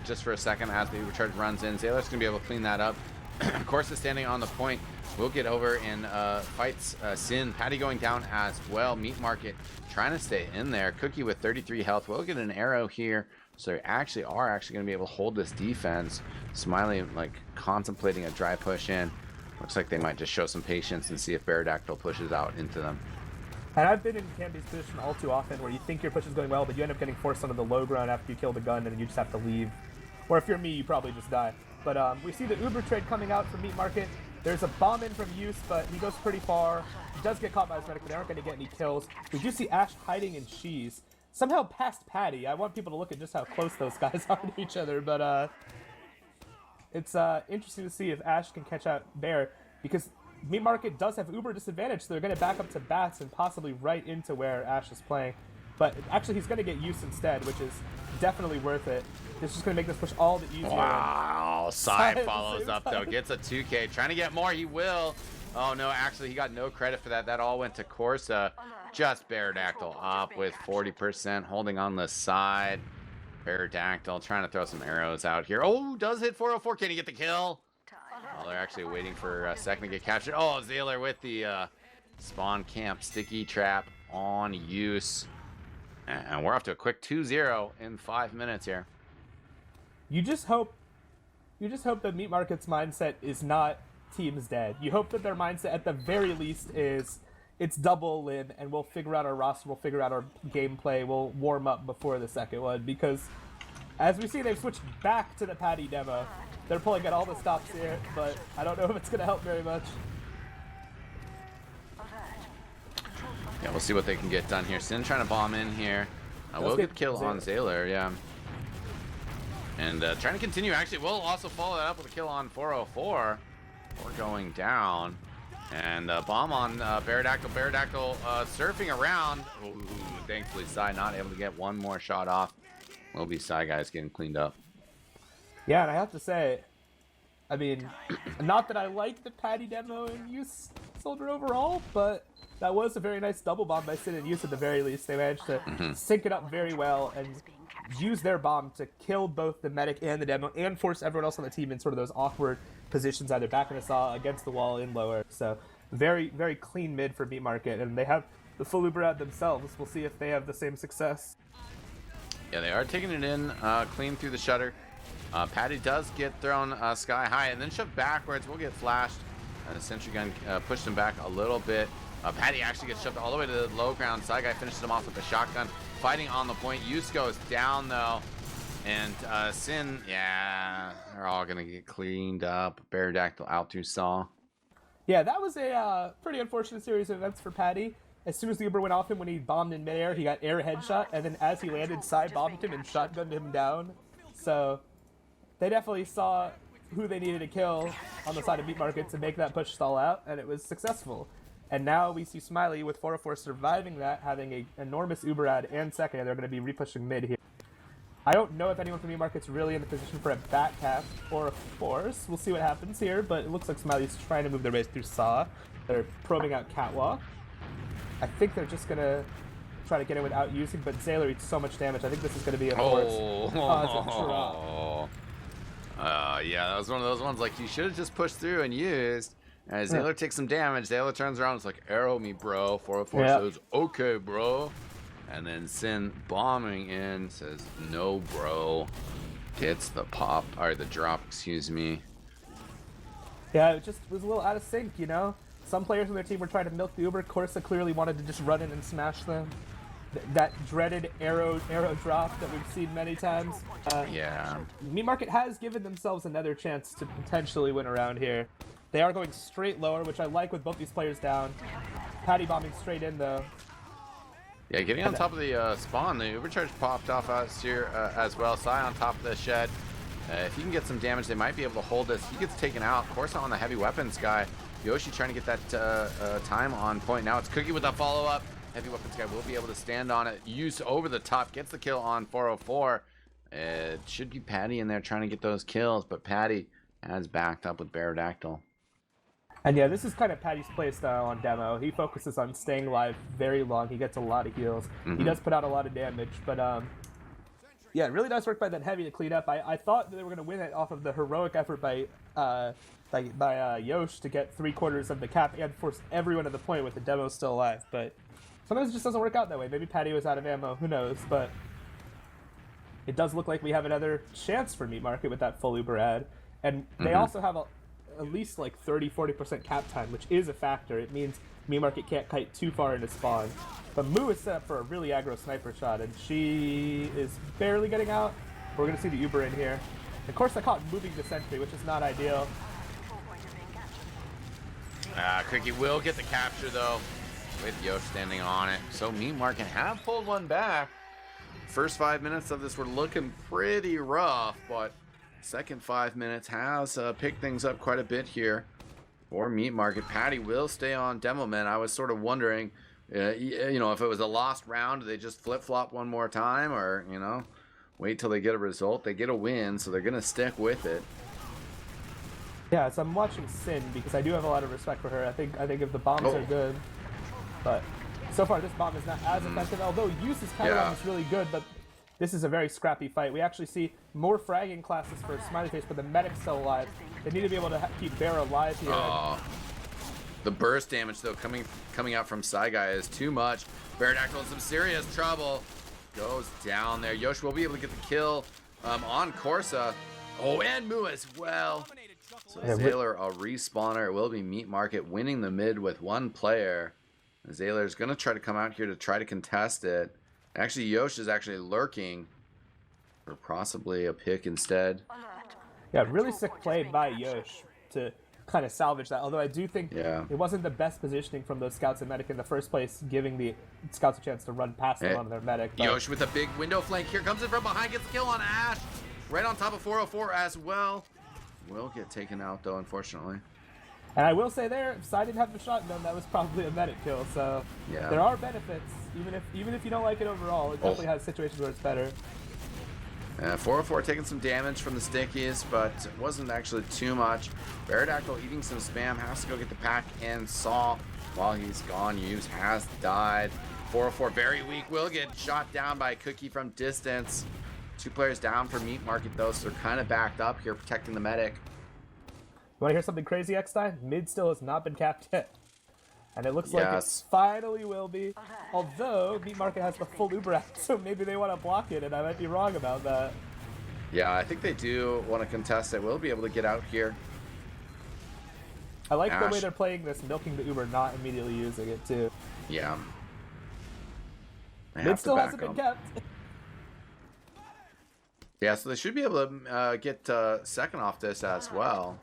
just for a second as the Uber charge runs in. Zaylor's going to be able to clean that up. Of course, is standing on the point. We'll get over and fights Sin. Patty going down as well. Meat Market trying to stay in there. Cookie with 33 health. We'll get an arrow here. So they actually are going to be able to hold this defense. Smiley like contemplating a dry push in. Looks like they might just show some patience and see if Beardactyl pushes out into them. And I've been in Campy's position all too often where you think your push is going well, but you end up getting forced onto the low ground after you kill the gun, and then you just have to leave. Or if you're me, you probably just die. But we see the Uber trade coming out from Meat Market. There's a bomb in from Use, but he goes pretty far. He does get caught by his medic, but they aren't going to get any kills. We do see Ash hiding in Cheese. Somehow past Patty. I want people to look at just how close those guys are to each other, but it's interesting to see if Ash can catch out Bear, because Meat Market does have Uber disadvantage, so they're going to back up to Bats and possibly right into where Ash is playing. But actually, he's going to get Use instead, which is definitely worth it. This is going to make this push all the easier. Wow, Sai follows up, though. Gets a 2K. Trying to get more. He will. Oh, no, actually, he got no credit for that. That all went to Corsa. Just Beardactyl up with 40%, holding on the side. Beardactyl trying to throw some arrows out here. Oh, does hit 404. Can he get the kill? Oh, they're actually waiting for a second to get captured. Oh, Zayler with the spawn camp sticky trap on Use. And we're off to a quick 2-0 in 5 minutes here. You just hope that Meat Market's mindset is not team's dead. You hope that their mindset at the very least is it's double limb, and we'll figure out our roster, we'll figure out our gameplay, we'll warm up before the second one, because as we see, they've switched back to the Patty demo. They're pulling at all the stops here, but I don't know if it's going to help very much. Yeah, we'll see what they can get done here. Sin trying to bomb in here. We'll get the kill on Zayler, yeah. And trying to continue. Actually, we'll also follow that up with a kill on 404. We're going down. And bomb on Beardactyl. Beardactyl surfing around. Ooh, thankfully, Sai not able to get one more shot off. Will be Sai guys getting cleaned up. Yeah, and I have to say, I mean, not that I like the Patty demo and Use Soldier overall, but that was a very nice double bomb by Sin and Use at the very least. They managed to sync it up very well and use their bomb to kill both the medic and the demo and force everyone else on the team in sort of those awkward positions, either back in the saw, against the wall, in lower. So very, very clean mid for Meat Market, and they have the full Uber ad themselves. We'll see if they have the same success. Yeah, they are taking it in clean through the shutter. Patty does get thrown sky high and then shoved backwards. We'll get flashed. The sentry gun pushed him back a little bit. Patty actually gets shoved all the way to the low ground. Side guy finishes him off with a shotgun. Fighting on the point. Use goes down though. And Sin, yeah, they're all going to get cleaned up. Beardactyl out through saw. Yeah, that was a pretty unfortunate series of events for Patty. As soon as the Uber went off him when he bombed in midair, he got air headshot, and then as he landed, Sai bombed him and shotgunned him down. So they definitely saw who they needed to kill on the side of Meat Market to make that push stall out, and it was successful. And now we see Smiley with 404 surviving that, having an enormous Uber ad and second, and they're going to be repushing mid here. I don't know if anyone from E-Market's really in the position for a back cap or a force. We'll see what happens here, but it looks like Smiley's trying to move their base through Saw. They're probing out Catwalk. I think they're just going to try to get in without using, but Zaylor eats so much damage. I think this is going to be a force. Oh, it's a drop. Yeah, that was one of those ones like you should have just pushed through and used. As Zaylor takes some damage, Zaylor turns around and is like, arrow me, bro. 404 says, okay, bro. And then Sin bombing in says, no, bro. Gets the pop, or the drop, excuse me. Yeah, it just was a little out of sync, you know? Some players on their team were trying to milk the Uber. Corsa clearly wanted to just run in and smash them. That dreaded arrow drop that we've seen many times. Yeah. Meat Market has given themselves another chance to potentially win around here. They are going straight lower, which I like with both these players down. Patty bombing straight in, though. Yeah, getting on top of the spawn, the Ubercharge popped off us here as well. Sai on top of the shed. If he can get some damage, they might be able to hold this. He gets taken out. Corsa on the heavy weapons guy. Yoshi trying to get that time on point. Now it's Cookie with a follow-up. Heavy weapons guy will be able to stand on it. Use over the top. Gets the kill on 404. It should be Patty in there trying to get those kills, but Patty has backed up with Barodactyl. And yeah, this is kind of Patty's playstyle on demo. He focuses on staying alive very long. He gets a lot of heals. He does put out a lot of damage, but yeah, it really does work by that heavy to clean up. I thought they were going to win it off of the heroic effort by Yosh to get 3/4 of the cap and force everyone to the point with the demo still alive. But sometimes it just doesn't work out that way. Maybe Patty was out of ammo. Who knows? But it does look like we have another chance for Meat Market with that full Uber ad. And they also have at least like 30-40% cap time, which is a factor. It means Meat Market can't kite too far into spawn. But Moo is set up for a really aggro sniper shot, and she is barely getting out. We're going to see the Uber in here. Of course, I caught moving the sentry, which is not ideal. Cookie will get the capture, though, with Yosh standing on it. So Meat Market have pulled one back. First 5 minutes of this were looking pretty rough, but second 5 minutes has picked things up quite a bit here for Meat Market. Patty will stay on Demo Man. I was sort of wondering, you know, if it was a lost round, do they just flip-flop one more time, or, you know, wait till they get a result? They get a win, so they're going to stick with it. Yeah, so I'm watching Sin because I do have a lot of respect for her. I think if the bombs are good, but so far this bomb is not as effective. Although Use's counter is really good, but this is a very scrappy fight. We actually see more fragging classes for Smiley Face, but the medic's still alive. They need to be able to keep Bear alive here. The burst damage, though, coming out from Psy Guy is too much. Barodactyl in some serious trouble. Goes down there. Yosh will be able to get the kill on Corsa. Oh, and Moo as well. So Zaylor, a respawner. It will be Meat Market winning the mid with one player. Zaylor's going to try to come out here to try to contest it. Actually, Yosh is actually lurking for possibly a pick instead. Yeah, really sick play by Yosh to kind of salvage that. Although I do think it wasn't the best positioning from those scouts and medic in the first place, giving the scouts a chance to run past them on their medic. But Yosh with a big window flank. Here comes it from behind. Gets the kill on Ash. Right on top of 404 as well. Will get taken out, though, unfortunately. And I will say there, if Sai didn't have the shotgun, that was probably a medic kill. So there are benefits, even if you don't like it overall. It definitely has situations where it's better. 404 taking some damage from the stickies, but it wasn't actually too much. Barodactyl eating some spam, has to go get the pack and Saw while he's gone. Use has died. 404 very weak, will get shot down by Cookie from distance. 2 players down for Meat Market, though, so they're kind of backed up here, protecting the medic. You want to hear something crazy, Eckstein? Mid still has not been capped yet. And it looks like it finally will be. Although, Meat Market has the full Uber act, so maybe they want to block it, and I might be wrong about that. Yeah, I think they do want to contest it. We'll be able to get out here. I like the way they're playing this, milking the Uber, not immediately using it, too. Yeah. Mid still hasn't been kept. Yeah, so they should be able to get second off this as well.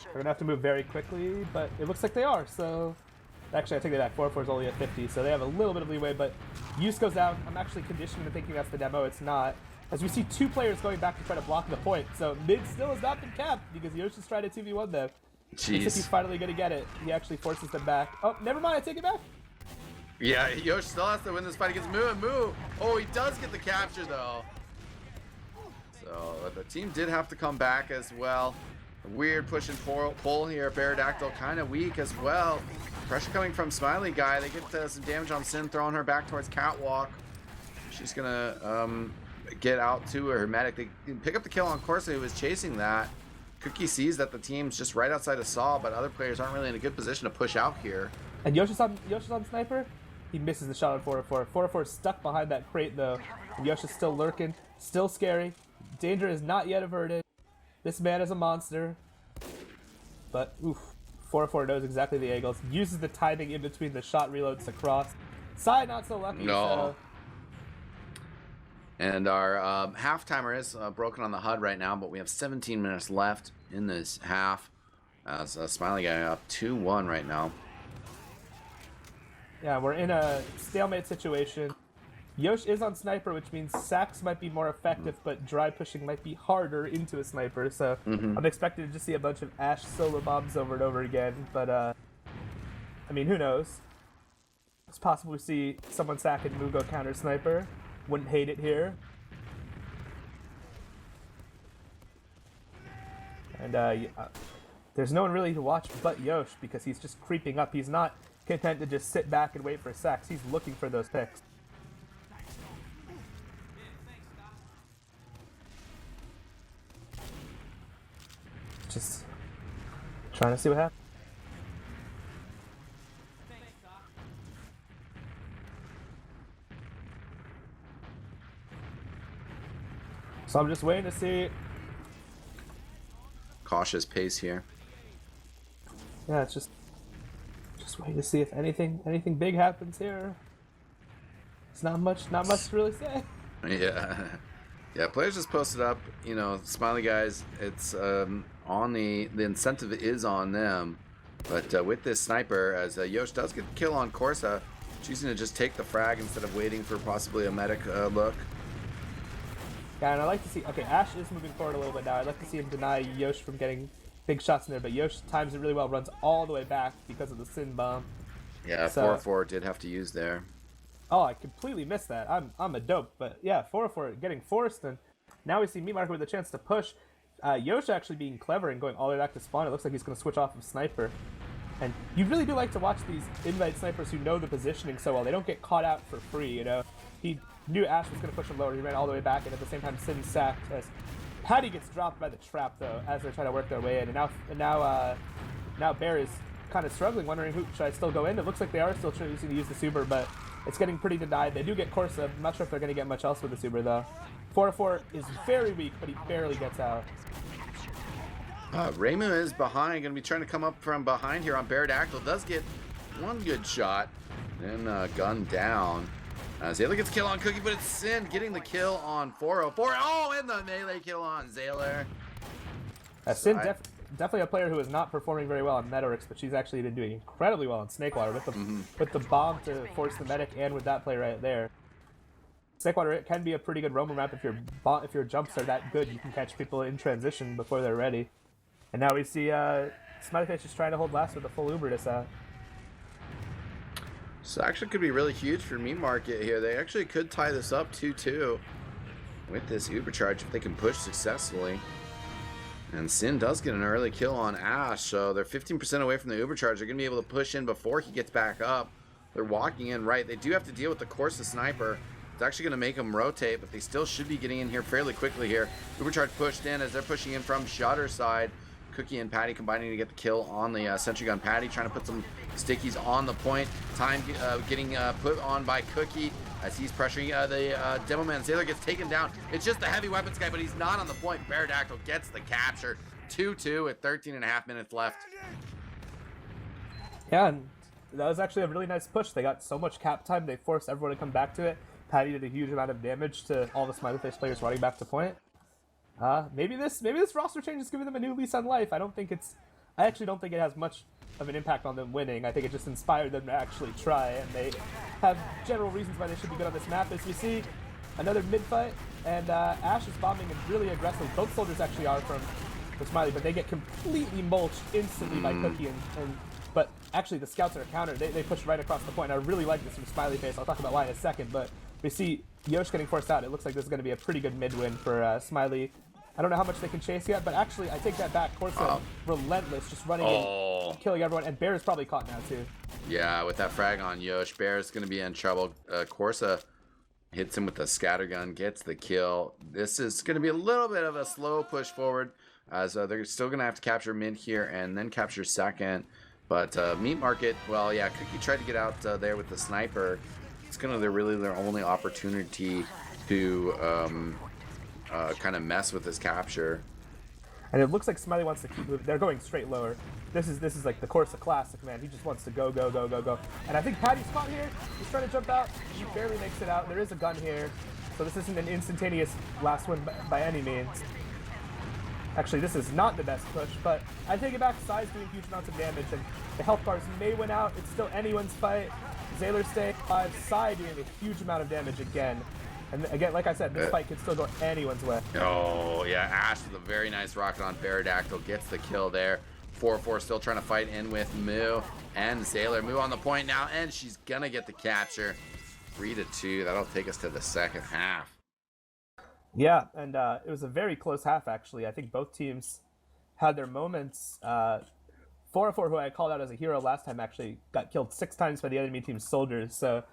We're going to have to move very quickly, but it looks like they are, so... Actually, I take that back. 404 is only at 50, so they have a little bit of leeway, but Use goes down. I'm actually conditioned to thinking that's the demo. It's not. As we see 2 players going back to try to block the point, so Mid still has not been capped because Yoshi's trying to 2v1 them. Looks like he's Jeez. finally gonna get it. He actually forces them back. Oh, never mind, I take it back. Yeah, Yosh still has to win this fight against Moo. Oh, he does get the capture though. So the team did have to come back as well. A weird push and pull here. Beardactyl kind of weak as well. Pressure coming from Smiley Guy. They get some damage on Sin, throwing her back towards Catwalk. She's gonna get out to her medic. They pick up the kill on Corsa, who was chasing that. Cookie sees that the team's just right outside of Saw, but other players aren't really in a good position to push out here. And Yoshi's on sniper. He misses the shot on 404. 404 stuck behind that crate though. And Yoshi's still lurking, still scary. Danger is not yet averted. This man is a monster. But oof, 404 knows exactly the angles. Uses the timing in between the shot reloads to cross. Sai not so lucky. No. And our half-timer is broken on the HUD right now, but we have 17 minutes left in this half. As Smiley Guy up 2-1 right now. Yeah, we're in a stalemate situation. Yosh is on sniper, which means sacks might be more effective, but dry pushing might be harder into a sniper. So I'm expecting to just see a bunch of Ash solo bombs over and over again. But I mean, who knows? It's possible we see someone sack and Mugo counter sniper. Wouldn't hate it here. And there's no one really to watch but Yosh because he's just creeping up. He's not content to just sit back and wait for sacks. He's looking for those picks. Just trying to see what happens. So I'm just waiting to see. Cautious pace here. Yeah, it's just waiting to see if anything big happens here. It's not much to really say. Yeah, players just posted up, you know, Smiley Guys, it's on the incentive is on them. But with this sniper, as Yosh does get the kill on Corsa, choosing to just take the frag instead of waiting for possibly a medic look. Yeah, and I like to see, okay, Ash is moving forward a little bit now. I'd like to see him deny Yosh from getting big shots in there, but Yosh times it really well, runs all the way back because of the Sin bomb. Yeah, So- 4-4 did have to use there. Oh, I completely missed that. I'm a dope, but yeah, 404 getting forced, and now we see Meat Market with a chance to push. Yosh actually being clever and going all the way back to spawn. It looks like he's going to switch off of sniper. And you really do like to watch these invite snipers who know the positioning so well. They don't get caught out for free, you know. He knew Ash was going to push him lower. He ran all the way back, and at the same time, Sin sacked as Patty gets dropped by the trap, though, as they're trying to work their way in. And now Bear is kind of struggling, wondering who should I still go in. It looks like they are still choosing to use the Super, but it's getting pretty denied. They do get Corsa. I'm not sure if they're going to get much else with the Super, though. 404 is very weak, but he barely gets out. Raymu is behind, going to be trying to come up from behind here on Beardactyl. Does get one good shot, then gunned down. Zayler gets a kill on Cookie, but it's Sin getting the kill on 404. Oh, and the melee kill on Zayler. Sin definitely a player who is not performing very well on Metorix, but she's actually been doing incredibly well on Snakewater with the bomb to force the medic and with that play right there. Snakewater, it can be a pretty good roamer map if your jumps are that good. You can catch people in transition before they're ready. And now we see Smileyface just trying to hold last with a full Uber to set. So actually could be really huge for Meat Market here. They actually could tie this up 2-2 with this Uber charge if they can push successfully. And Sin does get an early kill on Ash, so they're 15% away from the Uber charge. They're going to be able to push in before he gets back up. They're walking in right. They do have to deal with the Corsa sniper. It's actually going to make them rotate, but they still should be getting in here fairly quickly here. Uber charge pushed in as they're pushing in from Shutter side. Cookie and Patty combining to get the kill on the sentry gun. Patty trying to put some stickies on the point. Time getting put on by Cookie as he's pressuring the Demo Man. Zayler gets taken down. It's just the heavy weapons guy, but he's not on the point. Beardactyl gets the capture. 2-2 with 13.5 minutes left. Yeah, and that was actually a really nice push. They got so much cap time, they forced everyone to come back to it. Patty did a huge amount of damage to all the Smileyface players running back to point. Maybe this roster change is giving them a new lease on life. I actually don't think it has much of an impact on them winning. I think it just inspired them to actually try, and they have general reasons why they should be good on this map. As we see another mid fight, and Ash is bombing and really aggressive. Both soldiers actually are from for Smiley, but they get completely mulched instantly by Cookie but actually the scouts are a counter. They push right across the point. I really like this from Smiley Face. I'll talk about why in a second, but we see Yosh getting forced out. It looks like this is going to be a pretty good mid win for Smiley. I don't know how much they can chase yet, but actually I take that back. Corsa relentless, just running in, killing everyone, and Bear is probably caught now too. Yeah, with that frag on Yosh, Bear's going to be in trouble. Corsa hits him with the scattergun, gets the kill. This is going to be a little bit of a slow push forward, as they're still going to have to capture mid here and then capture second. But Meat Market, well, yeah, Cookie tried to get out there with the sniper. It's going to be really their only opportunity to kind of mess with this capture. And it looks like Smiley wants to keep moving. They're going straight lower. This is like the Corsa classic, man. He just wants to go, go, go, go, go. And I think Patty's caught here. He's trying to jump out. He barely makes it out. There is a gun here. So this isn't an instantaneous last one by any means. Actually, this is not the best push, but I take it back. Psy's doing huge amounts of damage, and the health bars may win out. It's still anyone's fight. Zayler stay alive. Psy doing a huge amount of damage again. And again, like I said, this fight could still go anyone's way. Oh, yeah, Ash with a very nice rocket on Baradactyl gets the kill there. 4-4 still trying to fight in with Moo and Zayler. Moo on the point now, and she's gonna get the capture. 3-2, that'll take us to the second half. Yeah, and it was a very close half, actually. I think both teams had their moments. 4-4, who I called out as a hero last time, actually got killed 6 times by the enemy team's soldiers, so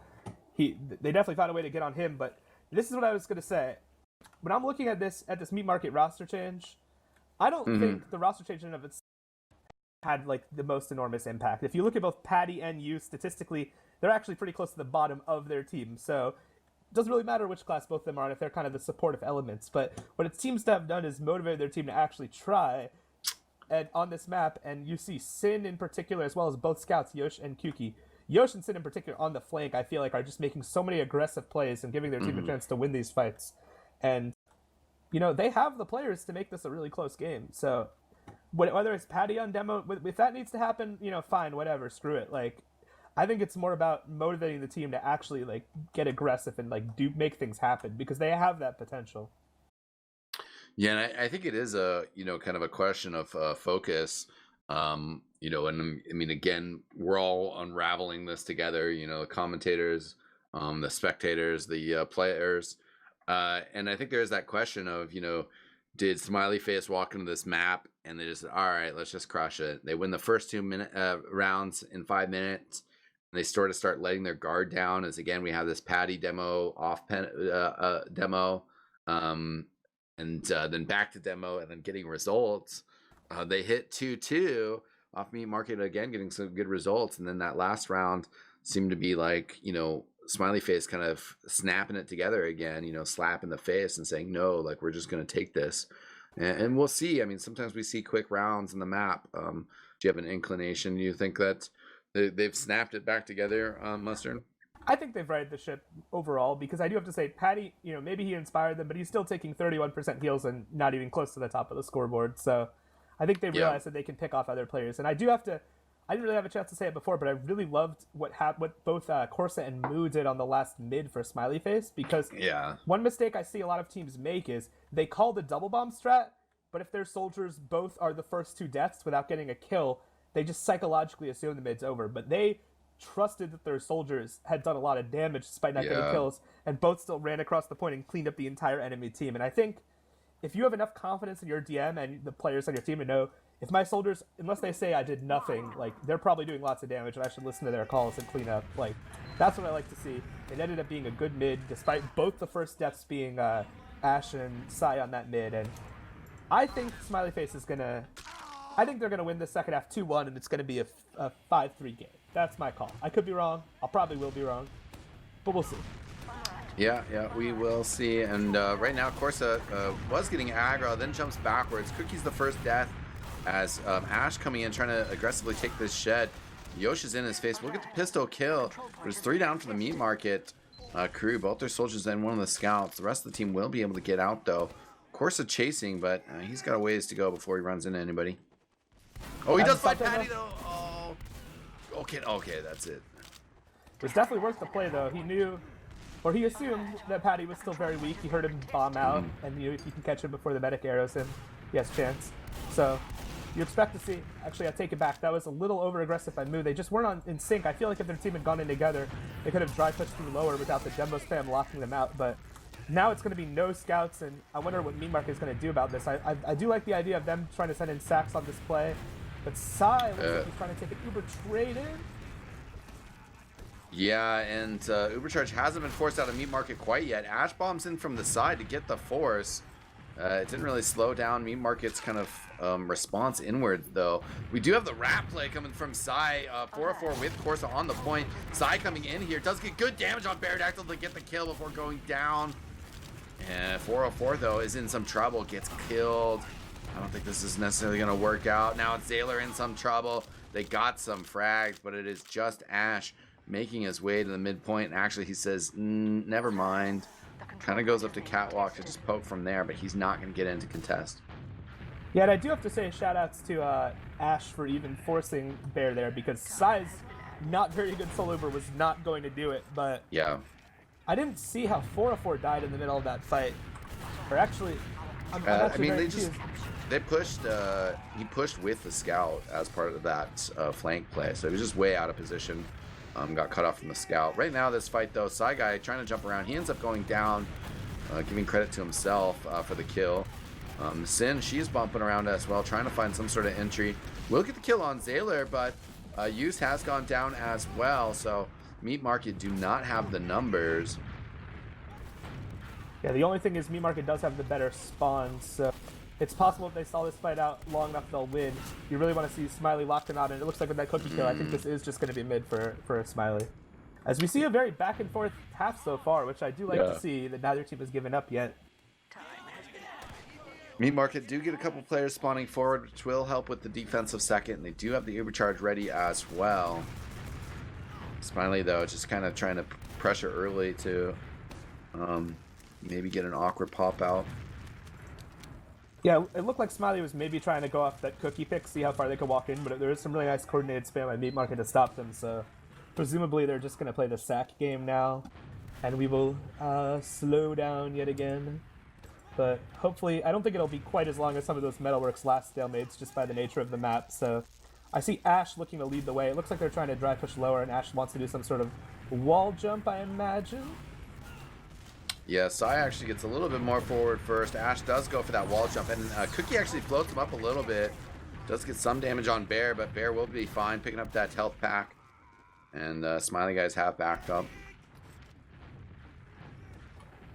they definitely found a way to get on him. But this is what I was going to say. When I'm looking at this Meat Market roster change, I don't think the roster change in and of itself had like the most enormous impact. If you look at both Patty and you, statistically, they're actually pretty close to the bottom of their team, so it doesn't really matter which class both of them are on if they're kind of the supportive elements. But what it seems to have done is motivated their team to actually try and on this map, and you see Sin in particular, as well as both scouts, Yosh and Kuki. Yosh and Sin in particular on the flank, I feel like, are just making so many aggressive plays and giving their team a chance to win these fights. And, you know, they have the players to make this a really close game. So whether it's Patty on demo, if that needs to happen, you know, fine, whatever, screw it. Like, I think it's more about motivating the team to actually, like, get aggressive and, like, make things happen, because they have that potential. Yeah, and I think it is a, you know, kind of a question of focus, you know, and I mean, again, we're all unraveling this together, you know, the commentators, the spectators, the players, and I think there's that question of, you know, did Smiley Face walk into this map and they just, all right, let's just crush it. They win the first 2 rounds in 5 minutes, and they start letting their guard down, as again, we have this Patty demo, demo, and then back to demo, and then getting results. They hit 2-2 off Meat Market again, getting some good results, and then that last round seemed to be like, you know, Smiley Face kind of snapping it together again, you know, slap in the face and saying, no, like, we're just going to take this. And we'll see. I mean, sometimes we see quick rounds in the map. Do you have an inclination? You think that they've snapped it back together, Mustard? I think they've righted the ship overall, because I do have to say, Patty, you know, maybe he inspired them, but he's still taking 31% heals and not even close to the top of the scoreboard. So I think they realized that they can pick off other players. And I didn't really have a chance to say it before, but I really loved what both Corsa and Moo did on the last mid for Smiley Face, because one mistake I see a lot of teams make is they call the double bomb strat, but if their soldiers both are the first 2 deaths without getting a kill, they just psychologically assume the mid's over. But they trusted that their soldiers had done a lot of damage despite not getting kills, and both still ran across the point and cleaned up the entire enemy team. And I think if you have enough confidence in your DM and the players on your team to know, if my soldiers, unless they say I did nothing, like, they're probably doing lots of damage and I should listen to their calls and clean up. Like, that's what I like to see. It ended up being a good mid, despite both the first deaths being Ash and Psy on that mid. And I think Smiley Face is they're gonna win the second half 2-1, and it's gonna be a 5-3 game. That's my call. I could be wrong. I probably will be wrong, but we'll see. Yeah, we will see. And right now, Corsa was getting aggro, then jumps backwards. Cookie's the first death, as Ash coming in, trying to aggressively take this shed. Yosh is in his face. We'll get the pistol kill. There's 3 down for the Meat Market crew. Both their soldiers and one of the scouts. The rest of the team will be able to get out, though. Corsa chasing, but he's got a ways to go before he runs into anybody. Oh, he does fight Patty, though. Oh, okay, that's it. It was definitely worth the play, though. He knew, or he assumed, that Patty was still very weak. He heard him bomb out, and if you can catch him before the medic arrows him, he has chance. So you expect to see. Actually, I take it back. That was a little over aggressive by Moo. They just weren't in sync. I feel like if their team had gone in together, they could have dry pushed through lower without the Jumbo spam locking them out. But now it's going to be no scouts, and I wonder what Mean Market is going to do about this. I do like the idea of them trying to send in sacks on this play, but Sai looks like he's trying to take an Uber trade in. Yeah, and Ubercharge hasn't been forced out of Meat Market quite yet. Ash bombs in from the side to get the force. It didn't really slow down Meat Market's kind of response inward, though. We do have the wrap play coming from Sai. 404 with Corsa on the point. Sai coming in here. Does get good damage on Beardactyl to get the kill before going down. And 404, though, is in some trouble. Gets killed. I don't think this is necessarily going to work out. Now it's Zayler in some trouble. They got some frags, but it is just Ash making his way to the midpoint. And actually, he says, never mind. Kind of goes up to Catwalk to just poke from there, but he's not going to get into contest. Yeah, and I do have to say shout-outs to Ash for even forcing Bear there, because Sai's not very good solo Uber was not going to do it, but yeah, I didn't see how 404 died in the middle of that fight. Or actually, I'm actually I mean, confused. they pushed, he pushed with the scout as part of that flank play, so he was just way out of position. Got cut off from the scout. Right now, this fight, though, Sai Guy trying to jump around. He ends up going down, giving credit to himself for the kill. Sin, she's bumping around as well, trying to find some sort of entry. Will get the kill on Zayler, but Use has gone down as well, so Meat Market do not have the numbers. Yeah, the only thing is Meat Market does have the better spawn, so it's possible if they saw this fight out long enough they'll win. You really want to see Smiley locked in on, and it looks like with that cookie kill, I think this is just going to be mid for Smiley. As we see a very back and forth half so far, which I do like to see that neither team has given up yet. Meat Market do get a couple players spawning forward, which will help with the defensive second, and they do have the Ubercharge ready as well. Smiley, though, just kind of trying to pressure early to maybe get an awkward pop out. Yeah, it looked like Smiley was maybe trying to go off that cookie pick, see how far they could walk in, but there is some really nice coordinated spam by Meat Market to stop them, so presumably they're just going to play the sack game now, and we will slow down yet again. But hopefully, I don't think it'll be quite as long as some of those Metalworks last stalemates, just by the nature of the map, so I see Ash looking to lead the way. It looks like they're trying to dry push lower, and Ash wants to do some sort of wall jump, I imagine. Yeah, Sai actually gets a little bit more forward first. Ash does go for that wall jump, and Cookie actually floats him up a little bit. Does get some damage on Bear, but Bear will be fine, picking up that health pack. And Smiley guys have backed up.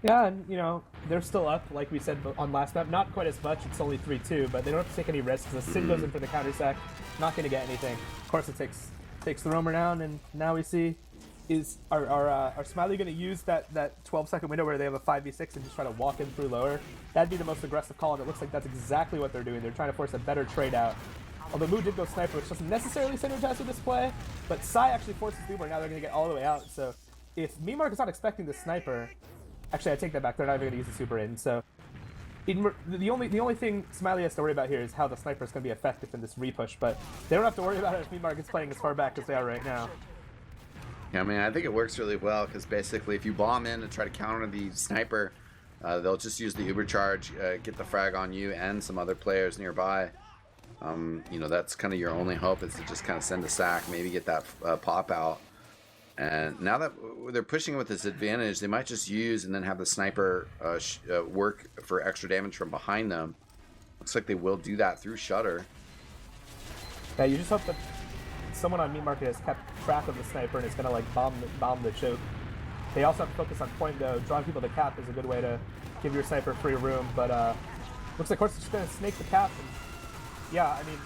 Yeah, and, you know, they're still up, like we said on last map. Not quite as much, it's only 3-2, but they don't have to take any risks. The Sin goes in for the counter sack, not going to get anything. Of course, it takes the roamer down, and now we see... Are Smiley going to use that 12-second window where they have a 5v6 and just try to walk in through lower? That'd be the most aggressive call, and it looks like that's exactly what they're doing. They're trying to force a better trade out. Although Moo did go sniper, which doesn't necessarily synergize with this play, but Sai actually forces Uber, and now they're going to get all the way out. So if Memark is not expecting the sniper, actually I take that back. They're not even going to use the super in. So the only thing Smiley has to worry about here is how the sniper is going to be effective in this repush, but they don't have to worry about it if Memark is playing as far back as they are right now. Yeah, I mean, I think it works really well because basically if you bomb in and try to counter the sniper, they'll just use the Ubercharge, get the frag on you and some other players nearby. You know, that's kind of your only hope is to just kind of send a sack, maybe get that pop out. And now that they're pushing with this advantage, they might just use and then have the sniper work for extra damage from behind them. Looks like they will do that through Shutter. Yeah, you just hope that someone on Meat Market has kept track of the sniper and is going to like bomb the choke. They also have to focus on point though. Drawing people to cap is a good way to give your sniper free room, but looks like Horse is just going to snake the cap. And, yeah, I mean,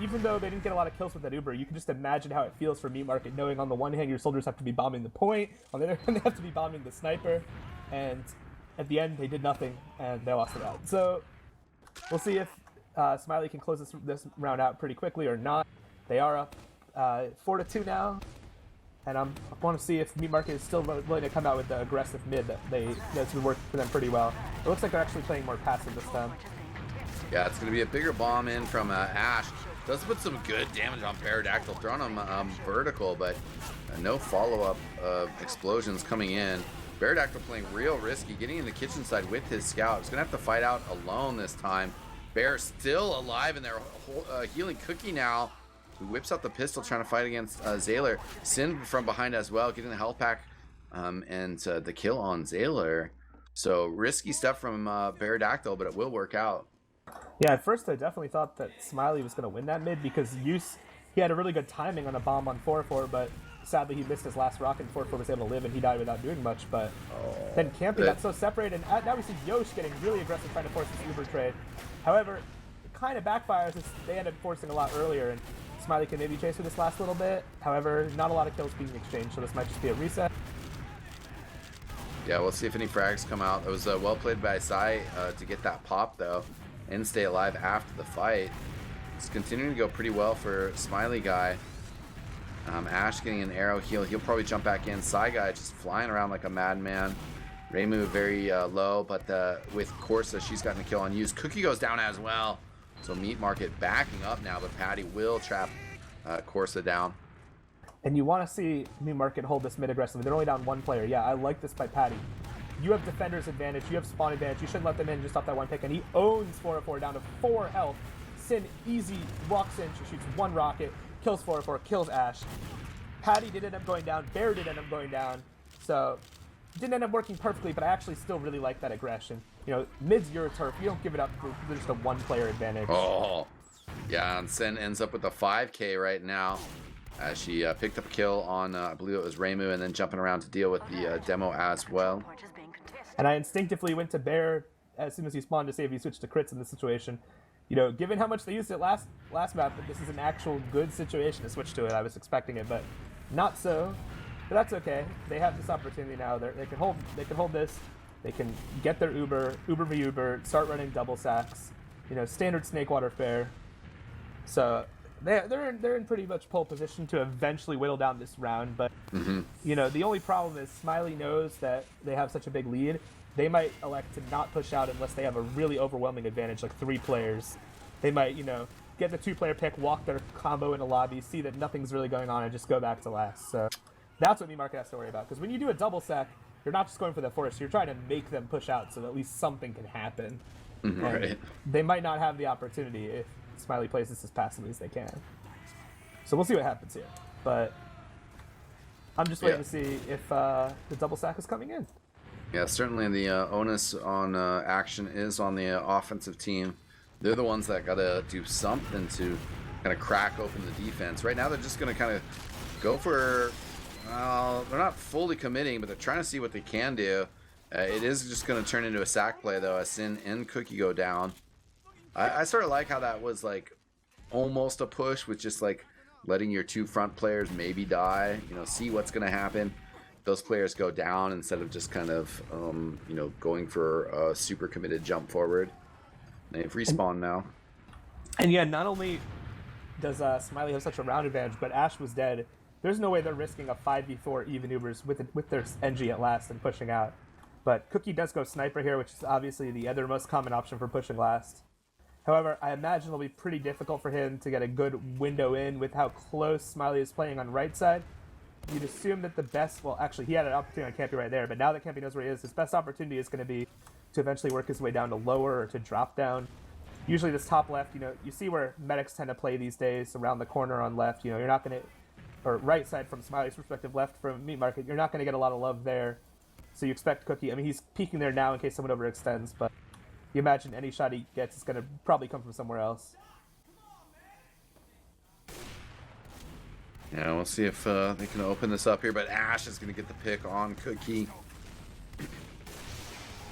even though they didn't get a lot of kills with that Uber, you can just imagine how it feels for Meat Market, knowing on the one hand your soldiers have to be bombing the point, on the other hand they have to be bombing the sniper, and at the end they did nothing and they lost it out. So we'll see if Smiley can close this round out pretty quickly or not. They are up 4-2 now, and I want to see if Meat Market is still willing to come out with the aggressive mid that's been working for them pretty well. It looks like they're actually playing more passive this time. Yeah, it's going to be a bigger bomb in from Ash. Does put some good damage on Pterodactyl, throwing him vertical, but no follow-up explosions coming in. Pterodactyl playing real risky, getting in the kitchen side with his scout. He's going to have to fight out alone this time. Bear still alive in their healing Cookie now. Who whips out the pistol trying to fight against Zayler. Sin from behind as well, getting the health pack and the kill on Zayler. So risky stuff from Beardactyl, but it will work out. Yeah, at first I definitely thought that Smiley was going to win that mid because he had a really good timing on a bomb on 4-4, but sadly he missed his last rocket and 4-4 was able to live and he died without doing much. But then Campy got so separated, and now we see Yosh getting really aggressive trying to force this Uber trade. However, it kind of backfires as they ended up forcing a lot earlier, and Smiley can maybe chase for this last little bit. However, not a lot of kills being exchanged, so this might just be a reset. Yeah, we'll see if any frags come out. It was well played by Sai to get that pop, though, and stay alive after the fight. It's continuing to go pretty well for Smiley Guy. Ash getting an arrow heal. He'll probably jump back in. Sai Guy just flying around like a madman. Reimu very low, but with Corsa, she's gotten a kill on use. Cookie goes down as well. So Meat Market backing up now, but Patty will trap Corsa down. And you want to see Meat Market hold this mid aggressively. They're only down one player. Yeah, I like this by Patty. You have defender's advantage. You have spawn advantage. You shouldn't let them in just off that one pick. And he owns 4-4 down to 4 health. Sin easy walks in. She shoots one rocket, kills 4-4, kills Ash. Patty did end up going down. Bear did end up going down. So didn't end up working perfectly, but I actually still really like that aggression. You know, mid's your turf. You don't give it up for just a one-player advantage. Oh, yeah, and Sin ends up with a 5K right now. As she picked up a kill on, I believe it was Reimu, and then jumping around to deal with the demo as well. And I instinctively went to Bear as soon as he spawned to see if he switched to crits in this situation. You know, given how much they used it last map, this is an actual good situation to switch to it. I was expecting it, but not so. But that's okay. They have this opportunity now. They can hold this. They can get their Uber v Uber, start running double sacks. You know, standard Snakewater fare. So they're in pretty much pole position to eventually whittle down this round. But you know, the only problem is Smiley knows that they have such a big lead. They might elect to not push out unless they have a really overwhelming advantage, like 3 players. They might, you know, get the 2-player pick, walk their combo in a lobby, see that nothing's really going on, and just go back to last. So that's what Meat Market has to worry about. Because when you do a double sack, you're not just going for the force. You're trying to make them push out so that at least something can happen. Right. They might not have the opportunity if Smiley plays this as passively as they can. So we'll see what happens here. But I'm just waiting to see if the double sack is coming in. Yeah, certainly the onus on action is on the offensive team. They're the ones that got to do something to kind of crack open the defense. Right now, they're just going to kind of go for, they're not fully committing, but they're trying to see what they can do. It is just going to turn into a sack play, though, as Sin and Cookie go down. I sort of like how that was, like, almost a push with just, like, letting your 2 front players maybe die, you know, see what's going to happen. Those players go down instead of just kind of, you know, going for a super committed jump forward. They've respawned now. And yeah, not only does Smiley have such a round advantage, but Ash was dead. There's no way they're risking a 5v4 even Ubers with their NG at last and pushing out. But Cookie does go Sniper here, which is obviously the other most common option for pushing last. However, I imagine it'll be pretty difficult for him to get a good window in with how close Smiley is playing on right side. You'd assume that the best, well, actually, he had an opportunity on Campy right there, but now that Campy knows where he is, his best opportunity is going to be to eventually work his way down to lower or to drop down. Usually this top left, you know, you see where medics tend to play these days, around the corner on left, you know, you're not going to, or right side from Smiley's perspective, left from Meat Market, you're not going to get a lot of love there. So you expect Cookie, I mean, he's peeking there now in case someone overextends, but you imagine any shot he gets is going to probably come from somewhere else. Yeah, we'll see if they can open this up here, but Ash is going to get the pick on Cookie.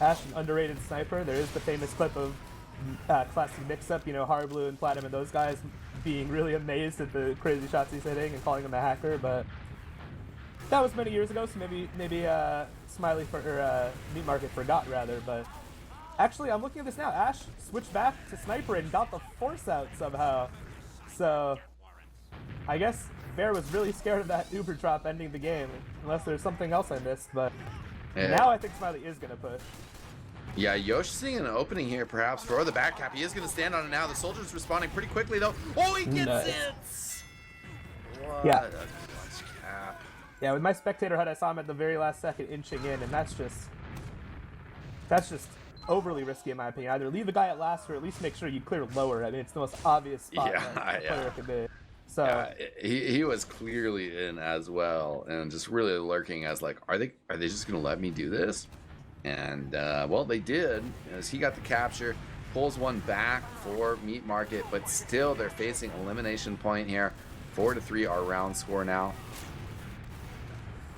Ash, an underrated sniper. There is the famous clip of classic mix-up, you know, Harblue and Platinum and those guys being really amazed at the crazy shots he's hitting and calling him a hacker, but that was many years ago, so maybe Smiley or Meat Market forgot, rather, but actually, I'm looking at this now. Ash switched back to sniper and got the force out somehow. So I guess Bear was really scared of that Uber drop ending the game, unless there's something else I missed, but now I think Smiley is going to push. Yeah, Yosh seeing an opening here, perhaps, for the back cap. He is going to stand on it now. The soldier's responding pretty quickly, though. Oh, he gets it! What a clutch cap. Yeah, with my spectator HUD, I saw him at the very last second inching in, and that's just overly risky in my opinion. Either leave a guy at last or at least make sure you clear lower. I mean, it's the most obvious spot that a player could be. So yeah, he was clearly in as well, and just really lurking as like, are they just gonna let me do this? And well, they did, as he got the capture, pulls one back for Meat Market, but still they're facing elimination point here. 4-3 our round score now.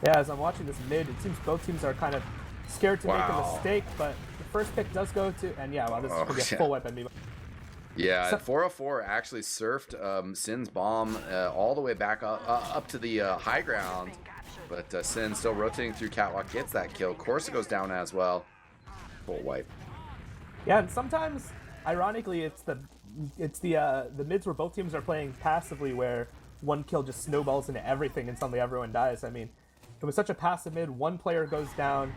Yeah, as I'm watching this mid, it seems both teams are kind of scared to make a mistake, but the first pick does go to, and yeah, wow, this is gonna be a full wipe on me. Yeah, 404 actually surfed Sin's bomb all the way back up to the high ground, but Sin still rotating through Catwalk, gets that kill. Corsa goes down as well. Full wipe. Yeah, and sometimes, ironically, it's the mids where both teams are playing passively, where one kill just snowballs into everything and suddenly everyone dies. I mean, it was such a passive mid. One player goes down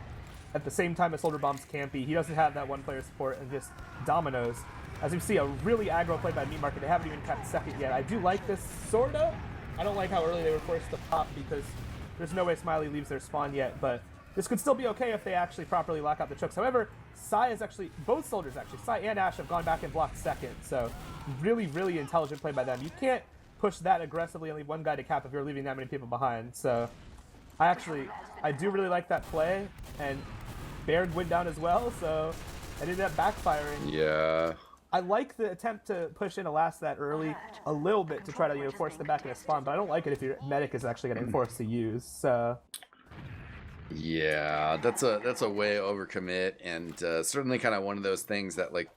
at the same time as Soldier Bomb's campy. He doesn't have that one player support and just dominoes. As you see, a really aggro play by Meat Market. They haven't even kept second yet. I do like this, sort of. I don't like how early they were forced to pop because there's no way Smiley leaves their spawn yet, but this could still be okay if they actually properly lock out the chokes. However, Sai is actually, both soldiers actually, Sai and Ash have gone back and blocked second, so really, really intelligent play by them. You can't push that aggressively and leave one guy to cap if you're leaving that many people behind, so I do really like that play, and Baird went down as well, so I ended up backfiring. Yeah. I like the attempt to push in a last that early a little bit to try to force them back into spawn, but I don't like it if your medic is actually getting forced to use. So yeah, that's a way overcommit, and certainly kind of one of those things that like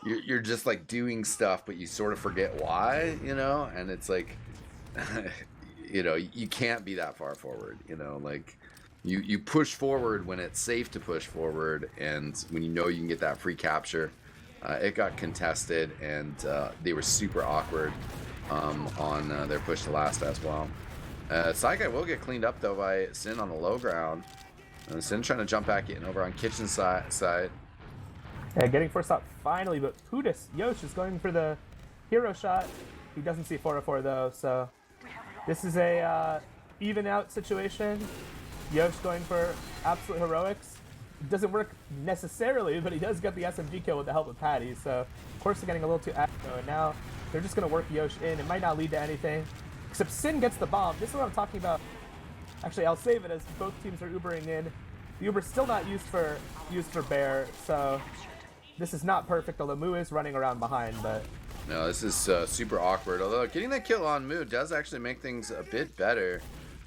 you're just like doing stuff, but you sort of forget why, and it's like you can't be that far forward, like you push forward when it's safe to push forward, and when you can get that free capture. It got contested, and they were super awkward on their push to last as well. Saikai will get cleaned up though by Sin on the low ground. Sin trying to jump back in over on kitchen side. Yeah, getting forced out finally, but Yosh is going for the hero shot. He doesn't see 404 though, so this is a even out situation. Yosh going for absolute heroics. It doesn't work necessarily, but he does get the SMG kill with the help of Patty, so of course they're getting a little too aggro, and now they're just going to work Yosh in. It might not lead to anything, except Sin gets the bomb. This is what I'm talking about. Actually, I'll save it as both teams are Ubering in. The Uber's still not used for Bear, so this is not perfect, although Moo is running around behind, but... No, this is super awkward, although getting that kill on Moo does actually make things a bit better.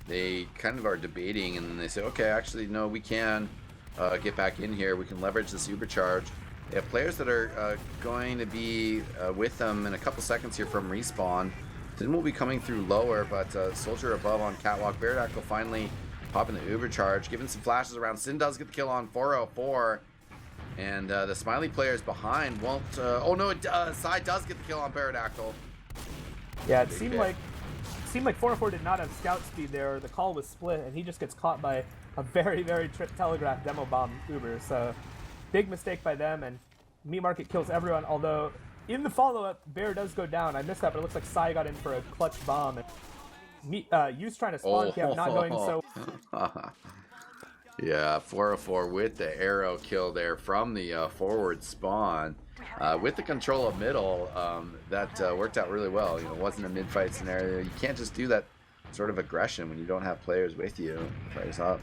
They kind of are debating, and then they say, okay, actually, no, we can... get back in here. We can leverage this Uber charge. They have players that are going to be with them in a couple seconds here from respawn. Sin will be coming through lower, but Soldier above on Catwalk. Beardack will finally pop in the Uber charge, giving some flashes around. Sin does get the kill on 404, and the Smiley players behind won't. Oh no, Sai does get the kill on Pterodactyl. Yeah, it seemed like 404 did not have scout speed there. The call was split, and he just gets caught by a very, very telegraphed demo bomb Uber. So big mistake by them, and Meat Market kills everyone, although in the follow-up, Bear does go down. I missed that, but it looks like Sai got in for a clutch bomb. And Yu's trying to spawn camp, not going so... Yeah, 404 with the arrow kill there from the forward spawn. With the control of middle, that worked out really well. It wasn't a mid-fight scenario. You can't just do that sort of aggression when you don't have players with you. Players up.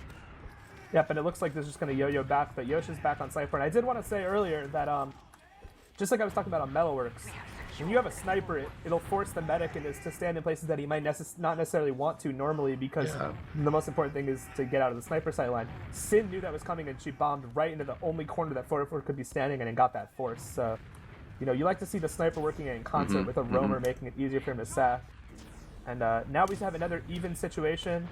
Yep, and it looks like this is just going to yo-yo back, but Yosh is back on Cypher. And I did want to say earlier that, just like I was talking about on Metalworks, when you have a sniper, it'll force the medic to stand in places that he might not necessarily want to normally, because the most important thing is to get out of the sniper sight line. Sin knew that was coming, and she bombed right into the only corner that 404 could be standing in and got that force. So, you like to see the sniper working in concert with a roamer, making it easier for him to sack. And now we have another even situation.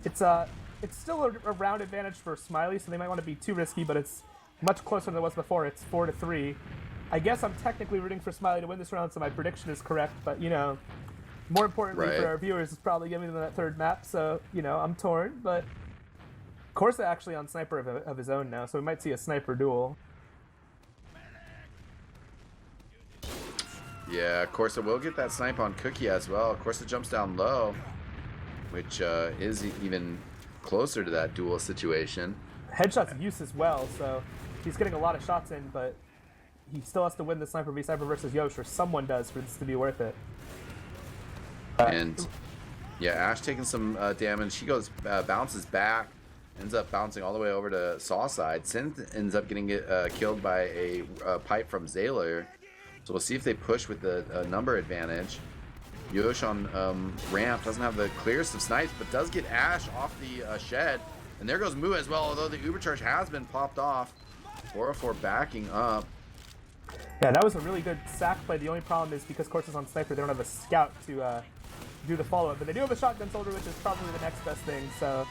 It's still a round advantage for Smiley, so they might want to be too risky, but it's much closer than it was before. It's 4-3. I guess I'm technically rooting for Smiley to win this round, so my prediction is correct, but, more importantly for our viewers is probably giving them that third map, so, I'm torn, but Corsa actually on sniper of his own now, so we might see a sniper duel. Yeah, Corsa will get that snipe on Cookie as well. Corsa jumps down low, which is even closer to that duel situation. Headshot's use as well, so He's getting a lot of shots in, but he still has to win the sniper v sniper versus Yosh, or someone does, for this to be worth it. And yeah, Ash taking some damage. He goes, bounces back, ends up bouncing all the way over to Saw side. Synth ends up getting killed by a pipe from Zaylor. So we'll see if they push with the number advantage. Yosh on ramp doesn't have the clearest of snipes, but does get Ash off the shed. And there goes Mu as well, although the Uber charge has been popped off. 404 backing up. Yeah, that was a really good sack play. The only problem is because Corsa's on sniper, they don't have a scout to do the follow-up. But they do have a shotgun soldier, which is probably the next best thing. So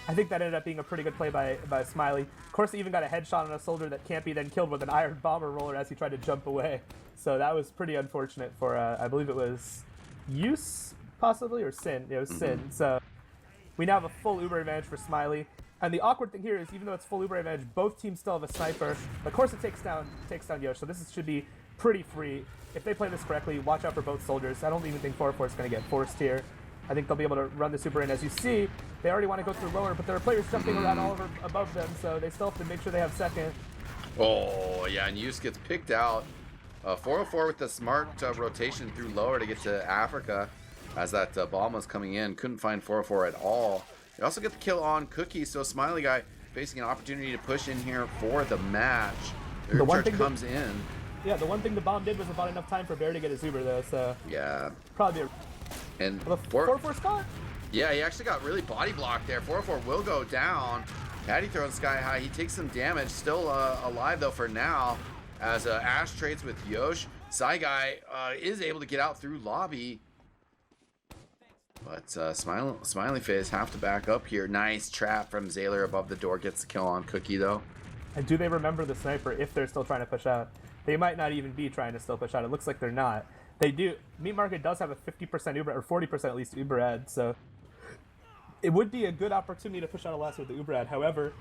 I think that ended up being a pretty good play by Smiley. Corsa even got a headshot on a soldier that can't be then killed with an iron bomber roller as he tried to jump away. So that was pretty unfortunate for, I believe it was Use, possibly, or Sin. It was Sin. So we now have a full Uber advantage for Smiley. And the awkward thing here is, even though it's full Uber advantage, both teams still have a sniper. But Corsa takes down Yosh, so this should be pretty free. If they play this correctly, watch out for both soldiers. I don't even think 404 is going to get forced here. I think they'll be able to run the super in. As you see, they already want to go through lower, but there are players jumping around all over above them, so they still have to make sure they have second. Oh, yeah, and Use gets picked out. 404 with the smart rotation through lower to get to Africa as that bomb was coming in. Couldn't find 404 at all. They also get the kill on Cookie, so Smiley Guy facing an opportunity to push in here for the match. The charge comes in. Yeah, the one thing the bomb did was about enough time for Bear to get his Uber, though, so... Yeah. Probably a... And 404 Scott? Yeah, he actually got really body blocked there. 404 will go down. Patty throwing sky high. He takes some damage. Still alive, though, for now. As Ash trades with Yosh. Psy Guy is able to get out through lobby. But Smiley Face have to back up here. Nice trap from Zaylor above the door. Gets the kill on Cookie, though. And do they remember the sniper if they're still trying to push out? They might not even be trying to still push out. It looks like they're not. They do. Meat Market does have a 50% Uber, or 40% at least Uber ad, so it would be a good opportunity to push out a last with the Uber ad. However,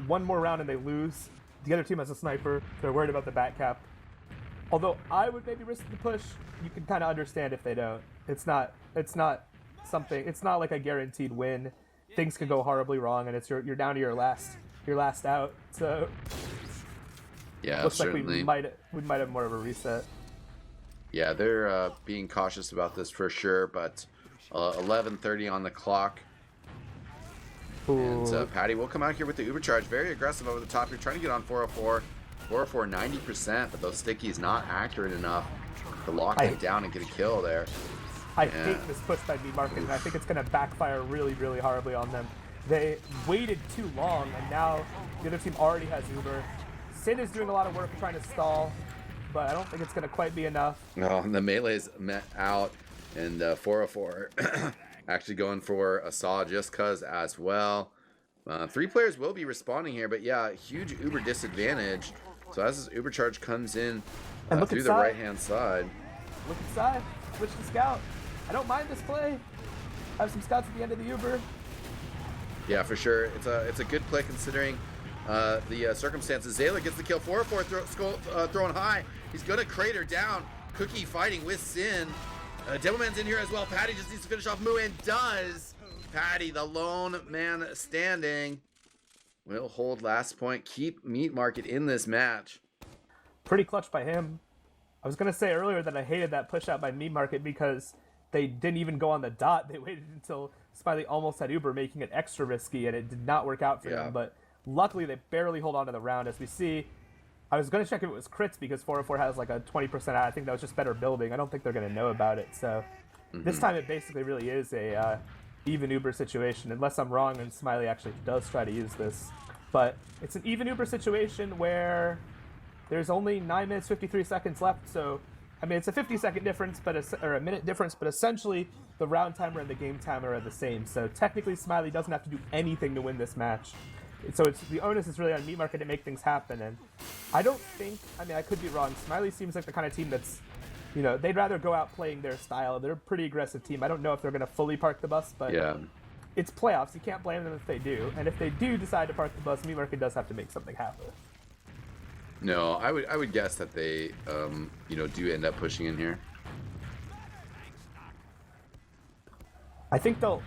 one more round and they lose. The other team has a sniper. They're worried about the back cap. Although I would maybe risk the push. You can kind of understand if they don't. It's not something. It's not like a guaranteed win. Things could go horribly wrong, and it's you're down to your last out. So yeah, looks certainly. like we might have more of a reset. Yeah, they're being cautious about this for sure, but 11:30 on the clock. Ooh. And Patty will come out here with the Uber charge. Very aggressive over the top. You're trying to get on 404. 404 90%, but those stickies not accurate enough to lock them down and get a kill there. I hate this push by Meat Market, and I think it's going to backfire really, really horribly on them. They waited too long, and now the other team already has Uber. Sin is doing a lot of work trying to stall, but I don't think it's going to quite be enough. No, the melee's met out, and 404 actually going for a saw just cause as well. 3 players will be responding here, but yeah, huge Uber disadvantage. So as this Uber charge comes in through the right-hand side. Look at side. Switch to scout. I don't mind this play. Have some scouts at the end of the Uber. Yeah, for sure. It's a good play considering the circumstances. Zaylor gets the kill. 404 throwing high. He's going to crater down. Cookie fighting with Sin. Devilman's in here as well. Patty just needs to finish off Mu and does. Patty, the lone man standing, will hold last point. Keep Meat Market in this match. Pretty clutch by him. I was going to say earlier that I hated that push out by Meat Market because they didn't even go on the dot. They waited until Smiley almost had Uber, making it extra risky, and it did not work out for them. But luckily, they barely hold on to the round. As we see, I was going to check if it was crits because 404 has like a 20% out. I think that was just better building. I don't think they're going to know about it. So this time it basically really is a even Uber situation, unless I'm wrong and Smiley actually does try to use this. But it's an even Uber situation where there's only 9 minutes 53 seconds left. So I mean, it's a 50-second difference, or a minute difference, but essentially the round timer and the game timer are the same. So technically, Smiley doesn't have to do anything to win this match. So the onus is really on Meat Market to make things happen. And I don't think, I mean, I could be wrong. Smiley seems like the kind of team that's, you know, they'd rather go out playing their style. They're a pretty aggressive team. I don't know if they're going to fully park the bus, but it's playoffs. You can't blame them if they do. And if they do decide to park the bus, Meat Market does have to make something happen. No, I would guess that they, you know, do end up pushing in here. I think they'll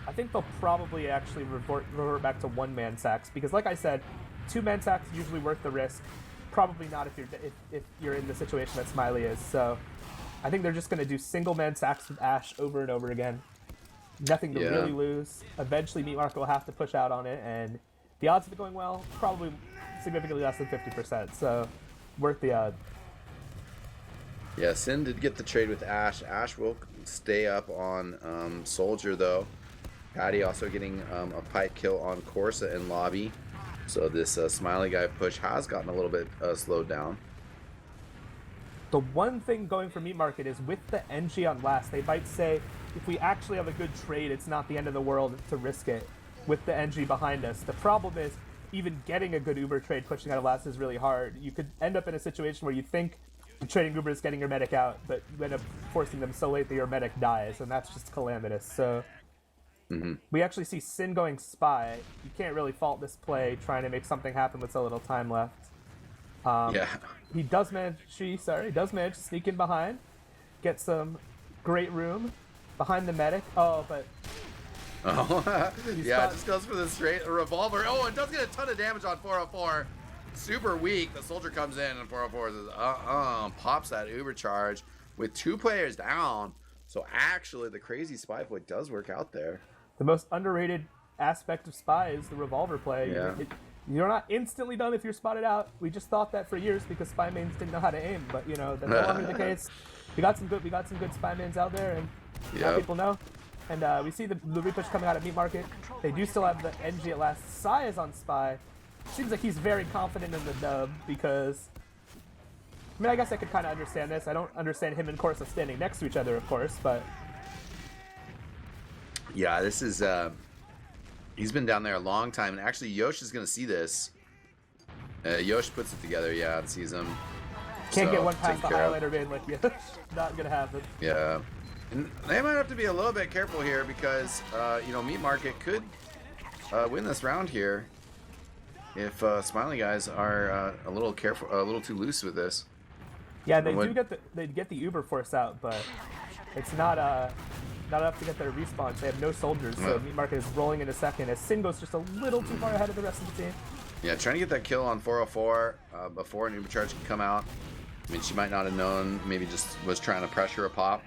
probably actually revert back to one-man sacks because, like I said, two-man sacks usually worth the risk. probably not if you're in the situation that Smiley is. So I think they're just going to do single man sacks with Ash over and over again. Nothing to really lose. Eventually, Meat Market will have to push out on it, and the odds of it going well, probably significantly less than 50%. So worth the odds. Yeah, Sin did get the trade with Ash. Ash will stay up on Soldier, though. Patty also getting a pike kill on Corsa in lobby. So this Smiley guy push has gotten a little bit slowed down. The one thing going for Meat Market is with the NG on last, they might say, if we actually have a good trade, it's not the end of the world to risk it with the NG behind us. The problem is, even getting a good Uber trade pushing out of last is really hard. You could end up in a situation where you think you're trading Uber is getting your medic out, but you end up forcing them so late that your medic dies, and that's just calamitous. So we actually see Sin going Spy. You can't really fault this play trying to make something happen with so little time left. He does manage to sneak in behind, get some great room behind the medic. Oh, but it just goes for the straight revolver. Oh, it does get a ton of damage on 404. Super weak. The Soldier comes in and 404 says, pops that Uber charge with 2 players down. So actually, the crazy Spy play does work out there. The most underrated aspect of Spy is the revolver play. Yeah. You're not instantly done if you're spotted out. We just thought that for years because Spy mains didn't know how to aim, but that's no longer the case. We got some good Spy mains out there, and now people know. And we see the repush coming out of Meat Market. They do still have the NG at last. Sai is on Spy. Seems like he's very confident in the dub because, I mean, I guess I could kind of understand this. I don't understand him and Corsa standing next to each other, of course, but yeah, this is he's been down there a long time, and actually Yosh is going to see this. Yosh puts it together, and sees him. Can't get one past the highlighter bin like Yosh. Not going to happen. Yeah. And they might have to be a little bit careful here because, Meat Market could win this round here if Smiley guys are a little careful, a little too loose with this. Yeah, they get the Uber force out, but it's not enough to get their respawns. They have no soldiers, so Meat Market is rolling in a second as Sin goes just a little too far ahead of the rest of the team. Yeah, trying to get that kill on 404 before an Uber charge can come out. I mean, she might not have known, maybe just was trying to pressure a pop.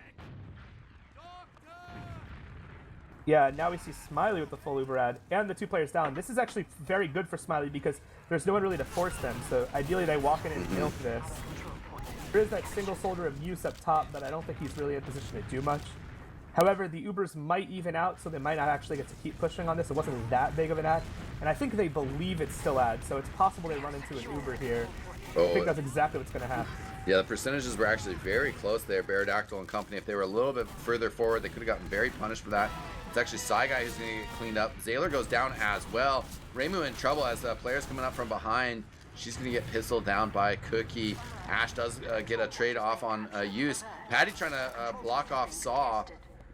Yeah, now we see Smiley with the full Uber ad and the 2 players down. This is actually very good for Smiley because there's no one really to force them, so ideally they walk in and milk this. There is that single soldier of use up top, but I don't think he's really in a position to do much. However, the Ubers might even out, so they might not actually get to keep pushing on this. It wasn't that big of an ad, and I think they believe it's still ad, so it's possible they run into an Uber here. I think that's exactly what's going to happen. Yeah, the percentages were actually very close there, Baradactyl and company. If they were a little bit further forward, they could have gotten very punished for that. It's actually Psy Guy who's going to get cleaned up. Zayler goes down as well. Raymu in trouble as players coming up from behind. She's going to get pistoled down by Cookie. Ash does get a trade off on use. Patty trying to block off Saw.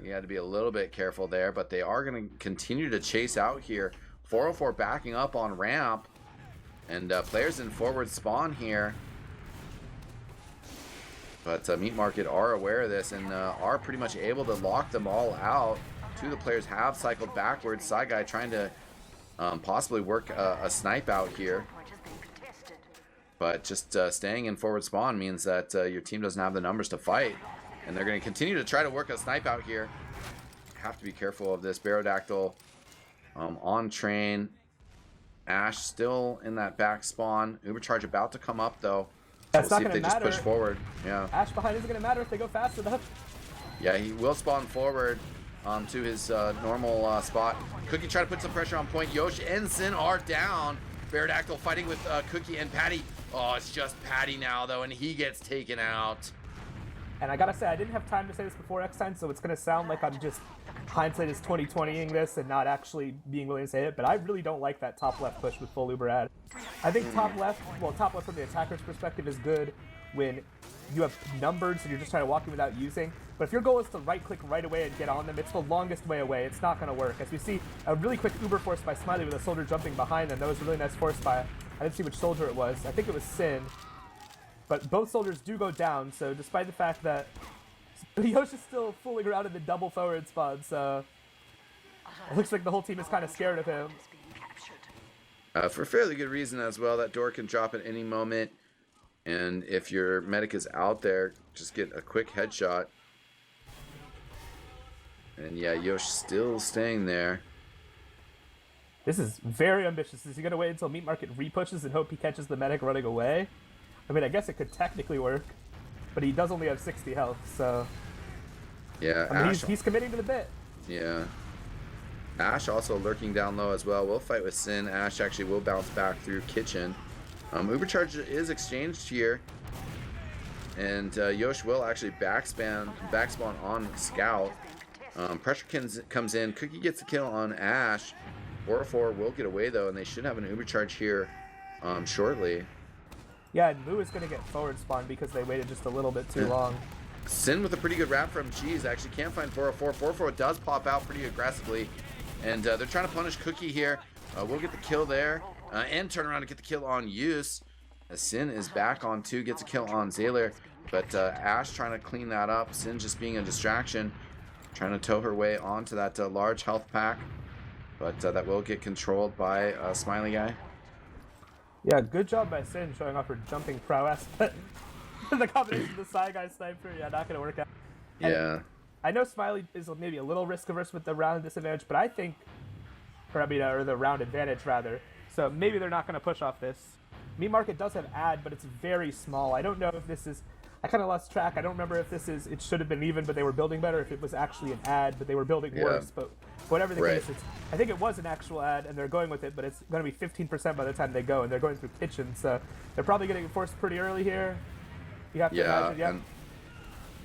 You had to be a little bit careful there, but they are going to continue to chase out here. 404 backing up on ramp, and players in forward spawn here. But Meat Market are aware of this and are pretty much able to lock them all out. 2 of the players have cycled backwards. Side Guy trying to possibly work a snipe out here. But just staying in forward spawn means that your team doesn't have the numbers to fight. And they're going to continue to try to work a snipe out here. Have to be careful of this. Baradactyl on train. Ash still in that back spawn. Uber charge about to come up though. That's we'll not see if they matter. just push forward. Yeah. Ash behind isn't going to matter if they go fast enough. Yeah, he will spawn forward to his normal spot. Cookie try to put some pressure on point. Yosh and Sin are down. Baradactyl fighting with Cookie and Patty. Oh, it's just Patty now though, and he gets taken out. And I gotta say, I didn't have time to say this before X time, so it's gonna sound like I'm just hindsight is 2020ing this and not actually being willing to say it, but I really don't like that top left push with full Uber ad. I think top left from the attacker's perspective is good when you have numbers and you're just trying to walk in without using. But if your goal is to right click right away and get on them, it's the longest way away. It's not gonna work. As we see a really quick Uber force by Smiley with a soldier jumping behind them. That was a really nice force by, I didn't see which soldier it was. I think it was Sin. But both soldiers do go down, so despite the fact that Yosh is still fooling around in the double forward spawn, so it looks like the whole team is kind of scared of him. For fairly good reason as well. That door can drop at any moment. And if your medic is out there, just get a quick headshot. And yeah, Yosh still staying there. This is very ambitious. Is he going to wait until Meat Market repushes and hope he catches the medic running away? I mean, I guess it could technically work, but he does only have 60 health, so... Yeah, I mean, Ash. he's committing to the bit. Yeah. Ash also lurking down low as well. We'll fight with Sin. Ash actually will bounce back through Kitchen. Ubercharge is exchanged here. And Yosh will actually backspawn on Scout. Pressure comes in. Cookie gets the kill on Ash. 404 will get away though, and they should have an Ubercharge here shortly. Yeah, and Moo is going to get forward spawn because they waited just a little bit too long. Sin with a pretty good wrap from Cheese. Actually can't find 404. 404 does pop out pretty aggressively. And they're trying to punish Cookie here. We'll get the kill there. And turn around to get the kill on Use. Sin is back on 2, gets a kill on Zaylor. But Ash trying to clean that up. Sin just being a distraction. Trying to tow her way onto that large health pack. But that will get controlled by Smiley Guy. Yeah, good job by Sin showing off her jumping prowess. But the combination of the side guy sniper, yeah, not going to work out. And Yeah. I know Smiley is maybe a little risk averse with the round disadvantage, but I think, or the round advantage rather. So maybe they're not going to push off this. Meat Market does have ad, but it's very small. I don't know if this is. I kind of lost track. I don't remember if this is. It should have been even, but they were building better. If it was actually an ad, but they were building worse. But whatever the case, I think it was an actual ad, and they're going with it. But it's going to be 15% by the time they go, and they're going through Kitchen, so they're probably getting forced pretty early here. You have to imagine, yeah. And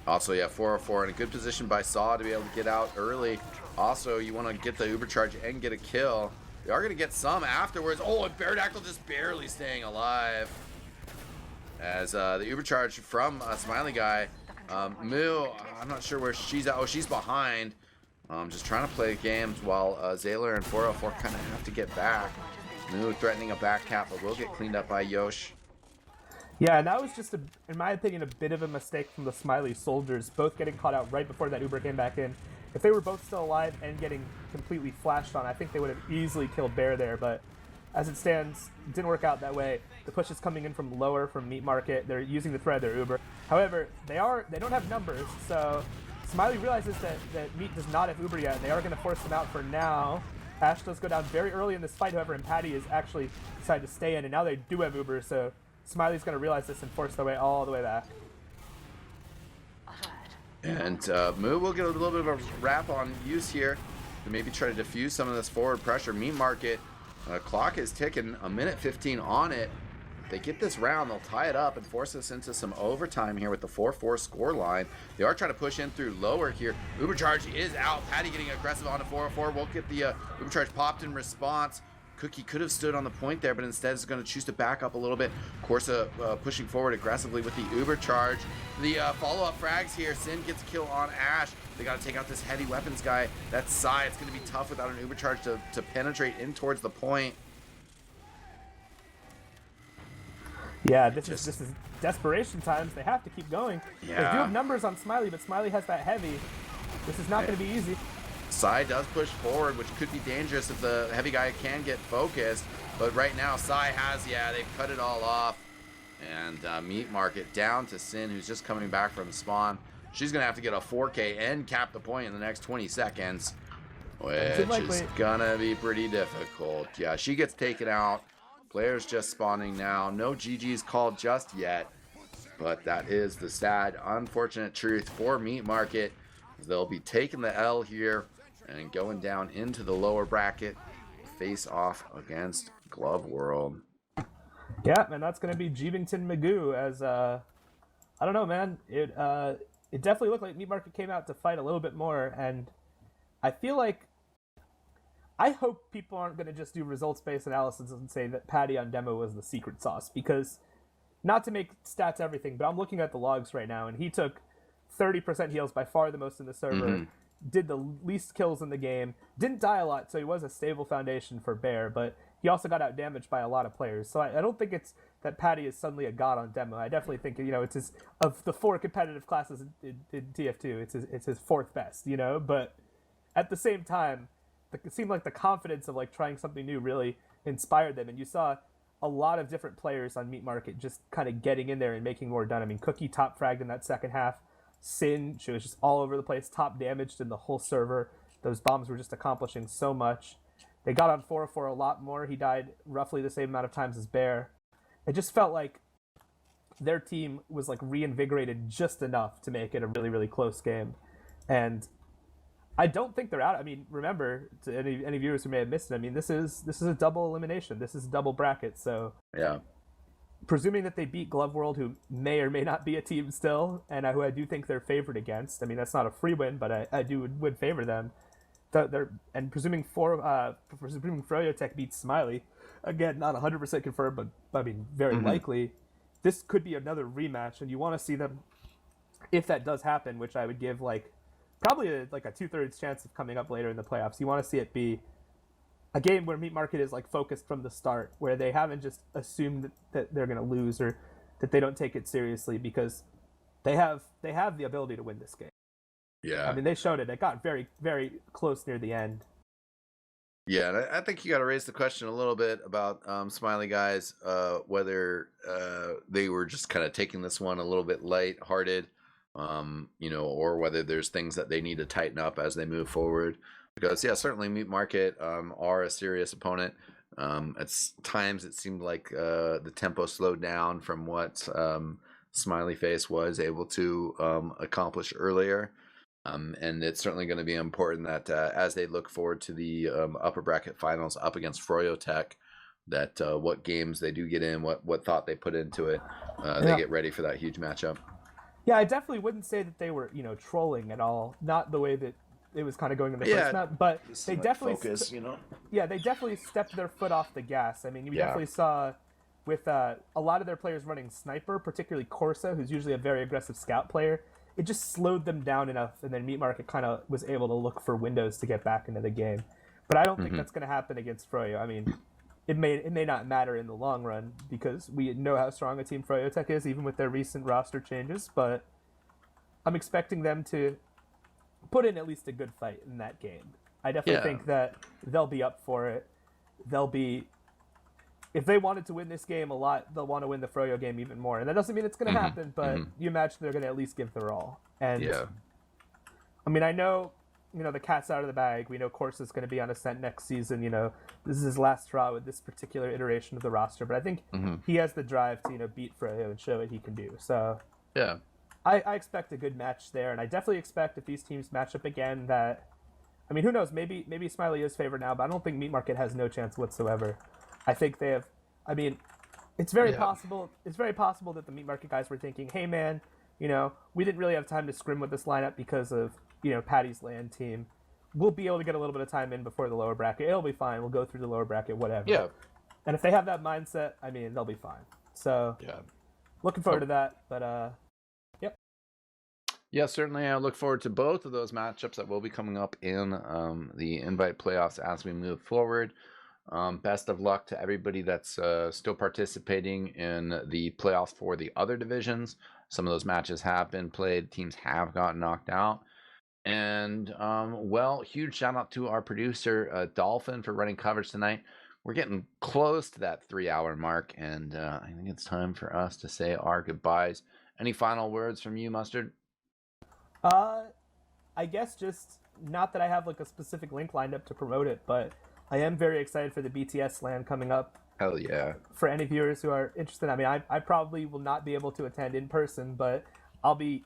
also, yeah, 404 in a good position by Saw to be able to get out early. Also, you want to get the Ubercharge and get a kill. They are going to get some afterwards. Oh, and Beardactyl just barely staying alive. As the Ubercharge from Smiley Guy. Moo, I'm not sure where she's at. Oh, she's behind. Just trying to play games while Zaylor and 404 kind of have to get back. Moo threatening a back cap, but will get cleaned up by Yosh. Yeah, and that was just, in my opinion, a bit of a mistake from the Smiley soldiers, both getting caught out right before that Uber came back in. If they were both still alive and getting completely flashed on, I think they would have easily killed Bear there, but as it stands, it didn't work out that way. The push is coming in from lower, from Meat Market. They're using the thread, their Uber. However, they don't have numbers, so Smiley realizes that Meat does not have Uber yet, and they are going to force them out for now. Ash does go down very early in this fight, however, and Patty is actually decided to stay in, and now they do have Uber, so Smiley's going to realize this and force their way all the way back. And Moo will get a little bit of a wrap on Use here to maybe try to diffuse some of this forward pressure. Meat Market, clock is ticking, a minute 15 on it. If they get this round, they'll tie it up and force us into some overtime here with the 4-4 score line. They are trying to push in through lower here. Ubercharge is out. Patty getting aggressive on a 4-4. We'll get the Ubercharge popped in response. Cookie could have stood on the point there, but instead is going to choose to back up a little bit. Corsa pushing forward aggressively with the Ubercharge. The follow-up frags here. Sin gets a kill on Ash. They got to take out this heavy weapons guy. That's Psy. It's going to be tough without an Ubercharge to penetrate in towards the point. Yeah, this is desperation times. They have to keep going. Yeah. They do have numbers on Smiley, but Smiley has that heavy. This is not going to be easy. Psy does push forward, which could be dangerous if the heavy guy can get focused. But right now, Psy has, they've cut it all off. And Meat Market down to Sin, who's just coming back from spawn. She's going to have to get a 4K and cap the point in the next 20 seconds. Which is going to be pretty difficult. Yeah, she gets taken out. Players just spawning now. No GG's called just yet. But that is the sad, unfortunate truth for Meat Market. They'll be taking the L here and going down into the lower bracket, face off against Glove World. Yeah, and that's going to be Jeevington Magoo as, I don't know, man. It definitely looked like Meat Market came out to fight a little bit more, and I feel like, I hope people aren't going to just do results-based analysis and say that Patty on demo was the secret sauce, because, not to make stats everything, but I'm looking at the logs right now, and he took 30% heals, by far the most in the server, did the least kills in the game, didn't die a lot, so he was a stable foundation for Bear, but he also got out damaged by a lot of players. So I don't think it's that Patty is suddenly a god on demo. I definitely think, it's his, of the 4 competitive classes in TF2, it's his 4th best, but at the same time, it seemed like the confidence of trying something new really inspired them, and you saw a lot of different players on Meat Market just kind of getting in there and making more done. I mean, Cookie top fragged in that second half. Sin, she was just all over the place, top damaged in the whole server. Those bombs were just accomplishing so much. They got on 404 a lot more. He died roughly the same amount of times as Bear. It just felt like their team was like reinvigorated just enough to make it a really, really close game. And I don't think they're out. I mean, remember, to any viewers who may have missed it, I mean, this is a double elimination. This is a double bracket. So yeah, presuming that they beat Glove World, who may or may not be a team still, and who I do think they're favored against. I mean, that's not a free win, but I would favor them. And presuming Froyotech beats Smiley, again, not 100% confirmed, but I mean, very likely, this could be another rematch, and you want to see them, if that does happen, which I would give like probably a 2/3 chance of coming up later in the playoffs. You want to see it be a game where Meat Market is like focused from the start, where they haven't just assumed that they're going to lose or that they don't take it seriously, because they have the ability to win this game. Yeah, I mean, they showed it. It got very, very close near the end. Yeah, and I think you got to raise the question a little bit about Smiley guys, whether they were just kind of taking this one a little bit light-hearted, or whether there's things that they need to tighten up as they move forward. Because, yeah, certainly Meat Market are a serious opponent. At times it seemed like the tempo slowed down from what Smiley Face was able to accomplish earlier. And it's certainly going to be important that as they look forward to the upper bracket finals up against Froyotech, that what games they do get in, what thought they put into it, they get ready for that huge matchup. Yeah, I definitely wouldn't say that they were, trolling at all. Not the way that it was kind of going in the first map, but they definitely focus, Yeah, they definitely stepped their foot off the gas. I mean, you definitely saw with a lot of their players running Sniper, particularly Corsa, who's usually a very aggressive scout player. It just slowed them down enough, and then Meat Market kind of was able to look for windows to get back into the game. But I don't think that's going to happen against Froyo. I mean, it may not matter in the long run, because we know how strong a team Froyotech is, even with their recent roster changes. But I'm expecting them to put in at least a good fight in that game. I definitely think that they'll be up for it. If they wanted to win this game a lot, they'll want to win the Froyo game even more. And that doesn't mean it's going to happen, but you imagine they're going to at least give their all. And I mean, I know, the cat's out of the bag. We know Corsa's going to be on Ascent next season. This is his last straw with this particular iteration of the roster. But I think he has the drive to, beat Froyo and show what he can do. So yeah, I expect a good match there. And I definitely expect if these teams match up again that, I mean, who knows? Maybe Smiley is favored now, but I don't think Meat Market has no chance whatsoever. I think they have. I mean, it's very possible. It's very possible that the Meat Market guys were thinking, "Hey, man, we didn't really have time to scrim with this lineup because of Patty's land team. We'll be able to get a little bit of time in before the lower bracket. It'll be fine. We'll go through the lower bracket, whatever." Yeah. And if they have that mindset, I mean, they'll be fine. So looking forward to that. But Yeah, certainly. I look forward to both of those matchups that will be coming up in the Invite playoffs as we move forward. Best of luck to everybody that's still participating in the playoffs for the other divisions. Some of those matches have been played. Teams have gotten knocked out. And, huge shout out to our producer, Dolphin, for running coverage tonight. We're getting close to that 3-hour mark, and I think it's time for us to say our goodbyes. Any final words from you, Mustard? I guess just not that I have like a specific link lined up to promote it, but I am very excited for the BTS LAN coming up. Hell yeah. For any viewers who are interested, I mean, I probably will not be able to attend in person, but I'll be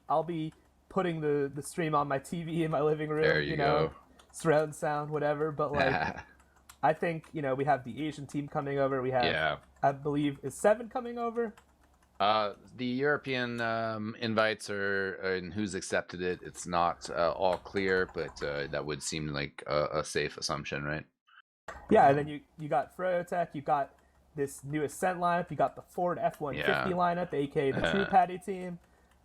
putting the stream on my TV in my living room. There you go. Surround sound, whatever. But like, I think we have the Asian team coming over. We have, I believe, is 7 coming over? The European invites are, and who's accepted it, it's not all clear, but that would seem like a safe assumption, right? Yeah, and then you got Froyotech, you got this new Ascent lineup, you got the Ford F-150 lineup, aka the True Patty team.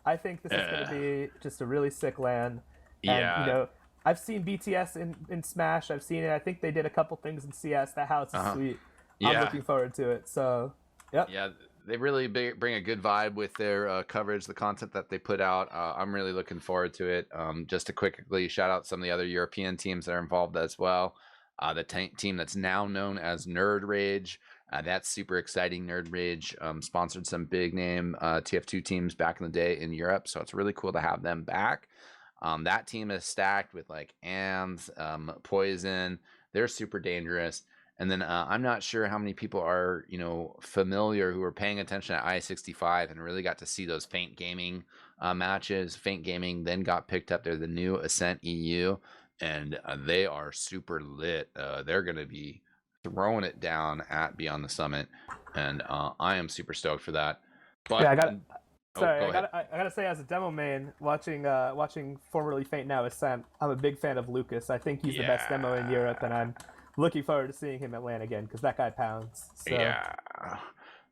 I think this is going to be just a really sick LAN. And, I've seen BTS in Smash, I've seen it, I think they did a couple things in CS, that house is sweet. I'm looking forward to it, so, yep. Yeah, they really bring a good vibe with their coverage, the content that they put out. I'm really looking forward to it. Just to quickly shout out some of the other European teams that are involved as well. the team that's now known as Nerd Rage. That's super exciting. Nerd Rage sponsored some big name TF2 teams back in the day in Europe, so it's really cool to have them back. That team is stacked with like AMS, Poison. They're super dangerous. And then I'm not sure how many people are, familiar who are paying attention at I-65 and really got to see those Faint Gaming matches. Faint Gaming then got picked up. They're the new Ascent EU, and they are super lit. They're going to be throwing it down at Beyond the Summit, and I am super stoked for that. But yeah, I got. Sorry, go ahead. I gotta say, as a demo main, watching formerly Faint now Ascent, I'm a big fan of Lucas. I think he's the best demo in Europe, and I'm looking forward to seeing him at LAN again because that guy pounds. So.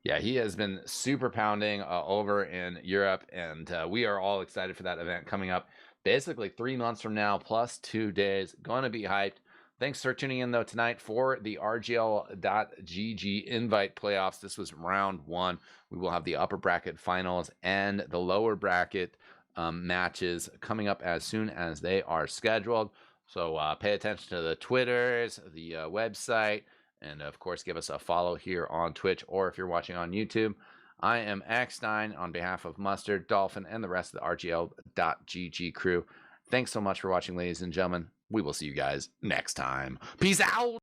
Yeah, he has been super pounding over in Europe, and we are all excited for that event coming up basically 3 months from now, plus 2 days. Going to be hyped. Thanks for tuning in, though, tonight for the RGL.GG invite playoffs. This was round 1. We will have the upper bracket finals and the lower bracket matches coming up as soon as they are scheduled. So pay attention to the Twitters, the website, and of course, give us a follow here on Twitch, or if you're watching on YouTube. I am X9 on behalf of Mustard, Dolphin, and the rest of the RGL.GG crew. Thanks so much for watching, ladies and gentlemen. We will see you guys next time. Peace out!